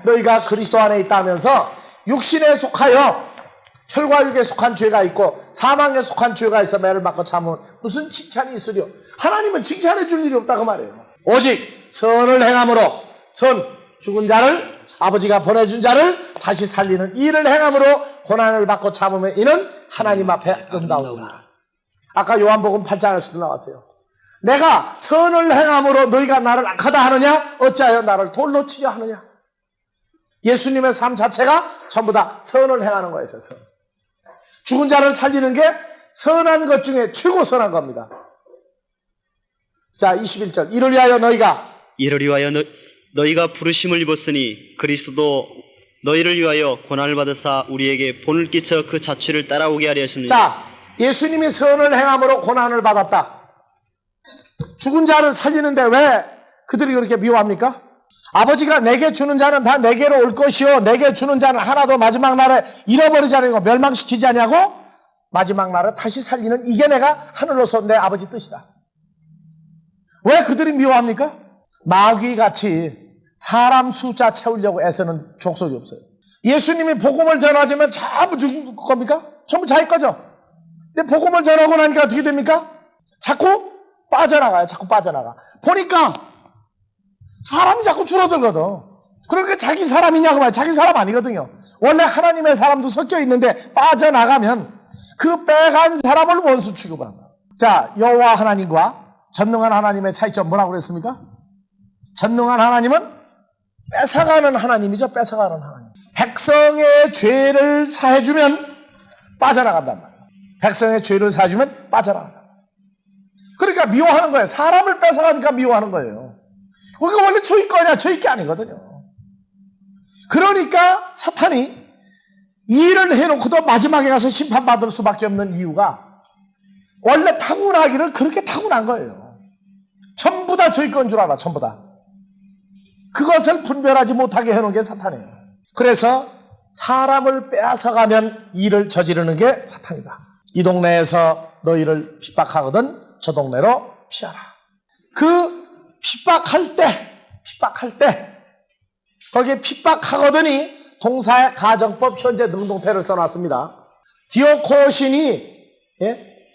너희가 그리스도 안에 있다면서 육신에 속하여 혈과육에 속한 죄가 있고 사망에 속한 죄가 있어 매를 맞고 참으면 무슨 칭찬이 있으리요. 하나님은 칭찬해 줄 일이 없다 그 말이에요. 오직 선을 행함으로, 죽은 자를, 아버지가 보내준 자를 다시 살리는 일을 행함으로 고난을 받고 참으면 이는 하나님 앞에 아름다우다. 아까 요한복음 8장에서도 나왔어요. 내가 선을 행함으로 너희가 나를 악하다 하느냐? 어찌하여 나를 돌로 치려 하느냐? 예수님의 삶 자체가 전부 다 선을 행하는 거였어요. 선. 죽은 자를 살리는 게 선한 것 중에 최고 선한 겁니다. 자, 21절. 이를 위하여 너희가 너희가 부르심을 입었으니 그리스도도 너희를 위하여 고난을 받으사 우리에게 본을 끼쳐 그 자취를 따라오게 하려 하십니다. 자, 예수님이 선을 행함으로 고난을 받았다. 죽은 자를 살리는데 왜 그들이 그렇게 미워합니까? 아버지가 내게 주는 자는 다 내게로 올 것이요 내게 주는 자는 하나도 마지막 날에 잃어버리지 않고 멸망시키지 않냐고 마지막 날에 다시 살리는 이게 내가 하늘로서 내 아버지 뜻이다. 왜 그들이 미워합니까? 마귀같이 사람 숫자 채우려고 애쓰는 족속이 없어요. 예수님이 복음을 전하자면 전부 죽을 겁니까? 전부 자기 거죠. 근데 복음을 전하고 나니까 어떻게 됩니까? 자꾸 빠져나가요. 자꾸 빠져나가. 보니까 사람이 자꾸 줄어들거든. 그러니까 자기 사람이냐고 말이야. 자기 사람 아니거든요. 원래 하나님의 사람도 섞여 있는데 빠져나가면 그 빼간 사람을 원수 취급을 한다. 자, 여호와 하나님과 전능한 하나님의 차이점 뭐라고 그랬습니까? 전능한 하나님은 뺏어가는 하나님이죠. 뺏어가는 하나님. 백성의 죄를 사해주면 빠져나간단 말이에요. 백성의 죄를 사해주면 빠져나간다. 그러니까 미워하는 거예요. 사람을 뺏어가니까 미워하는 거예요. 그게 원래 저희 거냐 저희 게 아니거든요. 그러니까 사탄이 이 일을 해놓고도 마지막에 가서 심판받을 수밖에 없는 이유가 원래 타고나기를 그렇게 타고난 거예요. 전부 다 저희 건 줄 알아. 전부 다. 그것을 분별하지 못하게 해놓은 게 사탄이에요. 그래서 사람을 빼앗아가면 일을 저지르는 게 사탄이다. 이 동네에서 너희를 핍박하거든 저 동네로 피하라. 그 핍박할 때 거기에 핍박하거든이 동사의 가정법 현재 능동태를 써놨습니다. 디오코신이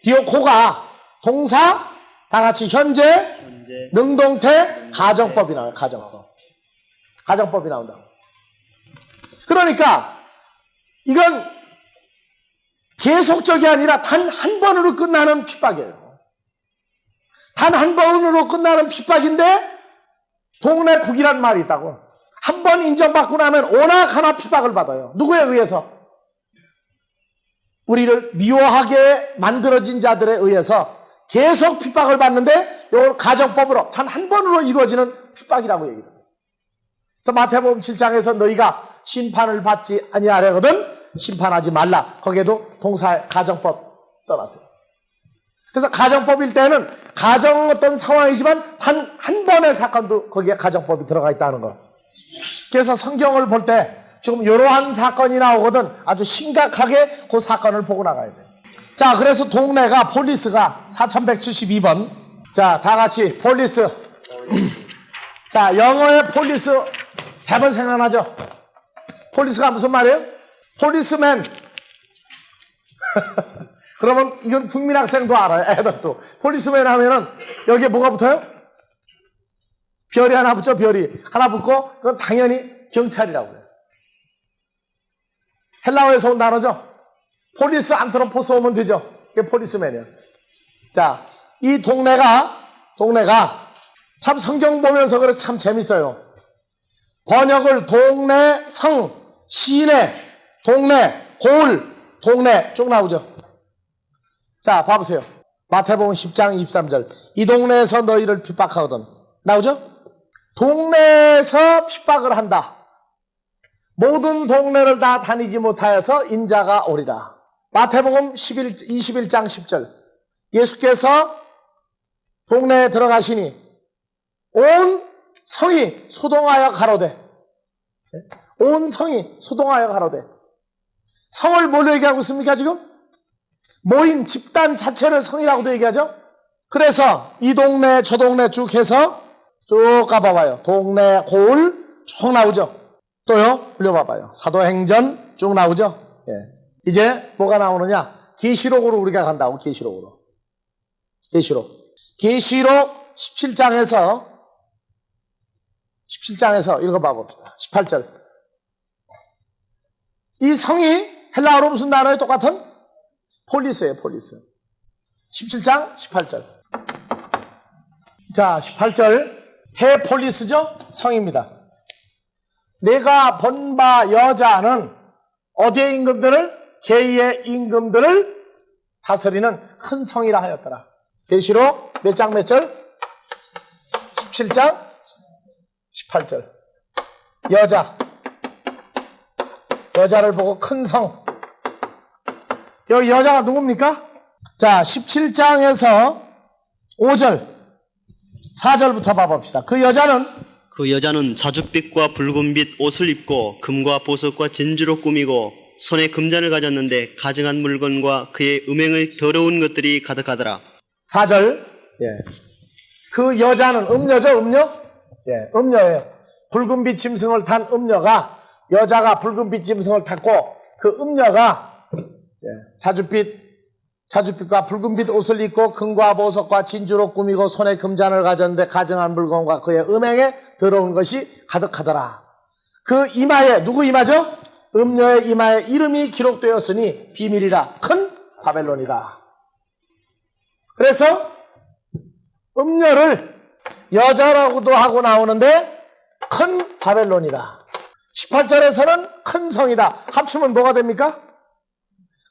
디오코가 동사 다 같이 현재 능동태 가정법이 나와요. 가정법이 나온다. 그러니까 이건 계속적이 아니라 단 한 번으로 끝나는 핍박이에요. 단 한 번으로 끝나는 핍박인데 동네 북이란 말이 있다고. 한 번 인정받고 나면 오나 가나 핍박을 받아요. 누구에 의해서? 우리를 미워하게 만들어진 자들에 의해서 계속 핍박을 받는데 이걸 가정법으로 단 한 번으로 이루어지는 핍박이라고 얘기해요. 그래서 마태복음 7장에서 너희가 심판을 받지 아니하려거든 심판하지 말라. 거기에도 동사의 가정법 써놨어요. 그래서 가정법일 때는 가정 어떤 상황이지만 단 한 번의 사건도 거기에 가정법이 들어가 있다는 거. 그래서 성경을 볼 때 지금 이러한 사건이 나오거든 아주 심각하게 그 사건을 보고 나가야 돼요. 자, 그래서 동네가 폴리스가 4172번. 자, 다 같이 폴리스. 자, 영어의 폴리스 대번 생각나죠? 폴리스가 무슨 말이에요? 폴리스맨. 그러면 이건 국민학생도 알아요. 애들도. 폴리스맨 하면은 여기에 뭐가 붙어요? 별이 하나 붙죠, 별이. 하나 붙고, 그건 당연히 경찰이라고 해요. 헬라어에서 온 단어죠? 폴리스 안트로포스 오면 되죠? 그게 폴리스맨이에요. 자, 이 동네가 참 성경 보면서 그래서 참 재밌어요. 번역을 동네, 성, 시내, 동네, 고을, 동네 쭉 나오죠. 자, 봐보세요. 마태복음 10장 23절. 이 동네에서 너희를 핍박하거든. 나오죠? 동네에서 핍박을 한다. 모든 동네를 다 다니지 못하여서 인자가 오리라. 마태복음 21장 10절. 예수께서 동네에 들어가시니 온 성이 소동하여 가로되, 온 성이 소동하여 가로되. 성을 뭘로 얘기하고 있습니까 지금? 모인 집단 자체를 성이라고도 얘기하죠. 그래서 이 동네 저 동네 쭉 해서 쭉 가봐봐요. 동네 고을 쭉 나오죠. 또요, 올려봐봐요. 사도행전 쭉 나오죠. 예. 이제 뭐가 나오느냐? 계시록으로 우리가 간다고. 계시록으로. 계시록 17장에서 읽어봐 봅시다. 18절. 이 성이 헬라어로 무슨 단어에 똑같은? 폴리스예요, 폴리스. 17장 18절. 자, 18절. 헤폴리스죠? 성입니다. 내가 본 바 여자는 어디의 임금들을? 개의 임금들을 다스리는 큰 성이라 하였더라. 계시록 몇 장 몇 절? 17장 18절. 여자를 보고 큰 성. 여기 여자가 누굽니까? 자, 17장에서 5절 4절부터 봐봅시다. 그 여자는 자줏빛과 붉은빛 옷을 입고 금과 보석과 진주로 꾸미고 손에 금잔을 가졌는데 가증한 물건과 그의 음행의 더러운 것들이 가득하더라. 4절. 그 여자는 음녀죠, 음녀? 음녀예요. 붉은빛 짐승을 탄 음녀가, 여자가 붉은빛 짐승을 탔고 그 음녀가 자줏빛과 붉은빛 옷을 입고 금과 보석과 진주로 꾸미고 손에 금잔을 가졌는데 가증한 물건과 그의 음행에 더러운 것이 가득하더라. 그 이마에, 누구 이마죠? 음녀의 이마에 이름이 기록되었으니 비밀이라 큰 바벨론이다. 그래서 음녀를 여자라고도 하고 나오는데 큰 바벨론이다. 18절에서는 큰 성이다. 합치면 뭐가 됩니까?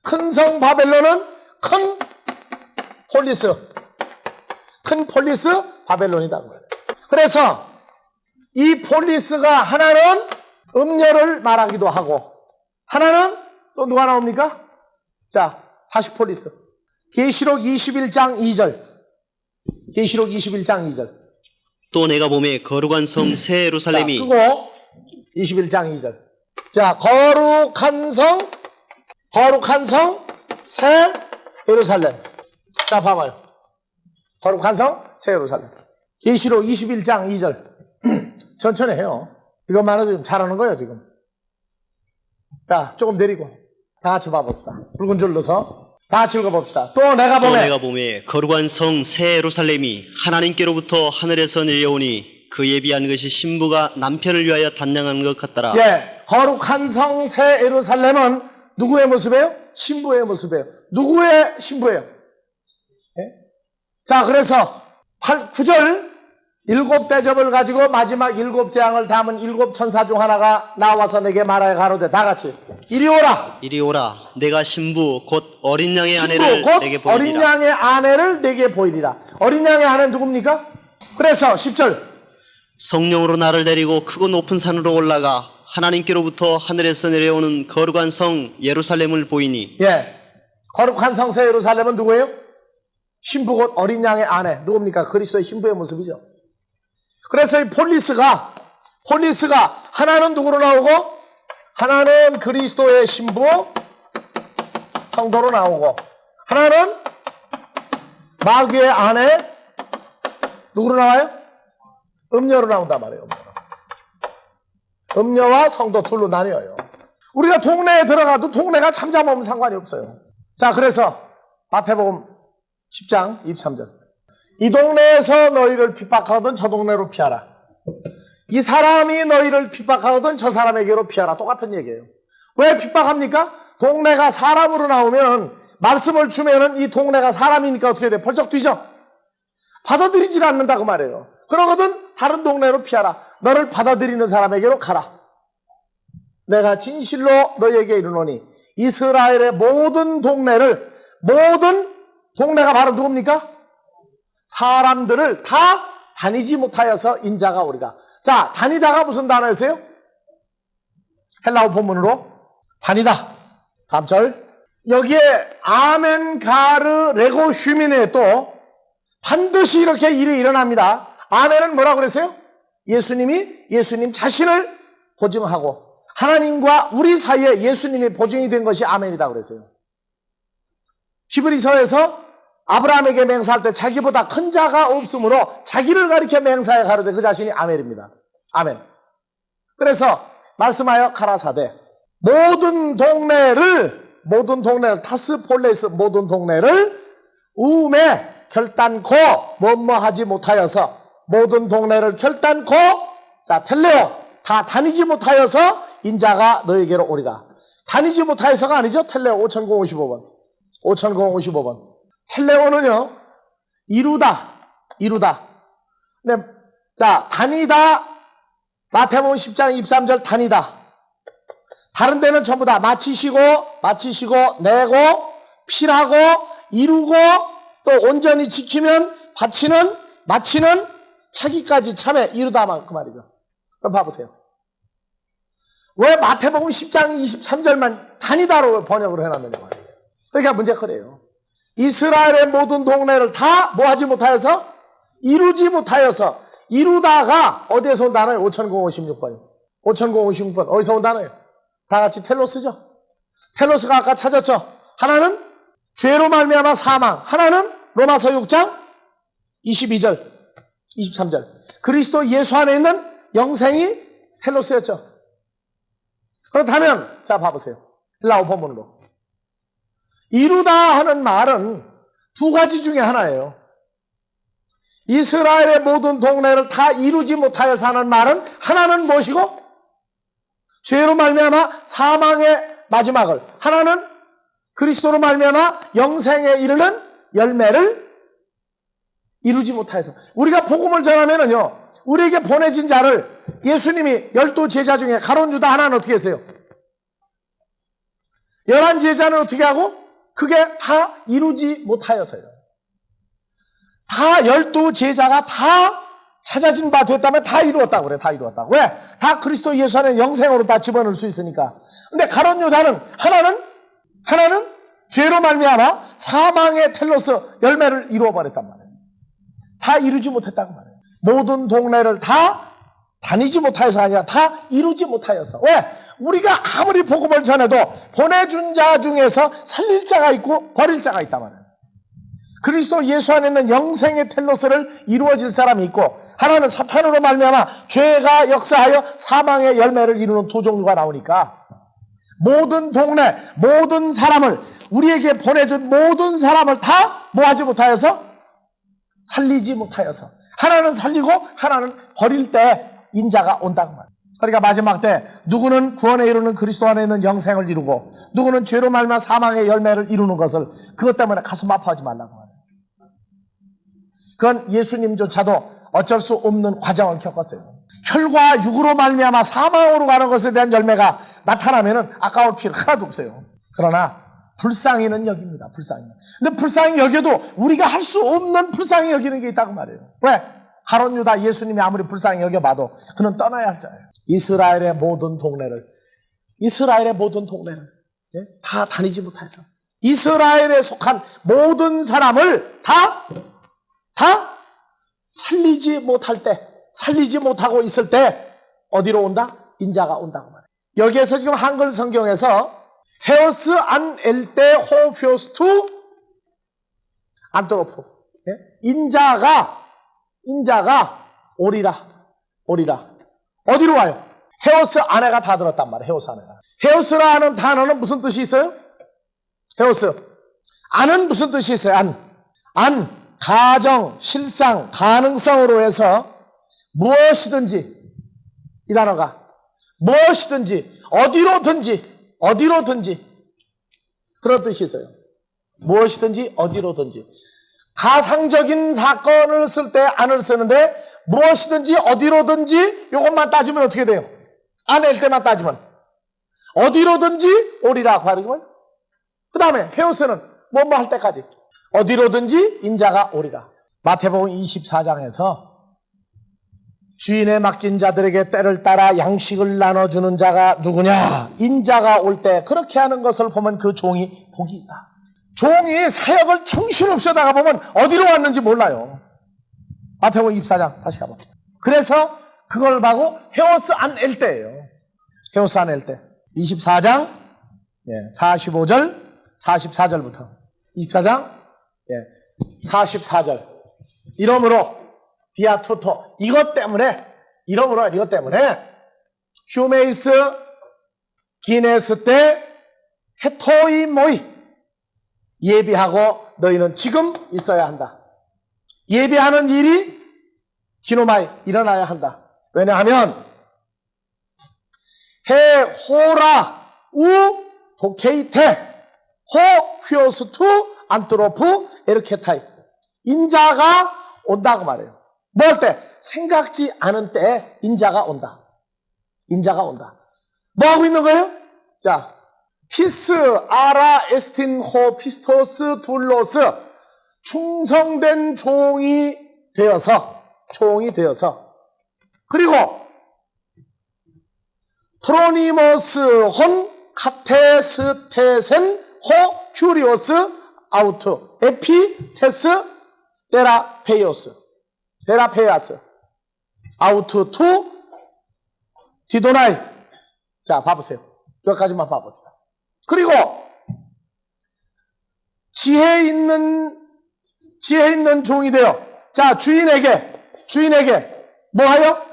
큰 성 바벨론은 큰 폴리스 바벨론이다. 그래서 이 폴리스가 하나는 음녀를 말하기도 하고 하나는 또 누가 나옵니까? 자, 다시 폴리스. 계시록 21장 2절. 계시록 21장 2절. 또 내가 보매 거룩한 성 새 예루살렘이. 자, 그거 21장 2절. 자, 거룩한 성 새 예루살렘. 자, 봐봐요. 거룩한 성 새 예루살렘. 계시록 21장 2절. 천천히 해요. 이것만으로 지금 잘하는 거예요, 지금. 자, 조금 내리고 다 같이 봐봅시다. 붉은 줄 넣어서 다 같이 읽어봅시다. 또 내가 보매 거룩한 성 새 예루살렘이 하나님께로부터 하늘에서 내려오니 그에 비한 것이 신부가 남편을 위하여 단장한 것 같더라. 거룩한 성 새 예루살렘은 누구의 모습이에요? 신부의 모습이에요. 누구의 신부예요? 자, 그래서 9절 일곱 대접을 가지고 마지막 일곱 재앙을 담은 일곱 천사 중 하나가 나와서 내게 말하여 가로되, 다 같이 이리 오라. 내가 신부 곧 어린 양의 아내를 내게 보이리라. 어린 양의 아내를 내게 보이리라. 어린 양의 아내는 누굽니까? 그래서 10절 성령으로 나를 데리고 크고 높은 산으로 올라가 하나님께로부터 하늘에서 내려오는 거룩한 성 예루살렘을 보이니. 거룩한 성 새 예루살렘은 누구예요? 신부 곧 어린 양의 아내. 누굽니까? 그리스도의 신부의 모습이죠. 그래서 이 폴리스가 하나는 누구로 나오고 하나는 그리스도의 신부 성도로 나오고 하나는 마귀의 아내 누구로 나와요? 음녀로 나온단 말이에요. 음녀와 성도 둘로 나뉘어요. 우리가 동네에 들어가도 동네가 잠잠하면 상관이 없어요. 자, 그래서 마태복음 10장 23절. 이 동네에서 너희를 핍박하거든 저 동네로 피하라. 이 사람이 너희를 핍박하거든 저 사람에게로 피하라. 똑같은 얘기예요. 왜 핍박합니까? 동네가 사람으로 나오면 말씀을 주면은 이 동네가 사람이니까 어떻게 돼? 벌쩍 뛰죠? 받아들이질 않는다 그 말이에요. 그러거든 다른 동네로 피하라. 너를 받아들이는 사람에게로 가라. 내가 진실로 너희에게 이르노니 이스라엘의 모든 동네가 바로 누굽니까? 사람들을 다 다니지 못하여서 인자가 오리라. 자, 다니다가 무슨 단어였어요? 헬라어 본문으로 다니다. 다음 절. 여기에 아멘 가르 레고 슈미네 또 반드시 이렇게 일이 일어납니다. 아멘은 뭐라고 그랬어요? 예수님 자신을 보증하고 하나님과 우리 사이에 예수님이 보증이 된 것이 아멘이다 그랬어요. 히브리서에서 아브라함에게 맹세할 때 자기보다 큰 자가 없으므로 자기를 가리켜 맹세하여 가로되 그 자신이 아멘입니다. 아멘. 그래서 말씀하여 가라사대 모든 동네를 타스폴레스 모든 동네를 우음에 결단코 뭐뭐하지 못하여서 모든 동네를 결단코 자 텔레오 다 다니지 못하여서 인자가 너에게로 오리라. 다니지 못하여서가 아니죠. 텔레오 5055번 5055번 텔레오는요 이루다. 네, 자 다니다 마태복음 10장 23절 다니다. 다른 데는 전부 다 마치시고 내고 필하고 이루고 또 온전히 지키면 마치는 차기까지 참에 이루다만 그 말이죠. 그럼 봐보세요. 왜 마태복음 10장 23절만 다니다로 번역을 해놨느냐 말이에요. 그러니까 문제가 그래요. 이스라엘의 모든 동네를 다 뭐하지 못하여서 이루지 못하여서 이루다가 어디에서 온 단어예요? 5056번이요. 5056번 어디서 온 단어예요? 다 같이 텔로스죠. 텔로스가 아까 찾았죠. 하나는 죄로 말미암아 사망, 하나는 로마서 6장 22절 23절 그리스도 예수 안에 있는 영생이 텔로스였죠. 그렇다면 자 봐보세요. 헬라어 본문으로 이루다 하는 말은 두 가지 중에 하나예요. 이스라엘의 모든 동네를 다 이루지 못하여서 하는 말은 하나는 무엇이고 죄로 말미암아 사망의 마지막을 하나는 그리스도로 말미암아 영생에 이르는 열매를 이루지 못하여서 우리가 복음을 전하면은요 우리에게 보내진 자를 예수님이 12 제자 중에 가룟 유다 하나는 어떻게 했어요? 11 제자는 어떻게 하고? 그게 다 이루지 못하여서요. 다 12 제자가 다 찾아진 바 됐다면 다 이루었다고 그래. 다 이루었다고. 왜? 다 그리스도 예수 안에 영생으로 다 집어넣을 수 있으니까. 근데 가룟 유다는 하나는 죄로 말미암아 사망의 텔로스 열매를 이루어버렸단 말이에요. 다 이루지 못했다고 말이에요. 모든 동네를 다 다니지 못하여서 아니라 다 이루지 못하여서. 왜? 우리가 아무리 복음을 전해도 보내준 자 중에서 살릴 자가 있고 버릴 자가 있단 말이에요. 그리스도 예수 안에 있는 영생의 텔로스를 이루어질 사람이 있고 하나는 사탄으로 말미암아 죄가 역사하여 사망의 열매를 이루는 두 종류가 나오니까 모든 동네 모든 사람을 우리에게 보내준 모든 사람을 다 뭐하지 못하여서 살리지 못하여서 하나는 살리고 하나는 버릴 때 인자가 온다고 말이에요. 그러니까 마지막 때 누구는 구원에 이루는 그리스도 안에 있는 영생을 이루고 누구는 죄로 말미암아 사망의 열매를 이루는 것을 그것 때문에 가슴 아파하지 말라고 말해요. 그건 예수님조차도 어쩔 수 없는 과정을 겪었어요. 혈과 육으로 말미암아 사망으로 가는 것에 대한 열매가 나타나면은 아까울 필요 하나도 없어요. 그러나 불쌍히는 여깁니다. 불쌍히. 근데 불쌍히 여겨도 우리가 할 수 없는 불쌍히 여기는 게 있다고 말해요. 왜? 가룟 유다 예수님이 아무리 불쌍히 여겨봐도 그는 떠나야 할 자예요. 이스라엘의 모든 동네를 예? 다 다니지 못해서 이스라엘에 속한 모든 사람을 다 살리지 못하고 있을 때 어디로 온다? 인자가 온다고 말해요. 여기에서 지금 한글 성경에서 헤오스 안 엘테 호표스투 안토로프 인자가 오리라 어디로 와요? 헤오스 아내가 다 들었단 말이에요. 헤오스 아내가. 헤오스라는 단어는 무슨 뜻이 있어요? 헤오스 안은 무슨 뜻이 있어요? 안 가정, 실상, 가능성으로 해서 무엇이든지 이 단어가 무엇이든지 어디로든지 그런 뜻이 있어요. 무엇이든지 어디로든지 가상적인 사건을 쓸 때 안을 쓰는데 무엇이든지 어디로든지 이것만 따지면 어떻게 돼요? 안일 때만 따지면 어디로든지 오리라고 하는 거예요. 그 다음에 헤오스는 뭐뭐 할 때까지 어디로든지 인자가 오리라. 마태복음 24장에서 주인에 맡긴 자들에게 때를 따라 양식을 나눠주는 자가 누구냐? 인자가 올 때 그렇게 하는 것을 보면 그 종이 복이 있다. 종이 사역을 정신없이 하다가 보면 어디로 왔는지 몰라요. 마태복음 24장 다시 가봅시다. 그래서 그걸 보고 헤오스 안 엘때예요. 헤오스 안 엘때 24장 45절 44절부터 24장 44절 이러므로 디아토토 이것 때문에 휴메이스 기네스 때 헤토이 모이 예비하고 너희는 지금 있어야 한다. 예비하는 일이 기노마이 일어나야 한다. 왜냐하면 해 호라 우 도케이테 호 휘오스투 안트로프 에르케타이 인자가 온다고 말해요. 뭐 할 때? 생각지 않은 때에 인자가 온다. 인자가 온다. 뭐 하고 있는 거예요? 자, 티스 아라 에스틴 호 피스토스 둘로스 충성된 종이 되어서 그리고 프로니모스 혼 카테스테센 호 큐리오스 아우트 에피테스 테라페이아스 아우트 투 디도나이. 자, 봐보세요. 여기까지만 봐봅시다. 그리고 지혜 있는 종이 되어 자 주인에게 뭐하여?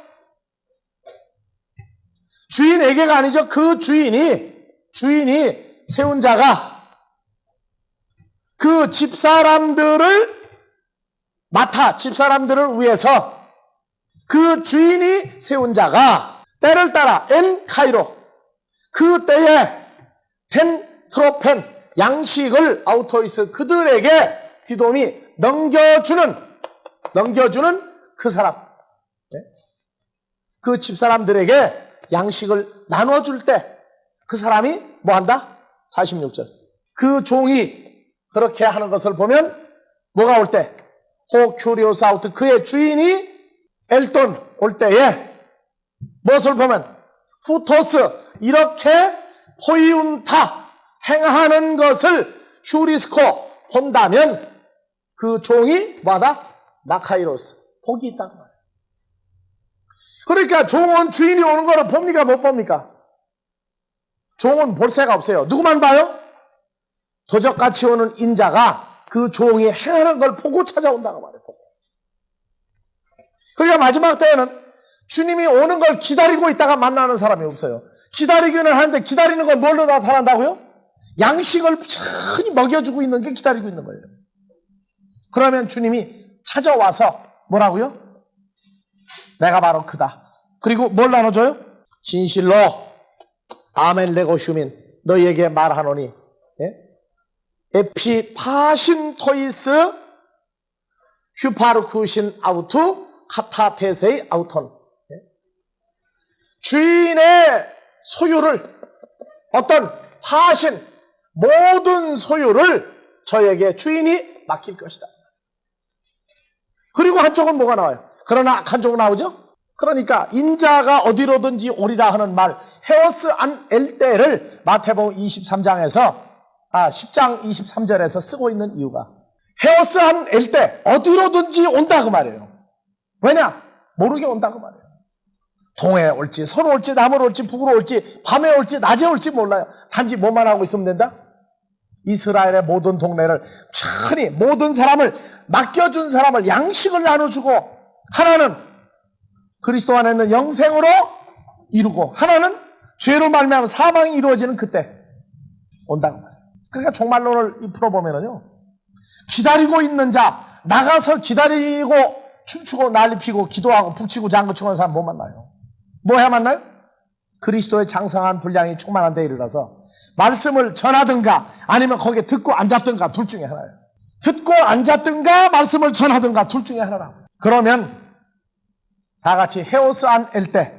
주인에게가 아니죠. 그 주인이 세운 자가 그 집사람들을 위해서 그 주인이 세운 자가 때를 따라 엔 카이로 그 때에 텐 트로펜 양식을 아우토이스 그들에게 디돔이 넘겨주는 그 사람 그 집사람들에게 양식을 나눠줄 때 그 사람이 뭐한다? 46절 그 종이 그렇게 하는 것을 보면 뭐가 올 때? 호 큐리오스 아우트 그의 주인이 엘돈 올 때에 무엇을 보면 후토스 이렇게 포이운타 행하는 것을 휴리스코 본다면 그 종이 뭐하다? 나카이로스 복이 있다고 말해요. 그러니까 종은 주인이 오는 거를 봅니까 못 봅니까? 종은 볼 새가 없어요. 누구만 봐요? 도적같이 오는 인자가 그 종이 행하는 걸 보고 찾아온다고 말해요. 그러니까 마지막 때에는 주님이 오는 걸 기다리고 있다가 만나는 사람이 없어요. 기다리기는 하는데 기다리는 건 뭘로 나타난다고요? 양식을 부지런히 먹여주고 있는 게 기다리고 있는 거예요. 그러면 주님이 찾아와서 뭐라고요? 내가 바로 그다. 그리고 뭘 나눠줘요? 진실로 아멘 레고 휴민 너희에게 말하노니 에피 파신 토이스 휴파르쿠신 아우투 카타테세이 아우톤 주인의 소유를 어떤 파신 모든 소유를 저에게 주인이 맡길 것이다. 그리고 한쪽은 뭐가 나와요? 그러나 한쪽은 나오죠? 그러니까 인자가 어디로든지 오리라 하는 말 헤오스 안 엘때를 마태복음 23장에서 10장 23절에서 쓰고 있는 이유가 헤오스 안 엘때 어디로든지 온다고 말이에요. 왜냐? 모르게 온다고 말이에요. 동해에 올지 서로 올지 남으로 올지 북으로 올지 밤에 올지 낮에 올지 몰라요. 단지 뭐만 하고 있으면 된다? 이스라엘의 모든 동네를 천히 모든 사람을 맡겨준 사람을 양식을 나눠주고 하나는 그리스도 안에 있는 영생으로 이루고 하나는 죄로 말미암아 사망이 이루어지는 그때 온다고 말이에요. 그러니까 종말론을 풀어보면요 기다리고 있는 자 나가서 기다리고 춤추고 난리피고 기도하고 북치고 장구치고 하는 사람 못 만나요. 뭐 해야 만나요? 그리스도의 장성한 분량이 충만한 데 이르러서 말씀을 전하든가 아니면 거기에 듣고 앉았든가 둘 중에 하나예요. 듣고 앉았든가 말씀을 전하든가 둘 중에 하나라. 그러면 다 같이 헤오스 안 엘때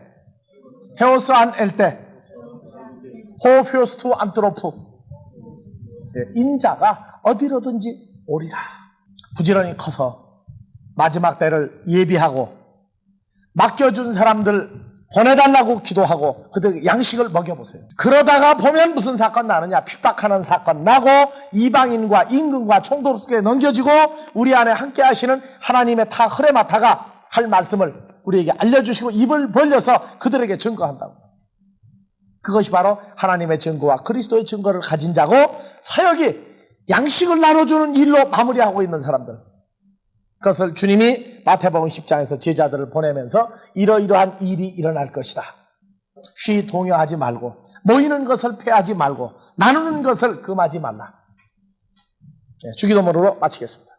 호퓨스투 안트로프 인자가 어디로든지 오리라. 부지런히 커서 마지막 때를 예비하고 맡겨준 사람들 보내달라고 기도하고 그들 양식을 먹여보세요. 그러다가 보면 무슨 사건 나느냐? 핍박하는 사건 나고 이방인과 임금과 총독에게 넘겨지고 우리 안에 함께 하시는 하나님의 다 허레 맡아가 할 말씀을 우리에게 알려주시고 입을 벌려서 그들에게 증거한다고. 그것이 바로 하나님의 증거와 그리스도의 증거를 가진 자고 사역이 양식을 나눠주는 일로 마무리하고 있는 사람들. 그것을 주님이 마태복음 10장에서 제자들을 보내면서 이러이러한 일이 일어날 것이다. 쉬 동요하지 말고 모이는 것을 폐하지 말고 나누는 것을 금하지 말라. 주기도문으로 마치겠습니다.